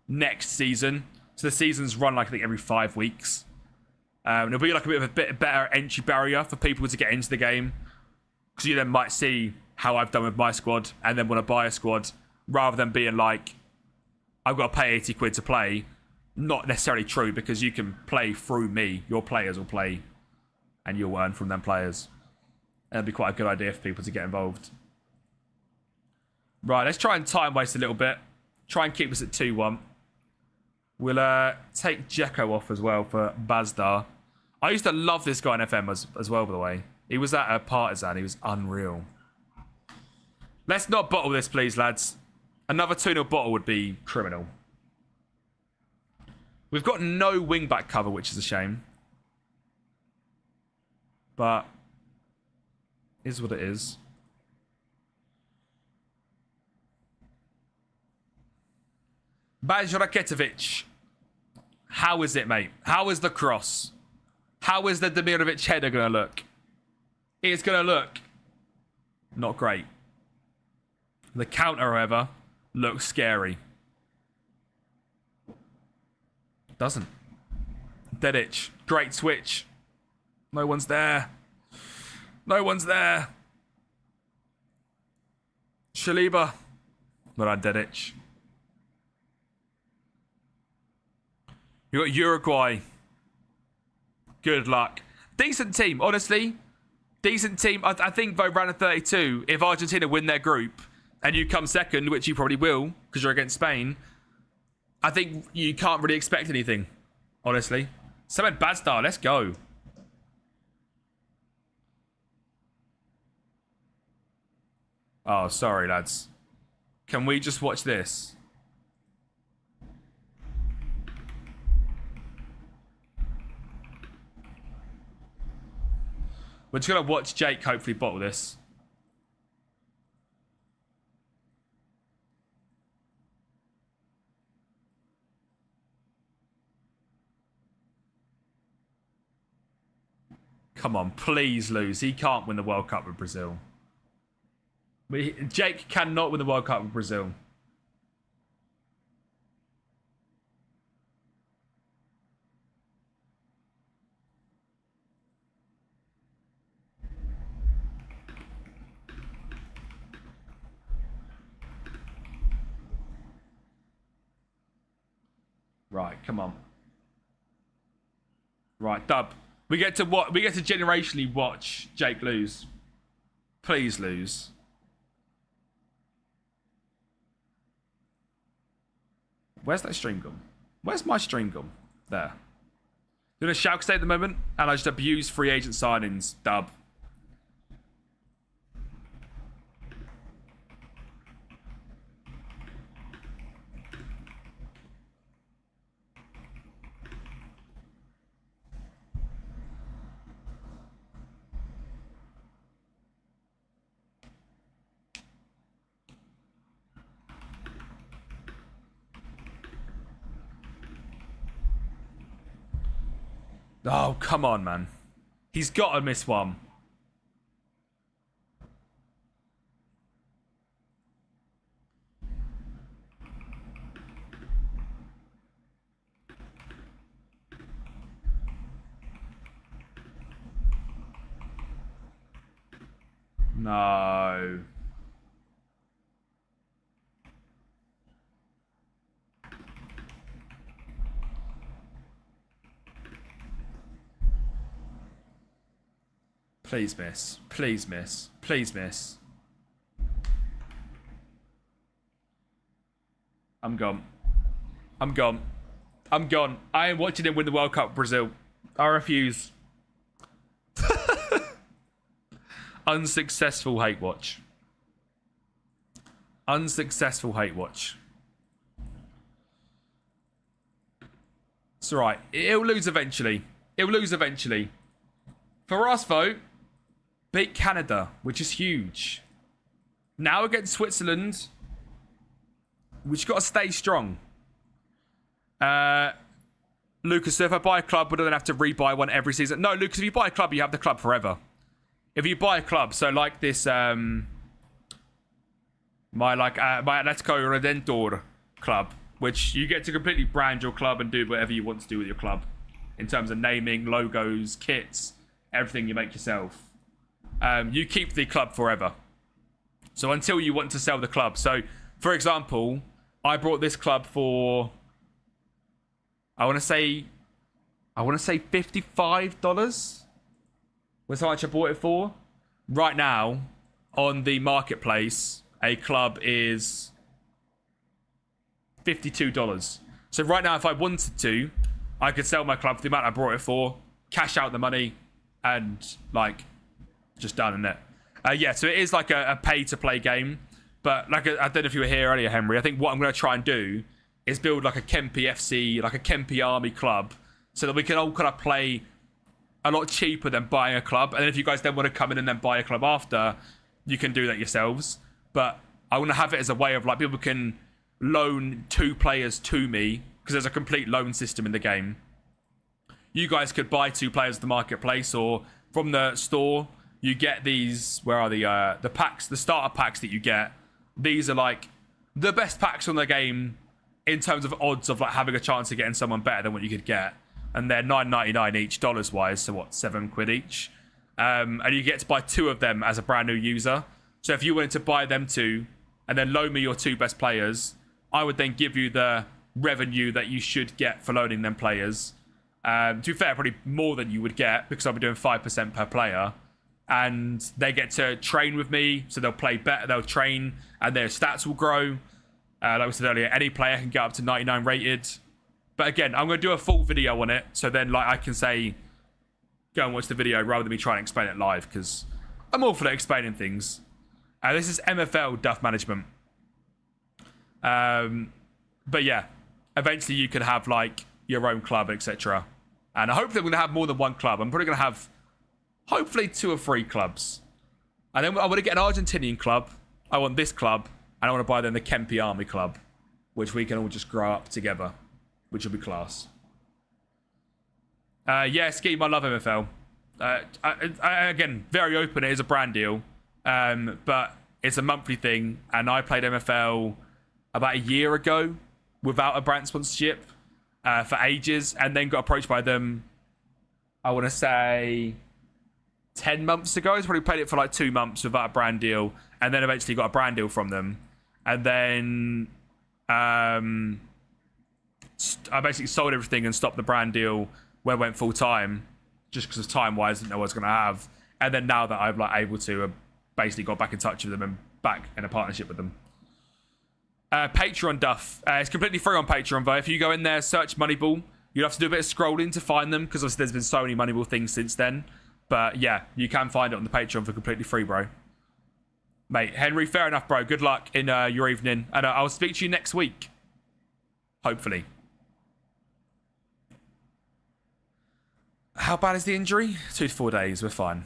next season. So the seasons run like I think every 5 weeks. It'll be like a bit better entry barrier for people to get into the game, because you then might see how I've done with my squad and then want to buy a squad, rather than being like, I've got to pay 80 quid to play. Not necessarily true, because you can play through me. Your players will play and you'll earn from them players. And it'd be quite a good idea for people to get involved. Right, let's try and time waste a little bit. Try and keep us at 2-1. We'll take Jekko off as well for Bazdar. I used to love this guy in FM as well, by the way. He was at a Partizan. He was unreal. Let's not bottle this, please, lads. Another 2-0 bottle would be criminal. We've got no wing-back cover, which is a shame. But is what it is. Baj Raketovic. How is it, mate? How is the cross? How is the Demirovic header going to look? It's going to look not great. The counter, however, looks scary. Doesn't. Dedic. Great switch. No one's there. No one's there. Shaliba. Not on Dedic. You got Uruguay. Good luck. Decent team, honestly. Decent team. I think by round of 32, if Argentina win their group and you come second, which you probably will because you're against Spain, I think you can't really expect anything, honestly. Samed Bazdar, let's go. Oh, sorry, lads. Can we just watch this? We're just going to watch Jake hopefully bottle this. Come on, please lose. He can't win the World Cup with Brazil. Jake cannot win the World Cup with Brazil. Right, come on. Right, dub. We get to generationally watch Jake lose. Please lose. Where's that stream gone? Where's my stream gone? There. Doing a Schalke stay at the moment, and I just abuse free agent signings. Dub. Oh, come on, man. He's got to miss one. No. Please miss. Please miss. Please miss. I'm gone. I'm gone. I'm gone. I am watching him win the World Cup, Brazil. I refuse. Unsuccessful hate watch. Unsuccessful hate watch. It's alright. He'll lose eventually. He'll lose eventually. For us, though, beat Canada, which is huge. Now against Switzerland, we've got to stay strong. Lucas, so if I buy a club, would I then have to rebuy one every season? No, Lucas, if you buy a club, you have the club forever. If you buy a club, so like this, my Atletico Redentor club, which you get to completely brand your club and do whatever you want to do with your club in terms of naming, logos, kits, everything you make yourself. You keep the club forever. So until you want to sell the club. So, for example, I brought this club for, I want to say $55 was how much I bought it for. Right now, on the marketplace, a club is $52. So right now, if I wanted to, I could sell my club for the amount I brought it for, cash out the money, and like just done in it. Yeah, so it is like a pay-to-play game. But like I don't know if you were here earlier, Henry. I think what I'm going to try and do is build like a Kempi FC, like a Kempi Army club, so that we can all kind of play a lot cheaper than buying a club. And then if you guys then want to come in and then buy a club after, you can do that yourselves. But I want to have it as a way of like people can loan 2 players to me, because there's a complete loan system in the game. You guys could buy 2 players at the marketplace, or from the store, you get these, where are the packs, the starter packs that you get. These are like the best packs on the game in terms of odds of like having a chance of getting someone better than what you could get. And they're $9.99 each, dollars wise, so what, £7 each. And you get to buy 2 of them as a brand new user. So if you wanted to buy them 2 and then loan me your 2 best players, I would then give you the revenue that you should get for loaning them players. To be fair, probably more than you would get, because I'll be doing 5% per player. And they get to train with me, so they'll play better, they'll train, and their stats will grow. Like I said earlier, any player can get up to 99 rated. But again, I'm going to do a full video on it, so then like I can say, go and watch the video rather than me trying to explain it live, because I'm awful at explaining things. This is MFL Duff Management. But yeah, eventually you can have like your own club, etc. And I hope that we're going to have more than one club. I'm probably going to have hopefully 2 or 3 clubs. And then I want to get an Argentinian club. I want this club. And I want to buy then the Kempi Army club, which we can all just grow up together, which will be class. Yeah, Scheme, I love MFL. Again, very open. It is a brand deal. But it's a monthly thing. And I played MFL about a year ago without a brand sponsorship for ages. And then got approached by them, I want to say 10 months ago. I probably played it for like 2 months without a brand deal. And then eventually got a brand deal from them. And then I basically sold everything and stopped the brand deal when I went full time, just because of time wise, I didn't know what I was going to have. And then now that I'm like able to, basically got back in touch with them and back in a partnership with them. Patreon Duff. It's completely free on Patreon, though. If you go in there, search Moneyball, You'll have to do a bit of scrolling to find them because there's been so many Moneyball things since then. But yeah, you can find it on the Patreon for completely free, bro. Mate, Henry, fair enough, bro. Good luck in your evening. And I'll speak to you next week. Hopefully. How bad is the injury? 2 to 4 days. We're fine.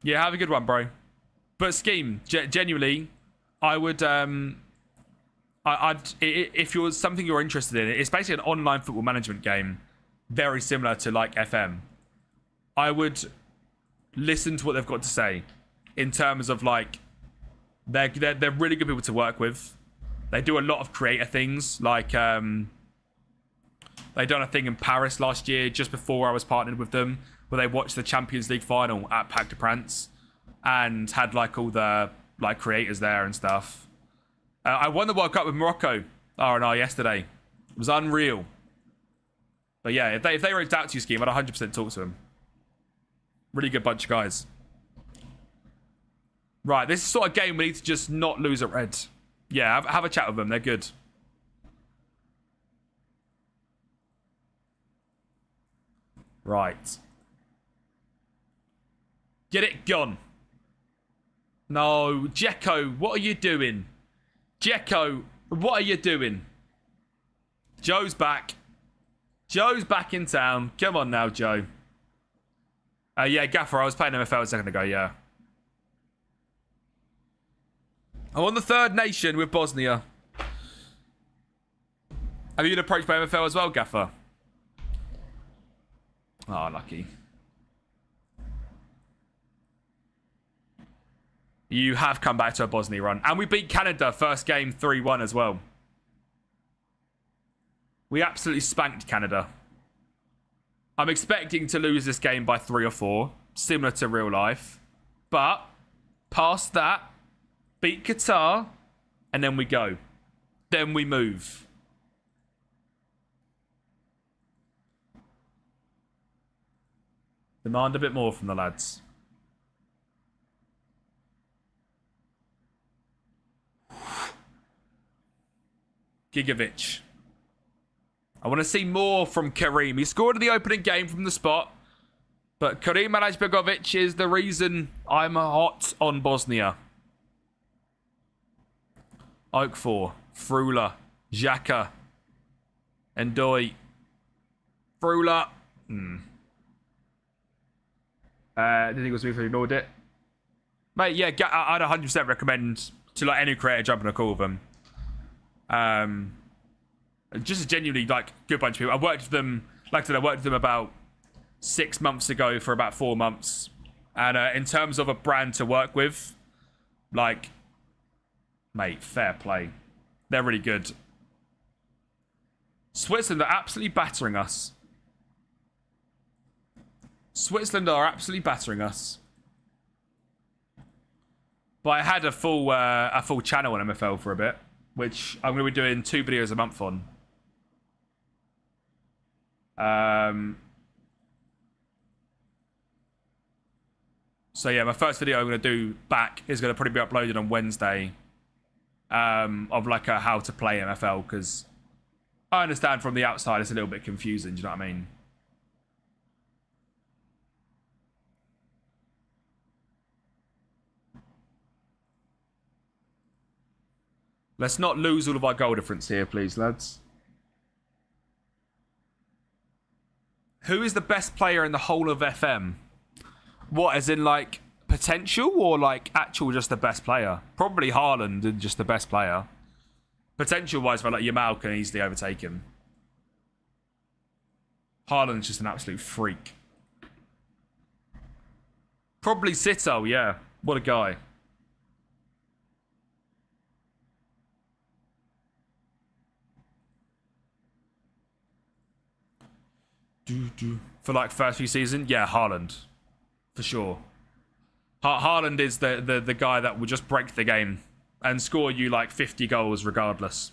Yeah, have a good one, bro. But Scheme, genuinely, I would... if you're something you're interested in, it's basically an online football management game, very similar to like FM. I would listen to what they've got to say in terms of like they're really good people to work with. They do a lot of creative things, like they done a thing in Paris last year just before I was partnered with them, where they watched the Champions League final at Parc des Princes and had like all the like creators there and stuff. I won the World Cup with Morocco R&R yesterday. It was unreal. But yeah, if they reached out to you, Scheme, I'd 100% talk to them. Really good bunch of guys. Right, this is the sort of game we need to just not lose at red. Yeah, have a chat with them. They're good. Right. Get it gone. No, Jekko, what are you doing? Jekko, what are you doing? Joe's back. Joe's back in town. Come on now, Joe. Yeah, Gaffer, I was playing MFL a second ago, yeah. I'm on the third nation with Bosnia. Have you been approached by MFL as well, Gaffer? Oh, lucky. You have come back to a Bosnia run. And we beat Canada first game 3-1 as well. We absolutely spanked Canada. I'm expecting to lose this game by 3 or 4, similar to real life. But past that, beat Qatar, and then we go. Then we move. Demand a bit more from the lads. Gigovic. I want to see more from Karim. He scored in the opening game from the spot. But Karim Alajbegovic is the reason I'm hot on Bosnia. Oakfor, Frula, Xhaka, Endoy, Frula. Didn't think it was me if I ignored it. Mate, yeah, I'd 100% recommend to like any creator jumping a call with them. Just a genuinely like good bunch of people. I worked with them, like I said, I worked with them about 6 months ago for about 4 months. And in terms of a brand to work with, like, mate, fair play. They're really good. Switzerland are absolutely battering us. Switzerland are absolutely battering us. But I had a full channel on MFL for a bit, which I'm going to be doing 2 videos a month on. So yeah, my first video I'm going to do back is going to probably be uploaded on Wednesday. Of like a how to play MFL, because I understand from the outside it's a little bit confusing. Do you know what I mean? Let's not lose all of our goal difference here, please, lads. Who is the best player in the whole of FM? What, as in, like, potential or, like, actual just the best player? Probably Haaland and just the best player. Potential-wise, like, Yamal can easily overtake him. Haaland's just an absolute freak. Probably Sito, yeah. What a guy. For like first few seasons, yeah, Haaland, for sure. Haaland is the guy that will just break the game and score you like 50 goals regardless.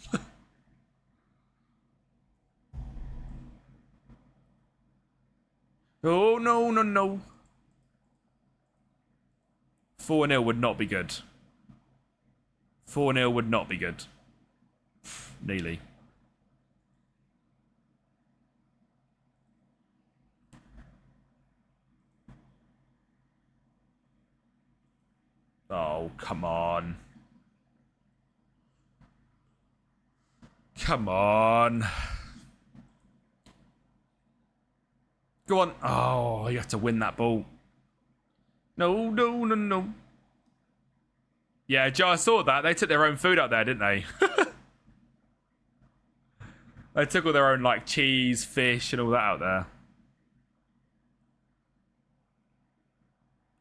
Oh no no no! 4-0 would not be good. 4-0 would not be good. Nearly. Oh, come on. Come on. Go on. Oh, you have to win that ball. No, no, no, no. Yeah, Joe, I saw that. They took their own food out there, didn't they? They took all their own, like, cheese, fish, and all that out there.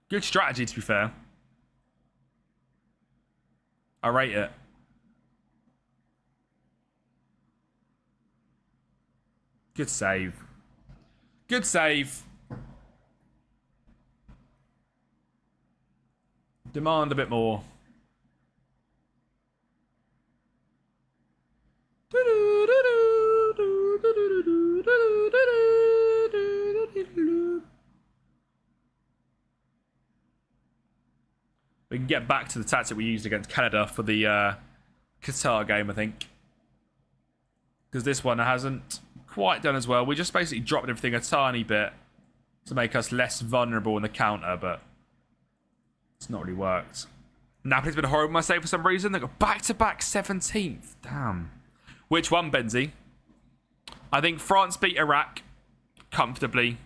Good strategy, to be fair. I rate it. Good save. Good save. Demand a bit more. We can get back to the tactic we used against Canada for the Qatar game, I think. Because this one hasn't quite done as well. We just basically dropped everything a tiny bit to make us less vulnerable in the counter, but it's not really worked. Napoli's been horrible, I say, for some reason. They got back-to-back 17th. Damn. Which one, Benzie? I think France beat Iraq comfortably.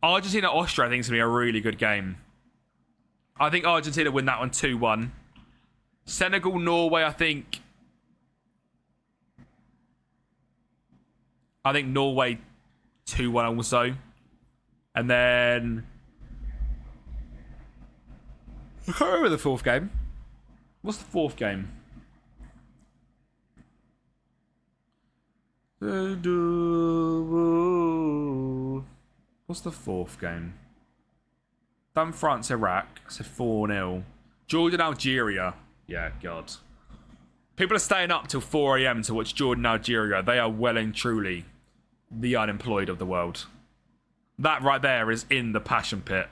Argentina-Austria, I think, is going to be a really good game. I think Argentina win that one 2-1. Senegal-Norway, I think Norway 2-1 also. And then I can't remember the fourth game. What's the fourth game? What's the fourth game? Done France, Iraq. So 4-0. Jordan, Algeria. Yeah, God. People are staying up till 4 a.m. to watch Jordan, Algeria. They are well and truly the unemployed of the world. That right there is in the passion pit.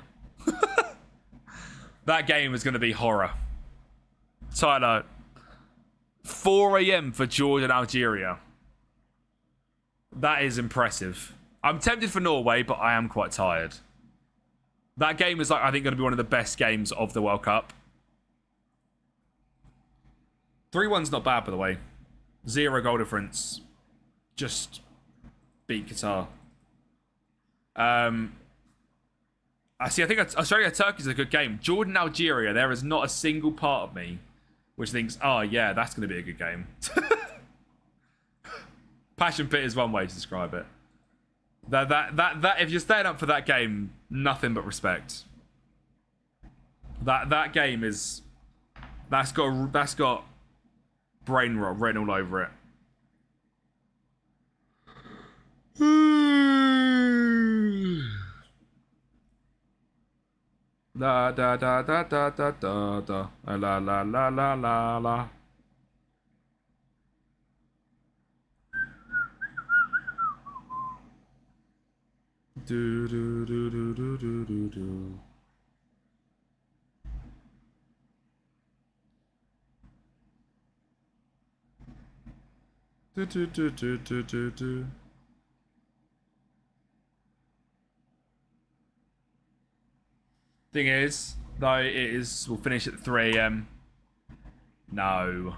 That game is going to be horror. Tyler, 4 a.m. for Jordan, Algeria. That is impressive. I'm tempted for Norway, but I am quite tired. That game is, like, I think, going to be one of the best games of the World Cup. 3-1's not bad, by the way. 0 goal difference. Just beat Qatar. I think Australia-Turkey is a good game. Jordan-Algeria, there is not a single part of me which thinks, oh, yeah, that's going to be a good game. Passion pit is one way to describe it. That if you're staying up for that game, nothing but respect. That game is that's got brain rot written all over it. La da da da da da da da la la la la la la. Do do do do do do do do. Do do do do do do do. Thing is, though, we'll finish at 3 a.m. No.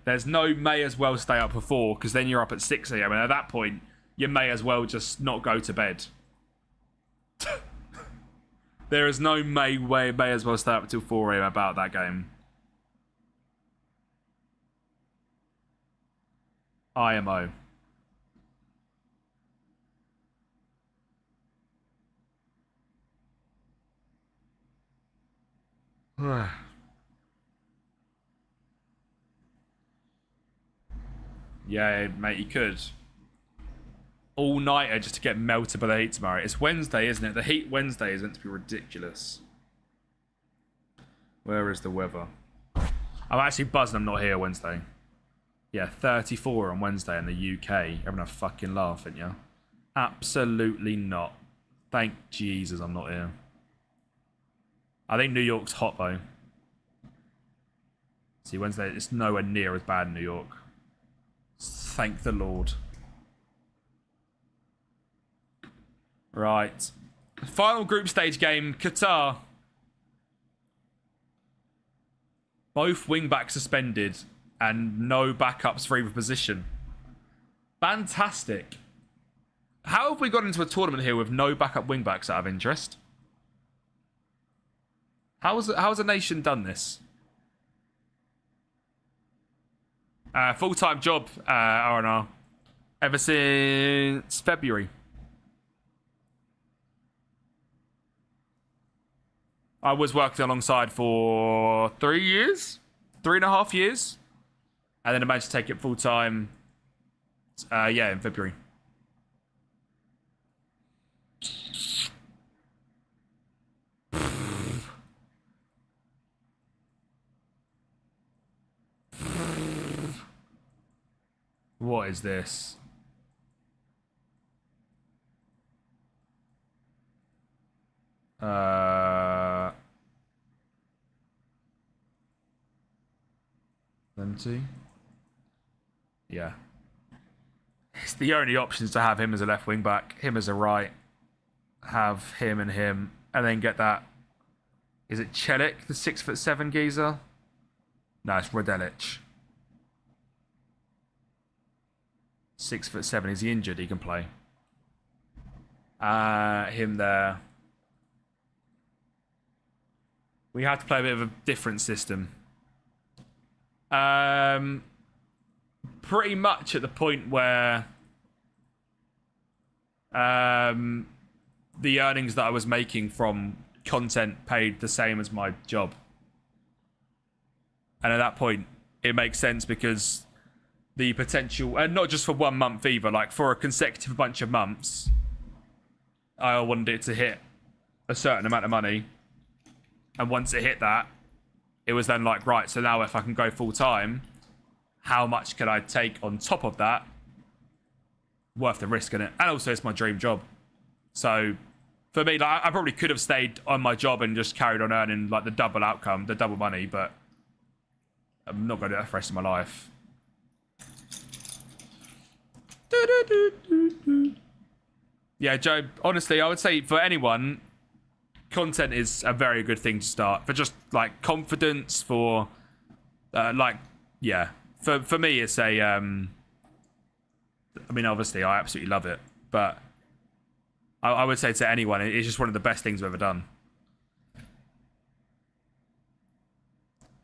There's no may as well stay up for 4, because then you're up at 6 a.m. and at that point, you may as well just not go to bed. There is no may as well stay up until 4 a.m. about that game. IMO. Yeah, mate, you could. All-nighter just to get melted by the heat tomorrow. It's Wednesday, isn't it? The heat Wednesday is meant to be ridiculous. Where is the weather? I'm actually buzzing I'm not here Wednesday. Yeah, 34 on Wednesday in the UK. Having a fucking laugh, ain't you? Absolutely not. Thank Jesus I'm not here. I think New York's hot, though. See, Wednesday, it's nowhere near as bad in New York. Thank the Lord. Right. Final group stage game, Qatar. Both wing-backs suspended and no backups for either position. Fantastic. How have we got into a tournament here with no backup wing-backs out of interest? How has a nation done this? Full-time job, R&R. Ever since February. I was working alongside for 3 years? 3.5 years? And then I managed to take it full-time, in February. What is this? Them two? Yeah. It's the only options to have him as a left wing back, him as a right, have him, and then get that. Is it Celik, the 6'7" geezer? No, it's Rodelic. 6'7". Is he injured? He can play. Him there. We have to play a bit of a different system. Pretty much at the point where the earnings that I was making from content paid the same as my job. And at that point, it makes sense because the potential, and not just for 1 month either, like for a consecutive bunch of months, I wanted it to hit a certain amount of money. And once it hit that, it was then like, right, so now if I can go full time, how much can I take on top of that? Worth the risk in it. And also it's my dream job. So for me, like, I probably could have stayed on my job and just carried on earning like the double outcome, the double money, but I'm not going to do that for the rest of my life. Yeah, Joe, honestly, I would say for anyone, content is a very good thing to start. For just, like, confidence, for, For me, it's a, I mean, obviously, I absolutely love it. But I would say to anyone, it's just one of the best things I've ever done.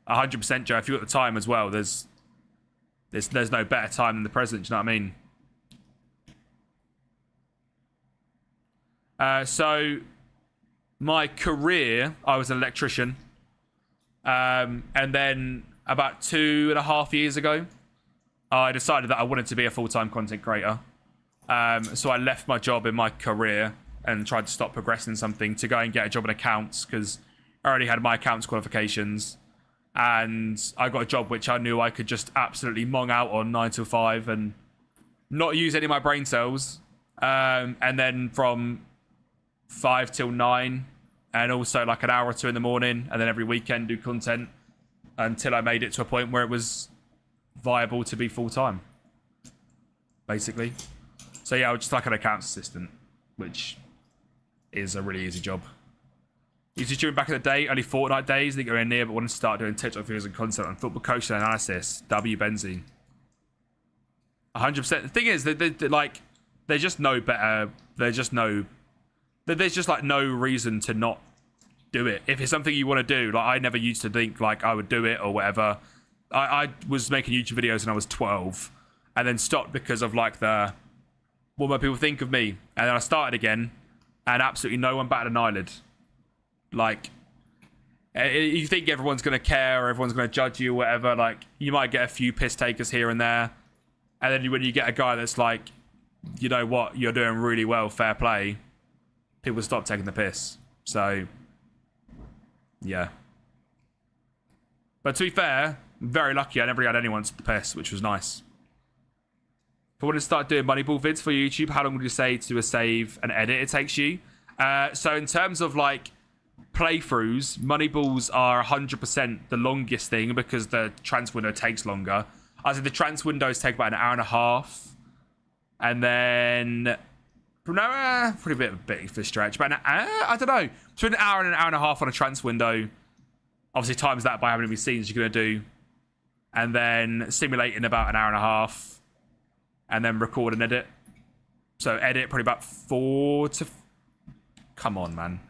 100%, Joe. If you've got the time as well, there's no better time than the present. Do you know what I mean? So, my career, I was an electrician. And then about 2.5 years ago, I decided that I wanted to be a full-time content creator. So I left my job in my career and tried to stop progressing something to go and get a job in accounts because I already had my accounts qualifications. And I got a job which I knew I could just absolutely mong out on 9 to 5 and not use any of my brain cells. And then from 5 till 9, and also like an hour or two in the morning, and then every weekend do content until I made it to a point where it was viable to be full-time, basically. So yeah, I was just like an accounts assistant, which is a really easy job. Used to during back in the day, only fortnight days, didn't go in near, but wanted to start doing TikTok videos and content on football coaching and analysis. W Benzine. 100%. The thing is, they just know better. There's just like no reason to not do it. If it's something you want to do, like I never used to think like I would do it or whatever. I was making YouTube videos when I was 12 and then stopped because of like what might people think of me. And then I started again and absolutely no one batted an eyelid. Like, you think everyone's going to care or everyone's going to judge you or whatever. Like, you might get a few piss takers here and there. And then when you get a guy that's like, you know what, you're doing really well, fair play, people stop taking the piss. So, yeah. But to be fair, I'm very lucky I never had anyone to the piss, which was nice. If I want to start doing Moneyball vids for YouTube, how long would you say to do a save and edit it takes you? So in terms of like playthroughs, Moneyballs are 100% the longest thing because the transfer window takes longer. I said the transfer windows take about an hour and a half. And then... probably a bit of a stretch. But I don't know. Between an hour and a half on a transfer window. Obviously, times that by how many scenes you're going to do. And then simulate in about an hour and a half. And then record and edit. So edit probably about 4 to... Come on, man.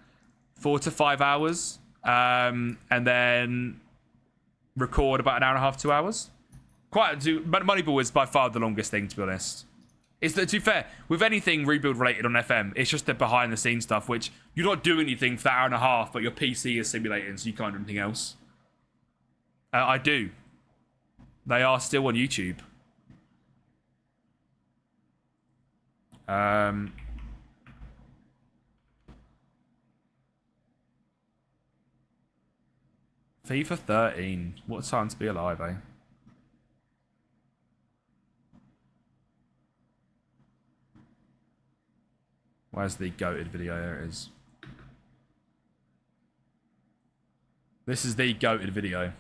4 to 5 hours. And then record about an hour and a half, 2 hours. Moneyball is by far the longest thing, to be honest. It's that, to be fair, with anything rebuild related on FM, it's just the behind the scenes stuff, which you're not doing anything for that hour and a half, but your PC is simulating, so you can't do anything else. I do. They are still on YouTube. FIFA 13. What a time to be alive, eh? Where's the goated video? There it is. This is the goated video.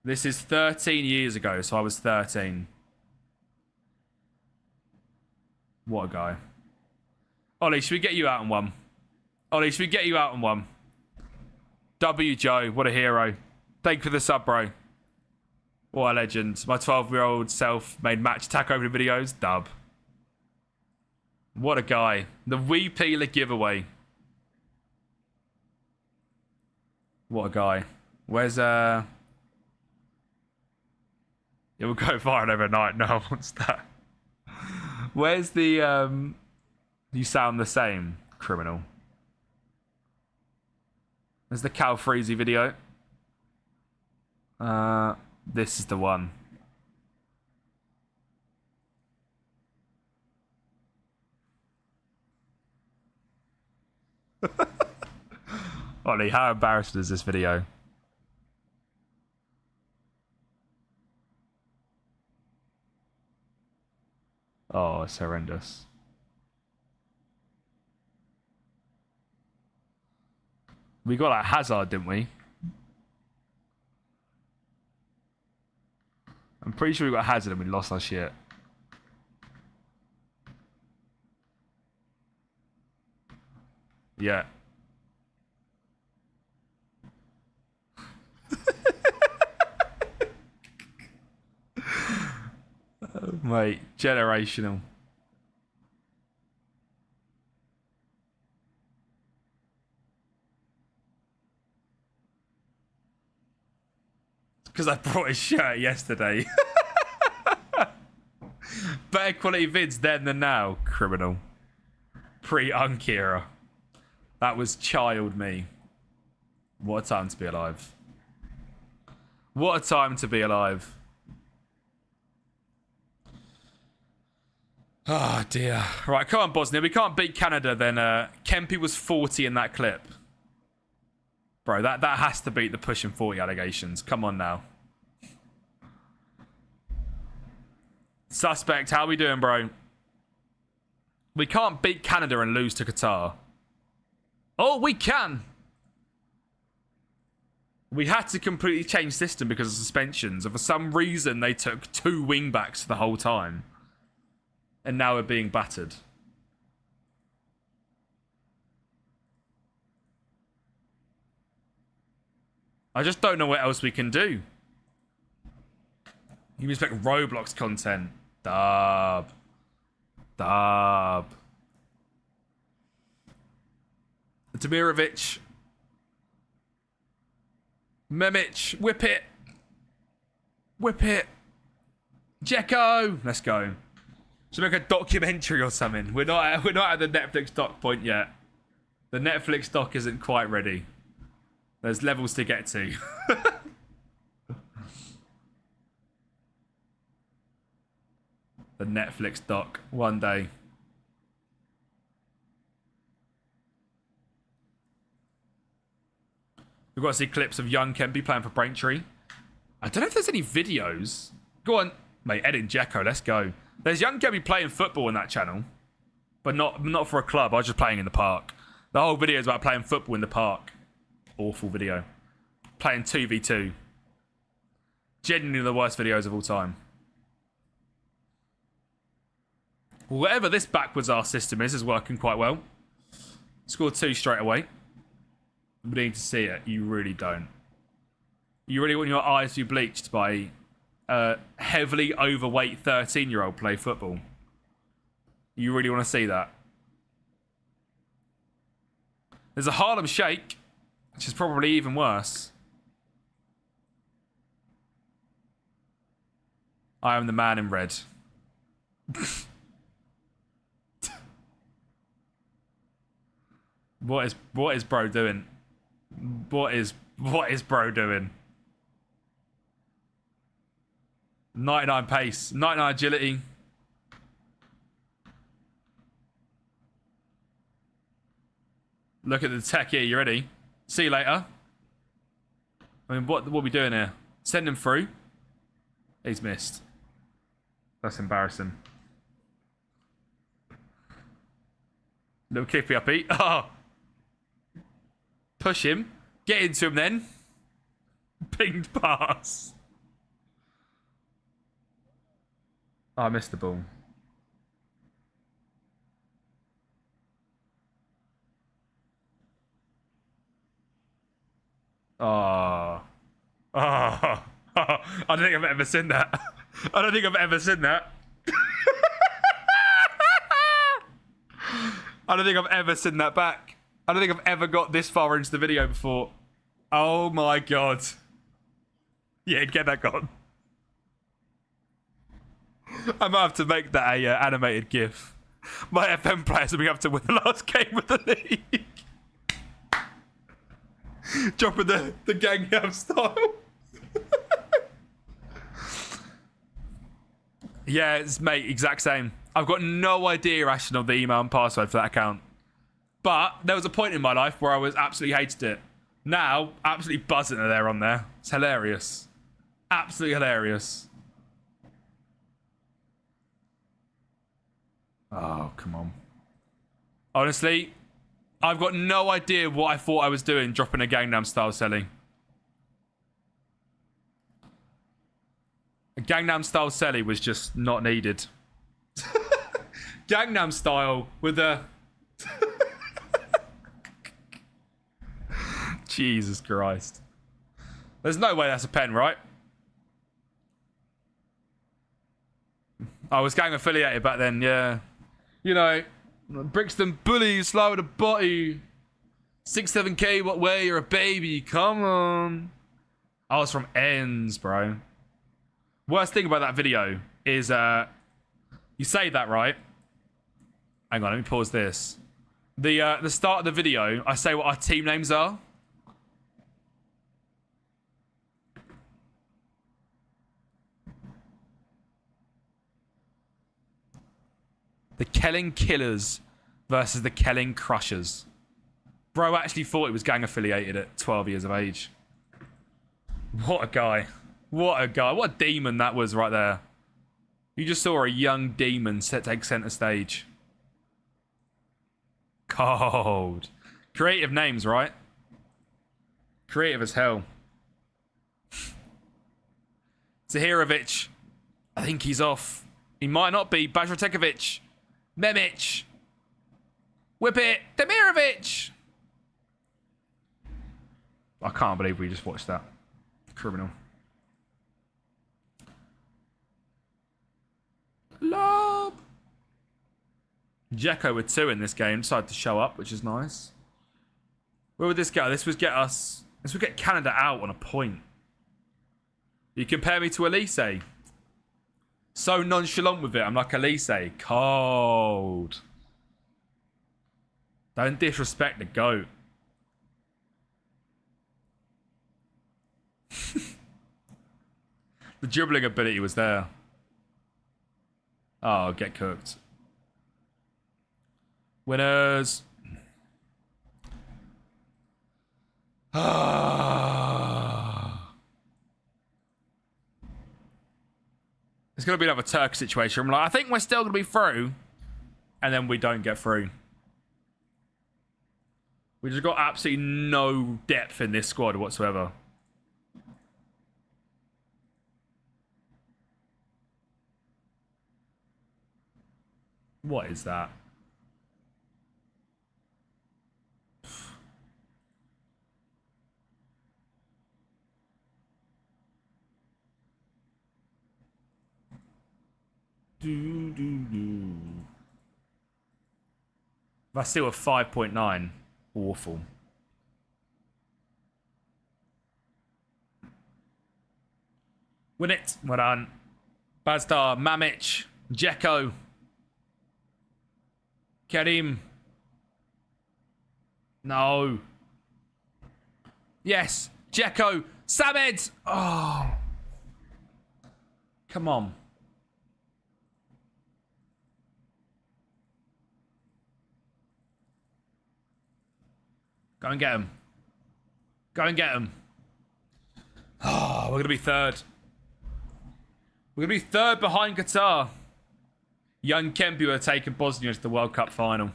This is 13 years ago, so I was 13. What a guy. Ollie, should we get you out on one? Ollie, should we get you out on one? W. Joe, what a hero. Thank you for the sub, bro. What a legend. My 12-year-old self made match attack over the videos. Dub. What a guy. The Wee Peeler giveaway. What a guy. Where's, It will go viral overnight. No one wants that. Where's the, You sound the same, criminal. There's the Cal Freezy video. This is the one. Ollie, how embarrassing is this video? Oh, it's horrendous. We got like Hazard, didn't we? I'm pretty sure we got Hazard and we lost our shit. Yeah. Oh, mate, generational. Because I brought his shirt yesterday. Better quality vids then than now, criminal. Pre-Unk era. That was child me. What a time to be alive. What a time to be alive. Oh dear. Right, come on, Bosnia. We can't beat Canada then. Kempi was 40 in that clip. Bro, that has to beat the pushing 40 allegations. Come on now. Suspect, how we doing, bro? We can't beat Canada and lose to Qatar. Oh, we can. We had to completely change system because of suspensions. And for some reason, they took 2 wingbacks the whole time. And now we're being battered. I just don't know what else we can do. You expect Roblox content. Dub. Dub. Demirovic. Memic. Whip it. Whip it. Jekko. Let's go. Should make a documentary or something. We're not at the Netflix doc point yet. The Netflix doc isn't quite ready. There's levels to get to. The Netflix doc. One day. We've got to see clips of young Kempi playing for Braintree. I don't know if there's any videos. Go on. Mate, Ed and Jekko, let's go. There's young Kempi playing football on that channel. But not for a club. I was just playing in the park. The whole video is about playing football in the park. Awful video. Playing 2v2. Genuinely the worst videos of all time. Whatever this backwards ass system is working quite well. Scored 2 straight away. We need to see it. You really don't. You really want your eyes to be bleached by a heavily overweight 13-year-old play football. You really want to see that. There's a Harlem Shake, which is probably even worse. I am the man in red. What is bro doing? What is bro doing? 99 pace, 99 agility. Look at the tech here. You ready? See you later. I mean, what are we doing here? Send him through. He's missed. That's embarrassing. Little kippy uppy. Oh. Push him. Get into him then. Pinged pass. Oh, I missed the ball. Oh. Oh. I don't think I've ever seen that. I don't think I've ever seen that. I don't think I've ever seen that back. I don't think I've ever got this far into the video before. Oh my god. Yeah, get that gone. I might have to make that a animated GIF. My FM players are going to have to win the last game of the league. Dropping the Gangnam Style. Yeah, it's mate, exact same. I've got no idea, Ashton, of the email and password for that account. But there was a point in my life where I was absolutely hated it. Now, absolutely buzzing that they're on there. It's hilarious. Absolutely hilarious. Oh, come on. Honestly, I've got no idea what I thought I was doing dropping a Gangnam Style selling. A Gangnam Style selly was just not needed. Gangnam Style with a... Jesus Christ. There's no way that's a pen, right? I was gang affiliated back then, yeah. You know, Brixton Bullies, slow with a body. 6-7K, what way? You're a baby. Come on. I was from ends, bro. Worst thing about that video is, you say that, right? Hang on, let me pause this. The start of the video, I say what our team names are. The Kelling Killers versus the Kelling Crushers. Bro actually thought he was gang affiliated at 12 years of age. What a guy. What a guy. What a demon that was right there. You just saw a young demon take center stage. Cold. Creative names, right? Creative as hell. Zahirovic. I think he's off. He might not be. Bajratekovic. Memic. Whip it. Demirovic. I can't believe we just watched that. Criminal. Lob. Dzeko with 2 in this game. Decided to show up, which is nice. Where would this go? This would get us... This would get Canada out on a point. You compare me to Elise. So nonchalant with it. I'm like Elise. Cold. Don't disrespect the GOAT. The dribbling ability was there. Oh, get cooked. Winners. It's going to be another Turk situation. I'm like, I think we're still going to be through. And then we don't get through. We just got absolutely no depth in this squad whatsoever. What is that? That's still a 5.9. Awful. Win it. Well done. Bazdar, Mamic, Dzeko, Kerim. No. Yes. Dzeko. Samed. Oh. Come on. Go and get him. Go and get him. Oh, we're going to be third. We're going to be third behind Qatar. Young Kempi would have taken Bosnia to the World Cup final.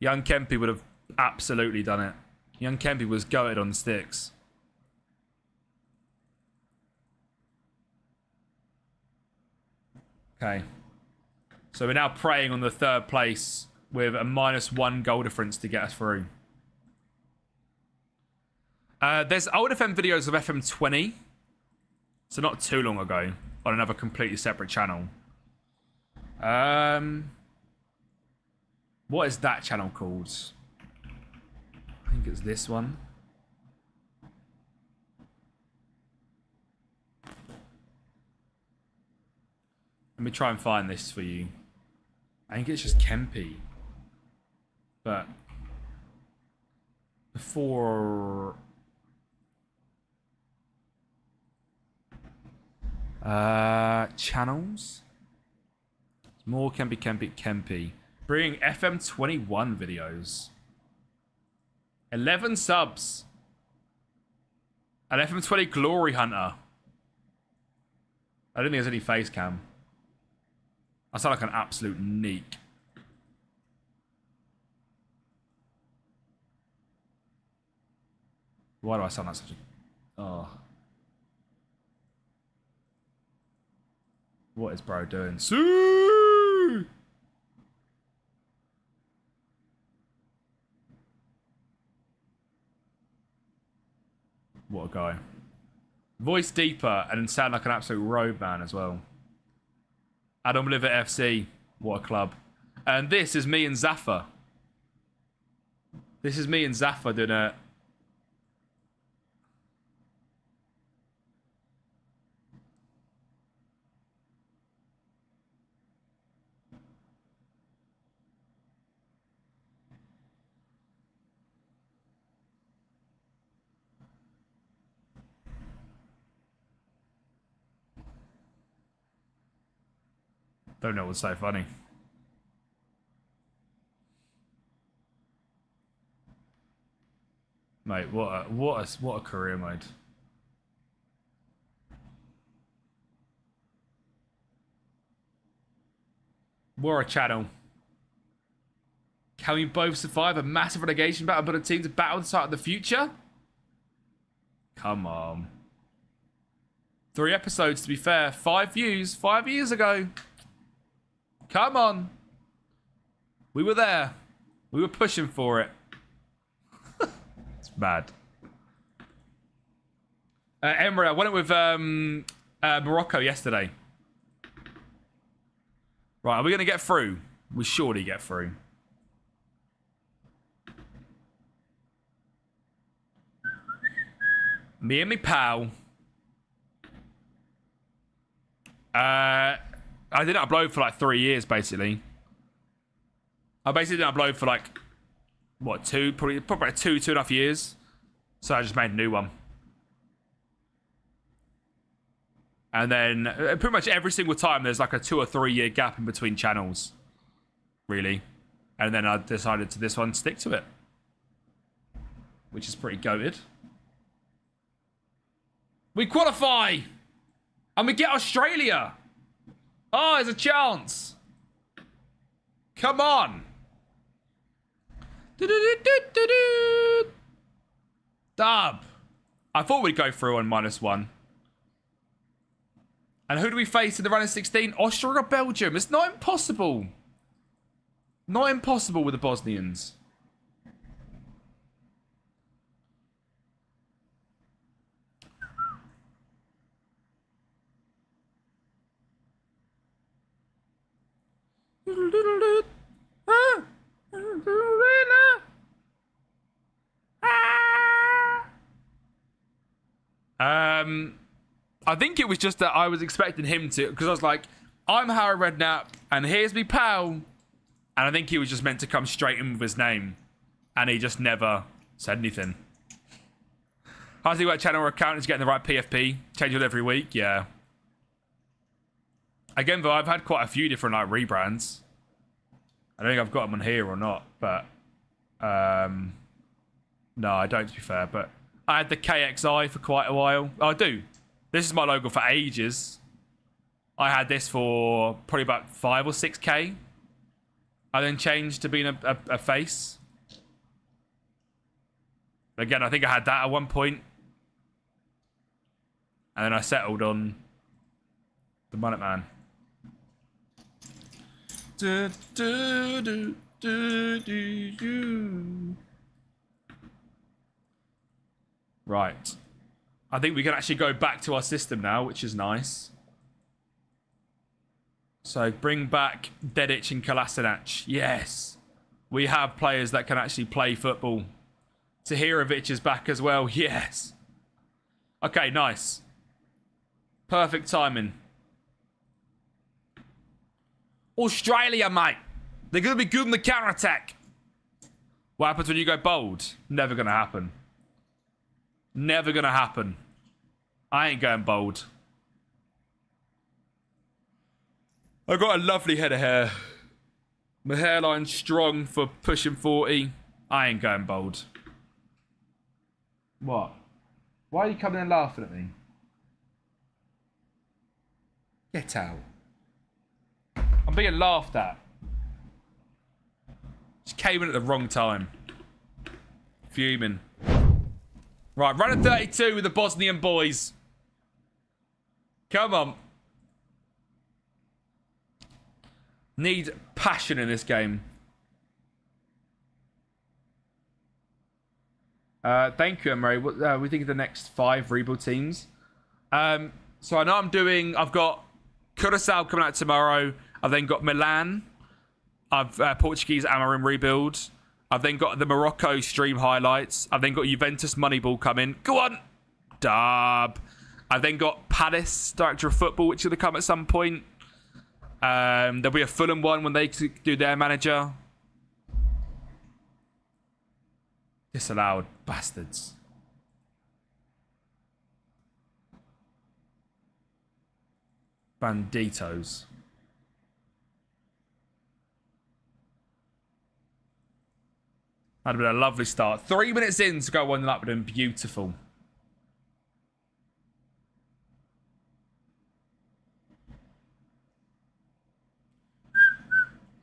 Young Kempi would have absolutely done it. Young Kempi was goated on the sticks. Okay. So we're now preying on the third place with a -1 goal difference to get us through. There's old FM videos of FM20. So not too long ago. On another completely separate channel. What is that channel called? I think it's this one. Let me try and find this for you. I think it's just Kempi. But before channels. More Kempi. Bring FM21 videos. 11 subs. An FM20 Glory Hunter. I don't think there's any face cam. I sound like an absolute neek. Why do I sound like such a... Oh. What is bro doing? Sue! What a guy. Voice deeper and sound like an absolute road man as well. Adam Liver FC. What a club. And this is me and Zaffa. This is me and Zaffa doing a... Don't know what's so funny. Mate, what a career mode. What a channel. Can we both survive a massive relegation battle but a team to battle the start of the future? Come on. 3 episodes to be fair. 5 views 5 years ago. Come on. We were there. We were pushing for it. It's bad. Emery, I went with Morocco yesterday. Right, are we going to get through? We surely get through. Me and me pal. I didn't upload for like 3 years, basically. I basically didn't upload for like, what, probably 2.5 years. So I just made a new one. And then pretty much every single time there's like a 2 or 3 year gap in between channels. Really. And then I decided to this one stick to it. Which is pretty goated. We qualify! And we get Australia! Oh, there's a chance. Come on. Dub. I thought we'd go through on -1. And who do we face in the round of 16? Austria or Belgium? It's not impossible. Not impossible with the Bosnians. I think it was just that I was expecting him to, because I was like, I'm Harry Redknapp, and here's me pal. And I think he was just meant to come straight in with his name, and he just never said anything. How's he work channel or account is getting the right PFP? Change it every week, yeah. Again, though, I've had quite a few different like rebrands. I don't think I've got them on here or not, but no, I don't, to be fair. But I had the KXI for quite a while. Oh, I do. This is my logo for ages. I had this for probably about 5 or 6K. I then changed to being a face. Again, I think I had that at one point. And then I settled on the Mullet Man. Do, do, do, do, do, do. Right. I think we can actually go back to our system now, which is nice. So bring back Dedic and Kolasinac. Yes. We have players that can actually play football. Tahirovic is back as well. Yes. Okay, nice. Perfect timing. Australia, mate. They're going to be good in the counter-attack. What happens when you go bold? Never going to happen. Never going to happen. I ain't going bold. I've got a lovely head of hair. My hairline's strong for pushing 40. I ain't going bold. What? Why are you coming and laughing at me? Get out. I'm being laughed at. Just came in at the wrong time. Fuming. Right, run at 32 with the Bosnian boys. Come on. Need passion in this game. Thank you, Emery. What we think of the next 5 rebuild teams? So I know I've got Curaçao coming out tomorrow. I've then got Milan. I've Portuguese Amarim rebuild. I've then got the Morocco stream highlights. I've then got Juventus Moneyball coming. Go on! Dub. I've then got Palace, Director of Football, which is going to come at some point. There'll be a Fulham one when they do their manager. Disallowed bastards. Banditos. That'd have been a lovely start. 3 minutes in to go 1-0 up with them. Beautiful.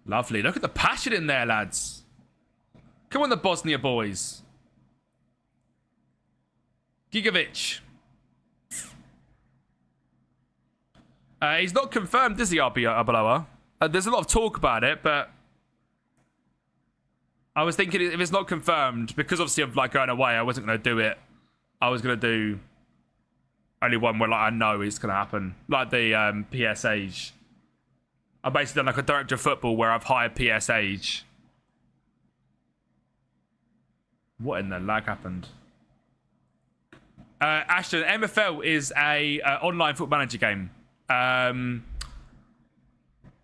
Lovely. Look at the passion in there, lads. Come on, the Bosnia boys. Gigovic. He's not confirmed, is he, Arbeloa? There's a lot of talk about it, but I was thinking if it's not confirmed, because obviously I'm like going away, I wasn't going to do it. I was going to do only one where like I know it's going to happen, like the PSH. I've basically done like a director of football where I've hired PSH. What in the lag happened? Ashton, MFL is a online football manager game.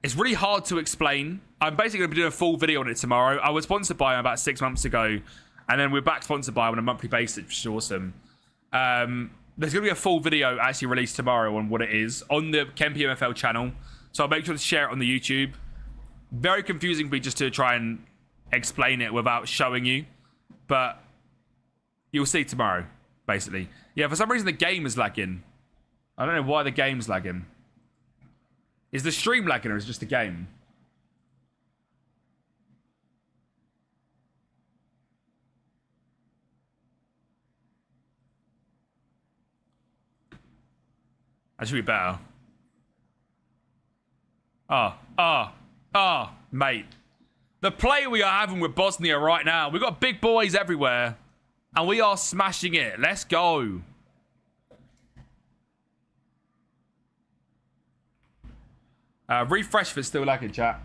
It's really hard to explain. I'm basically going to be doing a full video on it tomorrow. I was sponsored by them about 6 months ago, and then we're back sponsored by them on a monthly basis, which is awesome. There's going to be a full video actually released tomorrow on what it is on the Kempi MFL channel. So I'll make sure to share it on the YouTube. Very confusing, but just to try and explain it without showing you. But you'll see tomorrow, basically. Yeah, for some reason the game is lagging. I don't know why the game's lagging. Is the stream lagging or is it just the game? That should be better. Mate. The play we are having with Bosnia right now. We've got big boys everywhere. And we are smashing it. Let's go. Refresh if it's still lagging, chat.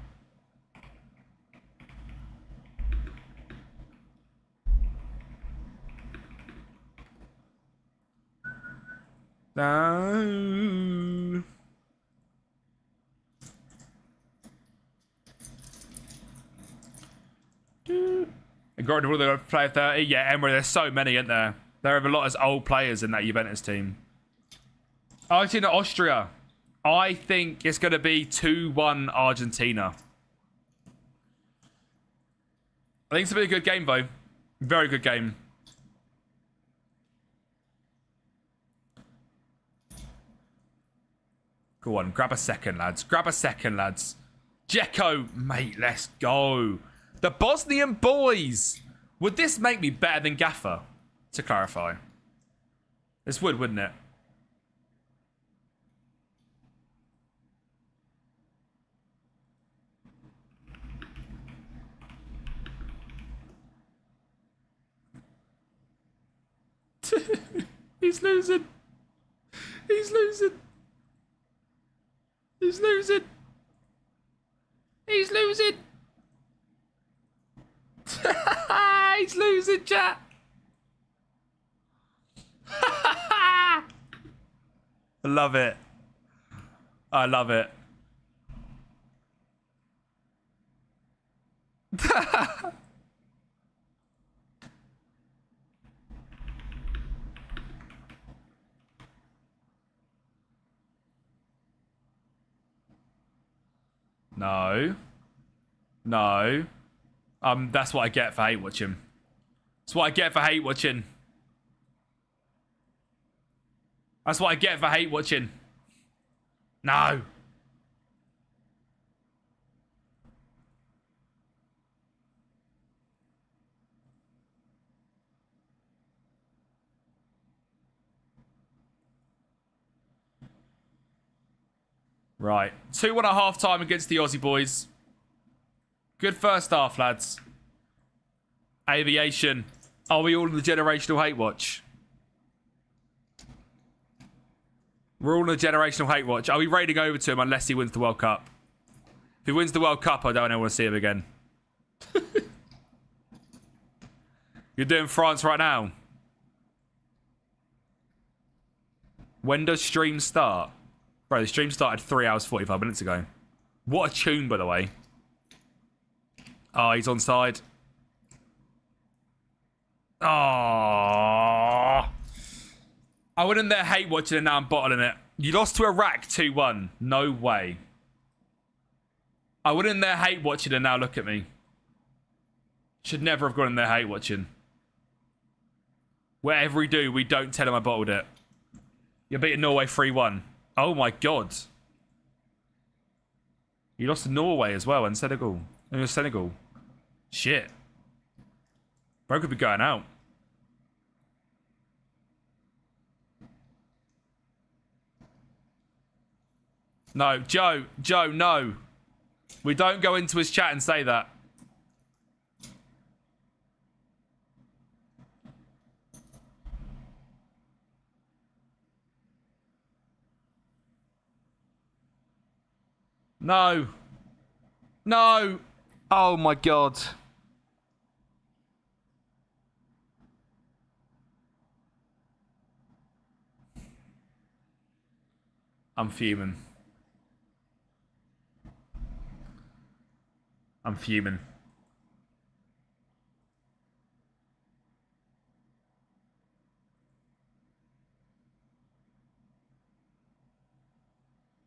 No. Gordon, will they play 30? Yeah, Emery, there's so many, isn't there? There are a lot of old players in that Juventus team. Argentina, Austria. I think it's going to be 2-1 Argentina. I think it's going to be a good game, though. Very good game. Go on, grab a second, lads. Grab a second, lads. Dzeko, mate, let's go. The Bosnian boys. Would this make me better than Gaffer? To clarify. This would, wouldn't it? He's losing. He's losing. He's losing. He's losing. He's losing, chat. I love it. I love it. No. No. That's what I get for hate watching. That's what I get for hate watching. That's what I get for hate watching. No. Right. 2-1 at half time against the Aussie boys. Good first half, lads. Aviation. Are we all in the generational hate watch? We're all in the generational hate watch. Are we raiding over to him unless he wins the World Cup? If he wins the World Cup, I don't ever want to see him again. You're doing France right now. When does stream start? Bro, the stream started 3 hours 45 minutes ago. What a tune, by the way. Oh, he's on side. Oh. I went in there hate watching and now I'm bottling it. You lost to Iraq 2-1. No way. I went in there hate watching and now look at me. Should never have gone in there hate watching. Whatever we do, we don't tell him I bottled it. You're beating Norway 3-1. Oh my god. You lost to Norway as well and Senegal. And you're Senegal. Shit. Bro could be going out. No, Joe, no. We don't go into his chat and say that. No. No. Oh my god. I'm fuming. I'm fuming.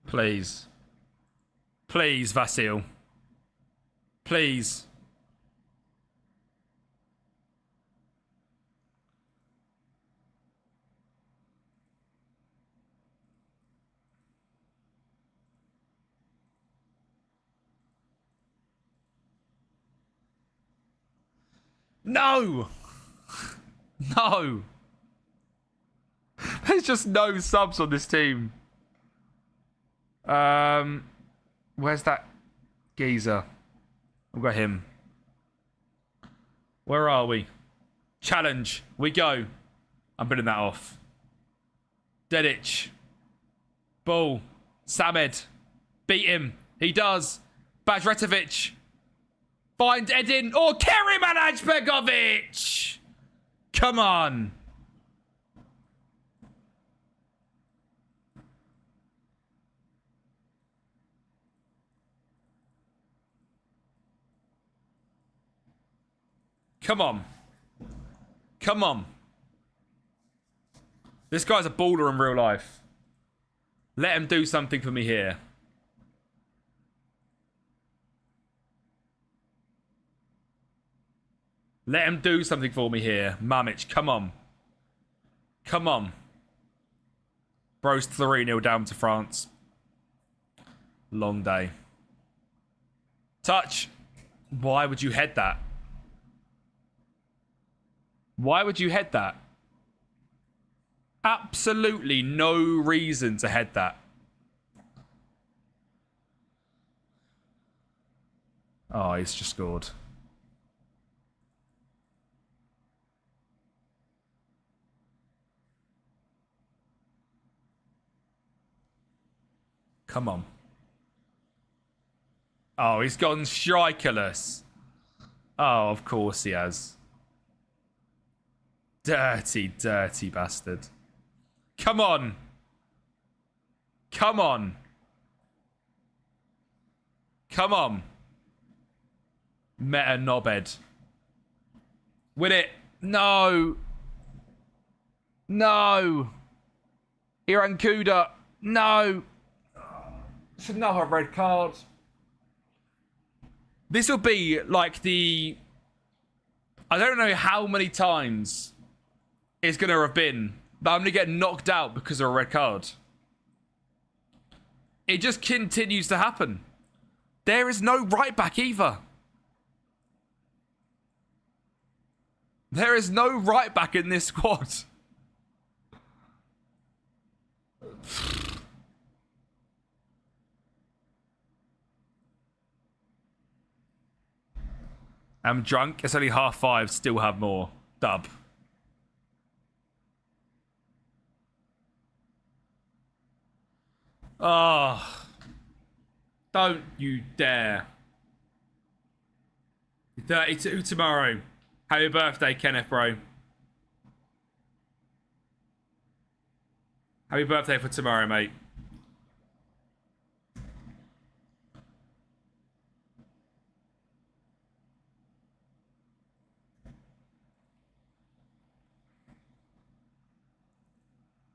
Please. Please, Vasil. Please. No! No! There's just no subs on this team. Where's that geezer? I've got him. Where are we? Challenge. We go. I'm putting that off. Dedic. Ball. Samed. Beat him. He does. Bajretovic. Find Edin or Kerim Anajbegovic. Come on. Come on. Come on. This guy's a baller in real life. Let him do something for me here. Let him do something for me here. Mamic, come on. Come on. Bro's 3-0 down to France. Long day. Touch. Why would you head that? Why would you head that? Absolutely no reason to head that. Oh, he's just scored. Come on. Oh, he's gone strikerless. Oh, of course he has. Dirty, dirty bastard. Come on. Come on. Come on. Meta knobhead. Win it. No. No. Iran Kuda. No. It's another red card. This will be like the... I don't know how many times it's going to have been that I'm going to get knocked out because of a red card. It just continues to happen. There is no right back either. There is no right back in this squad. I'm drunk. It's only 5:30. Still have more. Dub. Oh. Don't you dare. 32 tomorrow. Happy birthday, Kenneth, bro. Happy birthday for tomorrow, mate.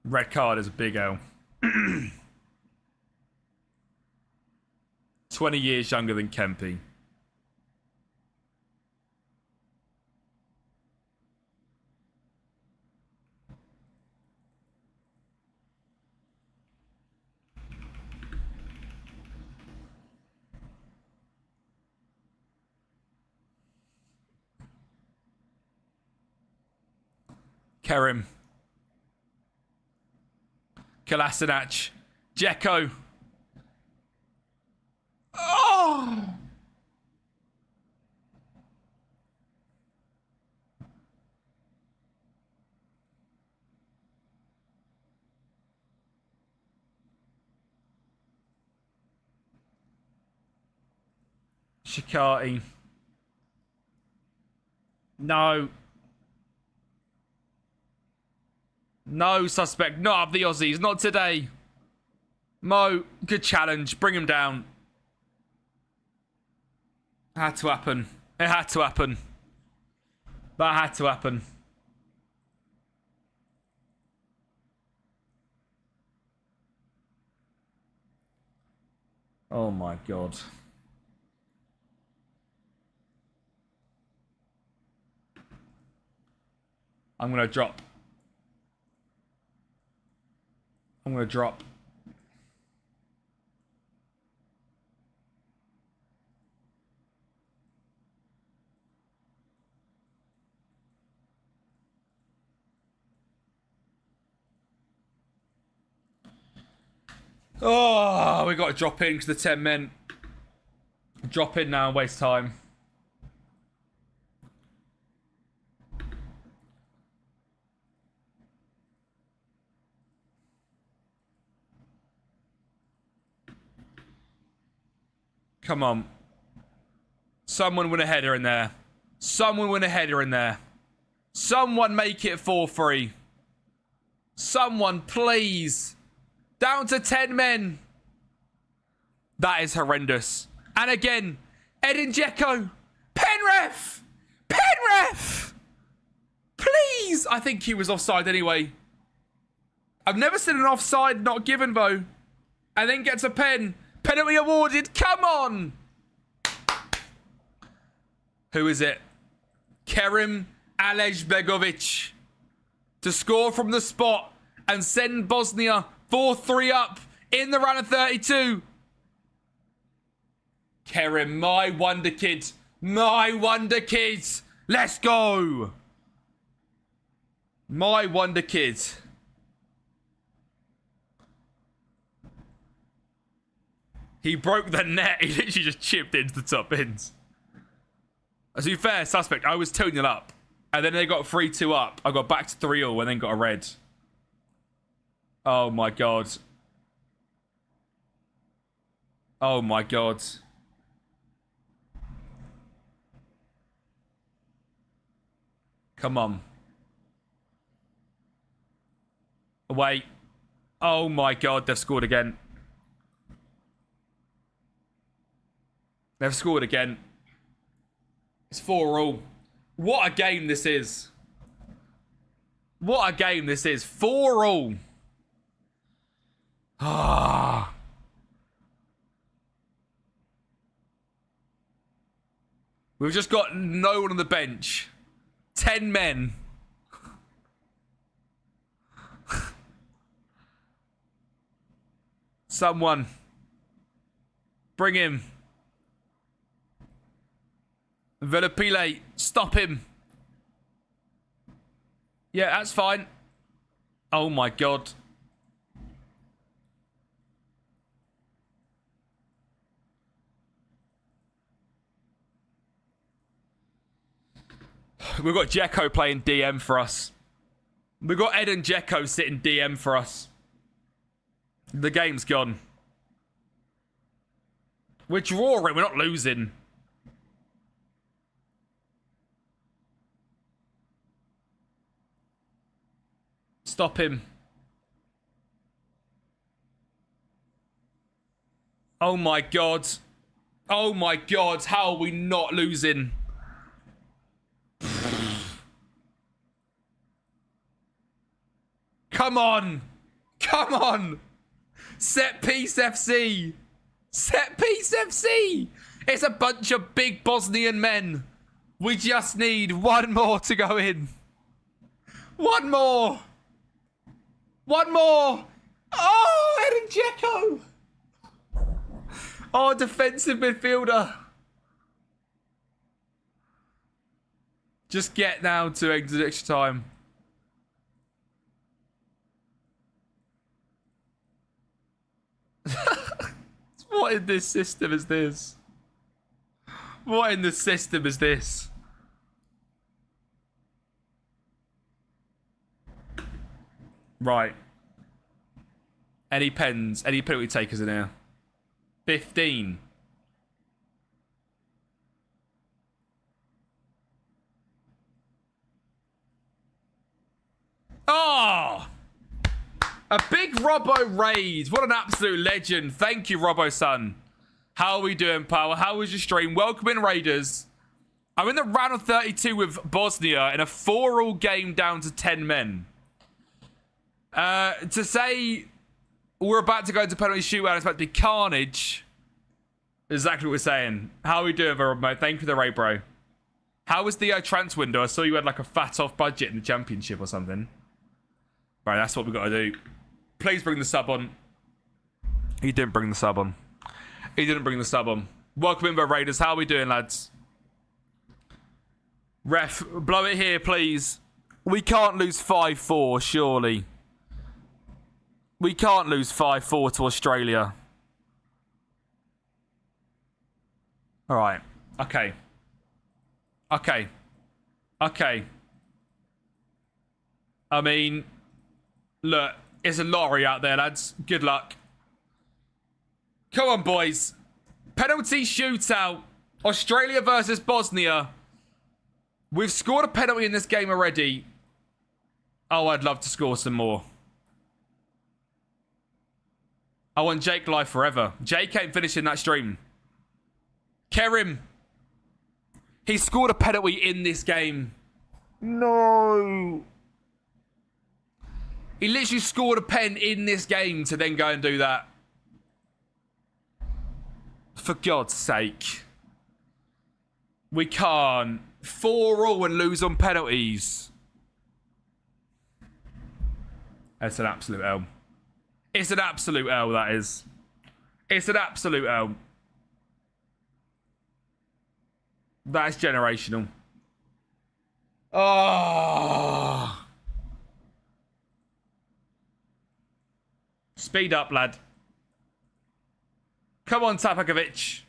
Red card is a big L. 20 years younger than Kempi. Kerim. Kolasinac. Dzeko. Oh! Shikati. No. No, suspect. Not of the Aussies. Not today. Mo, good challenge. Bring him down. It had to happen. It had to happen. That had to happen. Oh my God. I'm going to drop. I'm going to drop. Oh, we got to drop in because the 10 men. Drop in now and waste time. Come on. Someone win a header in there. Someone win a header in there. Someone make it 4-3. Someone, please. Down to 10 men. That is horrendous. And again, Edin Dzeko. Penref. Penref! Please! I think he was offside anyway. I've never seen an offside not given, though. And then gets a pen. Penalty awarded. Come on! Who is it? Kerim Alejbegovic to score from the spot and send Bosnia 4-3 up in the round of 32. Kerim, my wonder kid. My wonder kid. Let's go. My wonder kid. He broke the net. He literally just chipped into the top bins. To be fair, suspect, I was 2-0 up. And then they got 3-2 up. I got back to 3-0 and then got a red. Oh my god. Oh my god. Come on. Wait. Oh my god, they've scored again. They've scored again. It's 4-4. What a game this is. What a game this is. 4-4. Ah. We've just got no one on the bench. 10 men. Someone. Bring him. Velopile, stop him. Yeah, that's fine. Oh my god. We've got Dzeko playing DM for us. We've got Ed and Dzeko sitting DM for us. The game's gone. We're drawing, we're not losing. Stop him. Oh my god. Oh my god, how are we not losing? Come on. Come on. Set piece FC. Set piece FC. It's a bunch of big Bosnian men. We just need one more to go in. One more. One more. Oh, Edin Dzeko. Oh, defensive midfielder. Just get now to exit extra time. What in this system is this? What in the system is this? Right. Any pens? Any penalty takers in here? 15. Oh! A big Robbo raid. What an absolute legend. Thank you, Robbo son. How are we doing, pal? How was your stream? Welcome in, Raiders. I'm in the round of 32 with Bosnia in a 4-4 game down to 10 men. To say we're about to go into penalty shootout, it's about to be carnage. Exactly what we're saying. How are we doing, Robbo? Thank you for the raid, bro. How was the transfer window? I saw you had like a fat off budget in the championship or something. Right, that's what we've got to do. Please bring the sub on. He didn't bring the sub on. He didn't bring the sub on. Welcome in, Raiders. How are we doing, lads? Ref, blow it here, please. We can't lose 5-4, surely. We can't lose 5-4 to Australia. All right. Okay. Okay. Okay. I mean, look, it's a lottery out there, lads. Good luck. Come on, boys. Penalty shootout. Australia versus Bosnia. We've scored a penalty in this game already. Oh, I'd love to score some more. I want Jake live forever. Jake ain't finishing that stream. Kerim. He scored a penalty in this game. No. He literally scored a pen in this game to then go and do that. For God's sake. We can't 4-4 and lose on penalties. It's an absolute L. It's an absolute L, that is. It's an absolute L. That is generational. Oh. Speed up, lad. Come on, Tapakovic.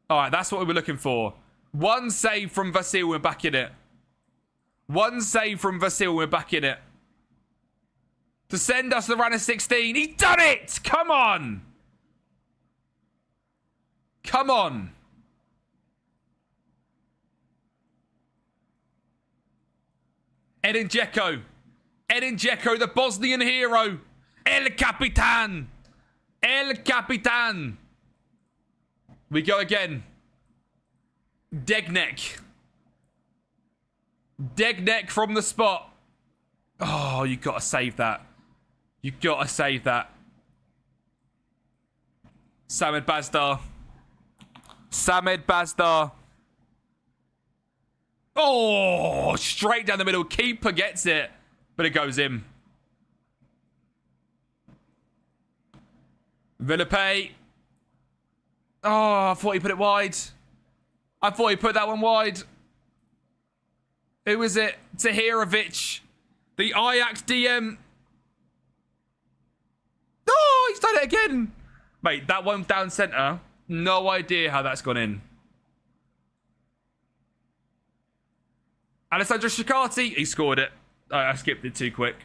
All right, that's what we were looking for. One save from Vasil, we're back in it. One save from Vasil, we're back in it. To send us the round of 16. He's done it! Come on! Come on! Edin Dzeko. Edin Dzeko, the Bosnian hero. El Capitan. El Capitan. We go again. Degnek. Degnek from the spot. Oh, you got to save that. You got to save that. Samed Bazdar. Samed Bazdar. Oh, straight down the middle. Keeper gets it, but it goes in. Villepe. Oh, I thought he put it wide. I thought he put that one wide. Who was it? Tahirovic. The Ajax DM. Oh, he's done it again. Mate, that one down centre. No idea how that's gone in. Alessandro Shikati. He scored it. I skipped it too quick.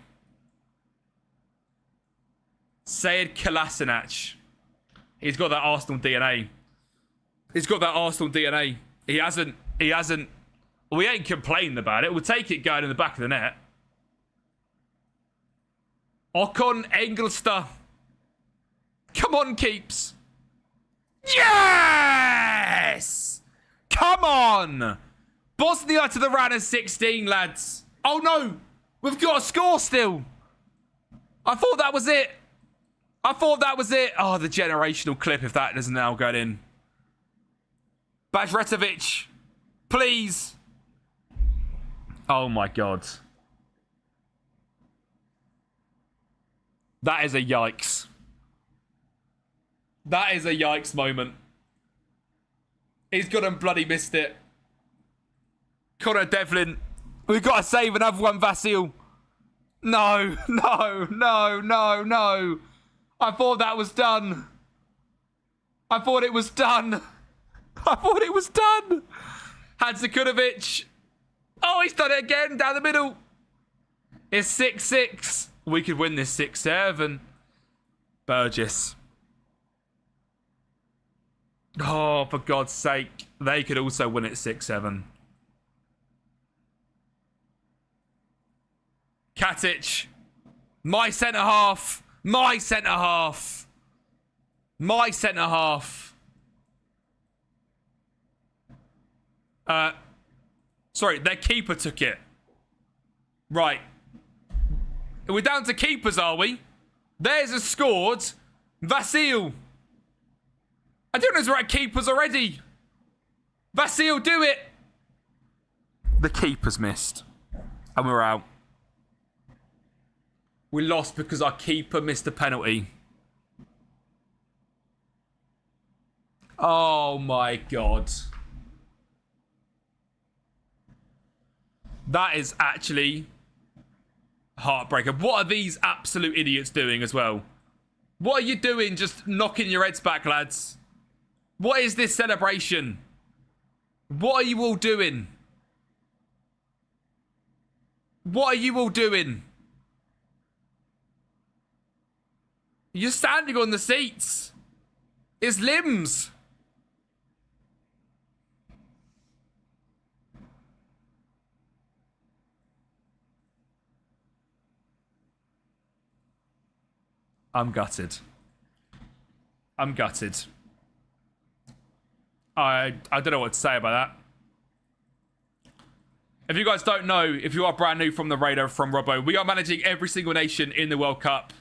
Sead Kolasinac. He's got that Arsenal DNA. He's got that Arsenal DNA. He hasn't. We ain't complaining about it. We'll take it going in the back of the net. Ocon Engelster. Come on, Keeps. Yes! Come on! Bosnia to the round of 16, lads. Oh, no. We've got a score still. I thought that was it. I thought that was it. Oh, the generational clip if that doesn't now go in. Bajretovic. Please. Oh, my God. That is a yikes. That is a yikes moment. He's gone and bloody missed it. Connor Devlin. We've got to save another one, Vasil. No, no, no, no, no. I thought that was done. I thought it was done. I thought it was done. Hadzakunovic. Oh, he's done it again down the middle. It's 6-6. We could win this 6-7. Burgess. Oh, for God's sake. They could also win it 6-7. Katic. My centre-half. My centre-half. My centre-half. Sorry, their keeper took it. Right. We're down to keepers, are we? There's a scored. Vasil. I don't know if we're at keepers already. Vasil, do it. The keeper's missed. And we're out. We lost because our keeper missed a penalty. Oh my God. That is actually heartbreaker. What are these absolute idiots doing as well? What are you doing just knocking your heads back, lads? What is this celebration? What are you all doing? What are you all doing? You're standing on the seats. It's limbs. I'm gutted. I'm gutted. I don't know what to say about that. If you guys don't know, if you are brand new from the radar from Robbo, we are managing every single nation in the World Cup.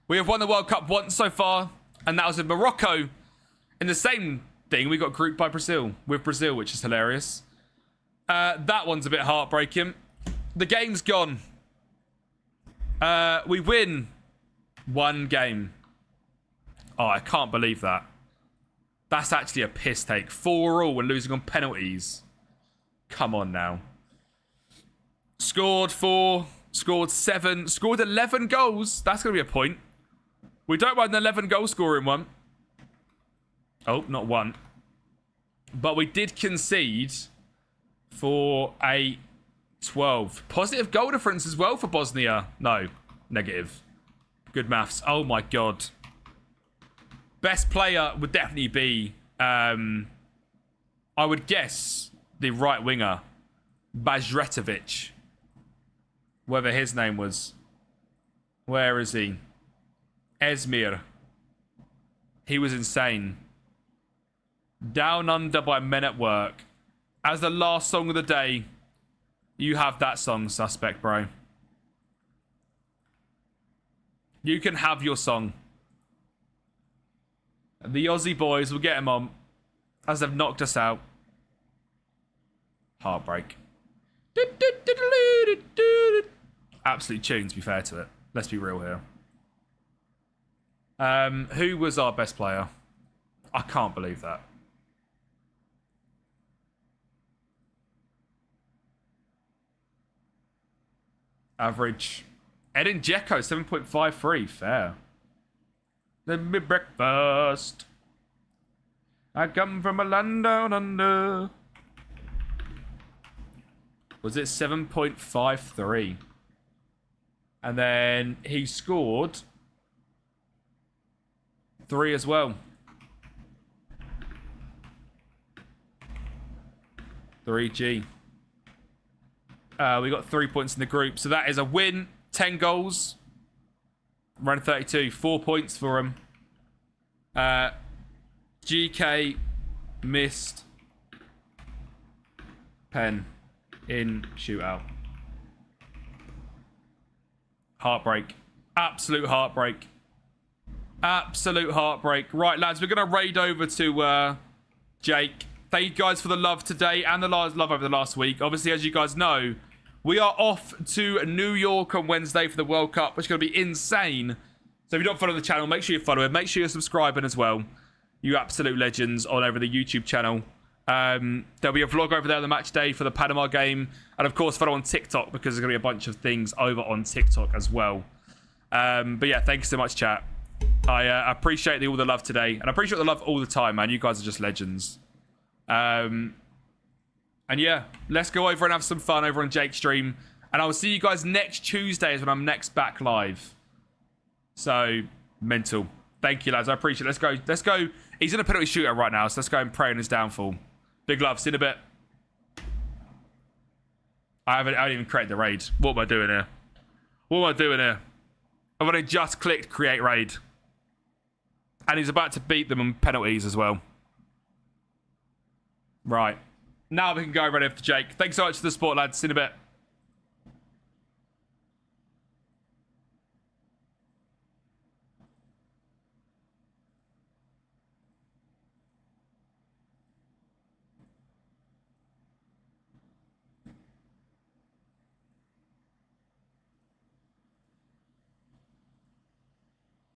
We have won the World Cup once so far, and that was in Morocco. In the same thing, we got grouped by Brazil, with Brazil, which is hilarious. That one's a bit heartbreaking. The game's gone. We win one game. Oh, I can't believe that. That's actually a piss take. 4-4 when losing on penalties. Come on now. Scored 4, scored 7, scored 11 goals. That's going to be a point. We don't mind an 11 goal scoring one. Oh, not one. But we did concede for a 12. Positive goal difference as well for Bosnia. No, negative. Good maths. Oh my God. Best player would definitely be, I would guess, the right winger, Bajretovic. Whatever his name was. Where is he? Esmir. He was insane. Down Under by Men at Work. As the last song of the day, you have that song, Suspect, bro. You can have your song. The Aussie boys will get him on, as they've knocked us out. Heartbreak. Absolute tune, to be fair to it. Let's be real here. Who was our best player? I can't believe that. Average. Edin Dzeko, 7.53. Fair. Let me breakfast. I come from a land down under. Was it 7.53? And then he scored 3 as well. 3G. We got 3 points in the group. So that is a win. 10 goals. Round 32. 4 points for him. GK missed pen in shootout. Heartbreak. Absolute heartbreak. Absolute heartbreak. Right, lads, we're going to raid over to Jake. Thank you guys for the love today and the love over the last week. Obviously, as you guys know, we are off to New York on Wednesday for the World Cup, which is going to be insane. So if you don't follow the channel, make sure you follow it. Make sure you're subscribing as well. You absolute legends all over the YouTube channel. There'll be a vlog over there on the match day for the Panama game. And of course, follow on TikTok because there's going to be a bunch of things over on TikTok as well. But yeah, thank you so much, chat. I appreciate all the love today. And I appreciate the love all the time, man. You guys are just legends. And yeah, let's go over and have some fun over on Jake's stream. And I will see you guys next Tuesday is when I'm next back live. So, mental. Thank you, lads. I appreciate it. Let's go. Let's go. He's in a penalty shootout right now, so let's go and pray on his downfall. Big love. See you in a bit. I haven't even created the raid. What am I doing here? What am I doing here? I've only just clicked create raid. And he's about to beat them on penalties as well. Right. Now we can go ready for Jake. Thanks so much for the support, lads. See you in a bit.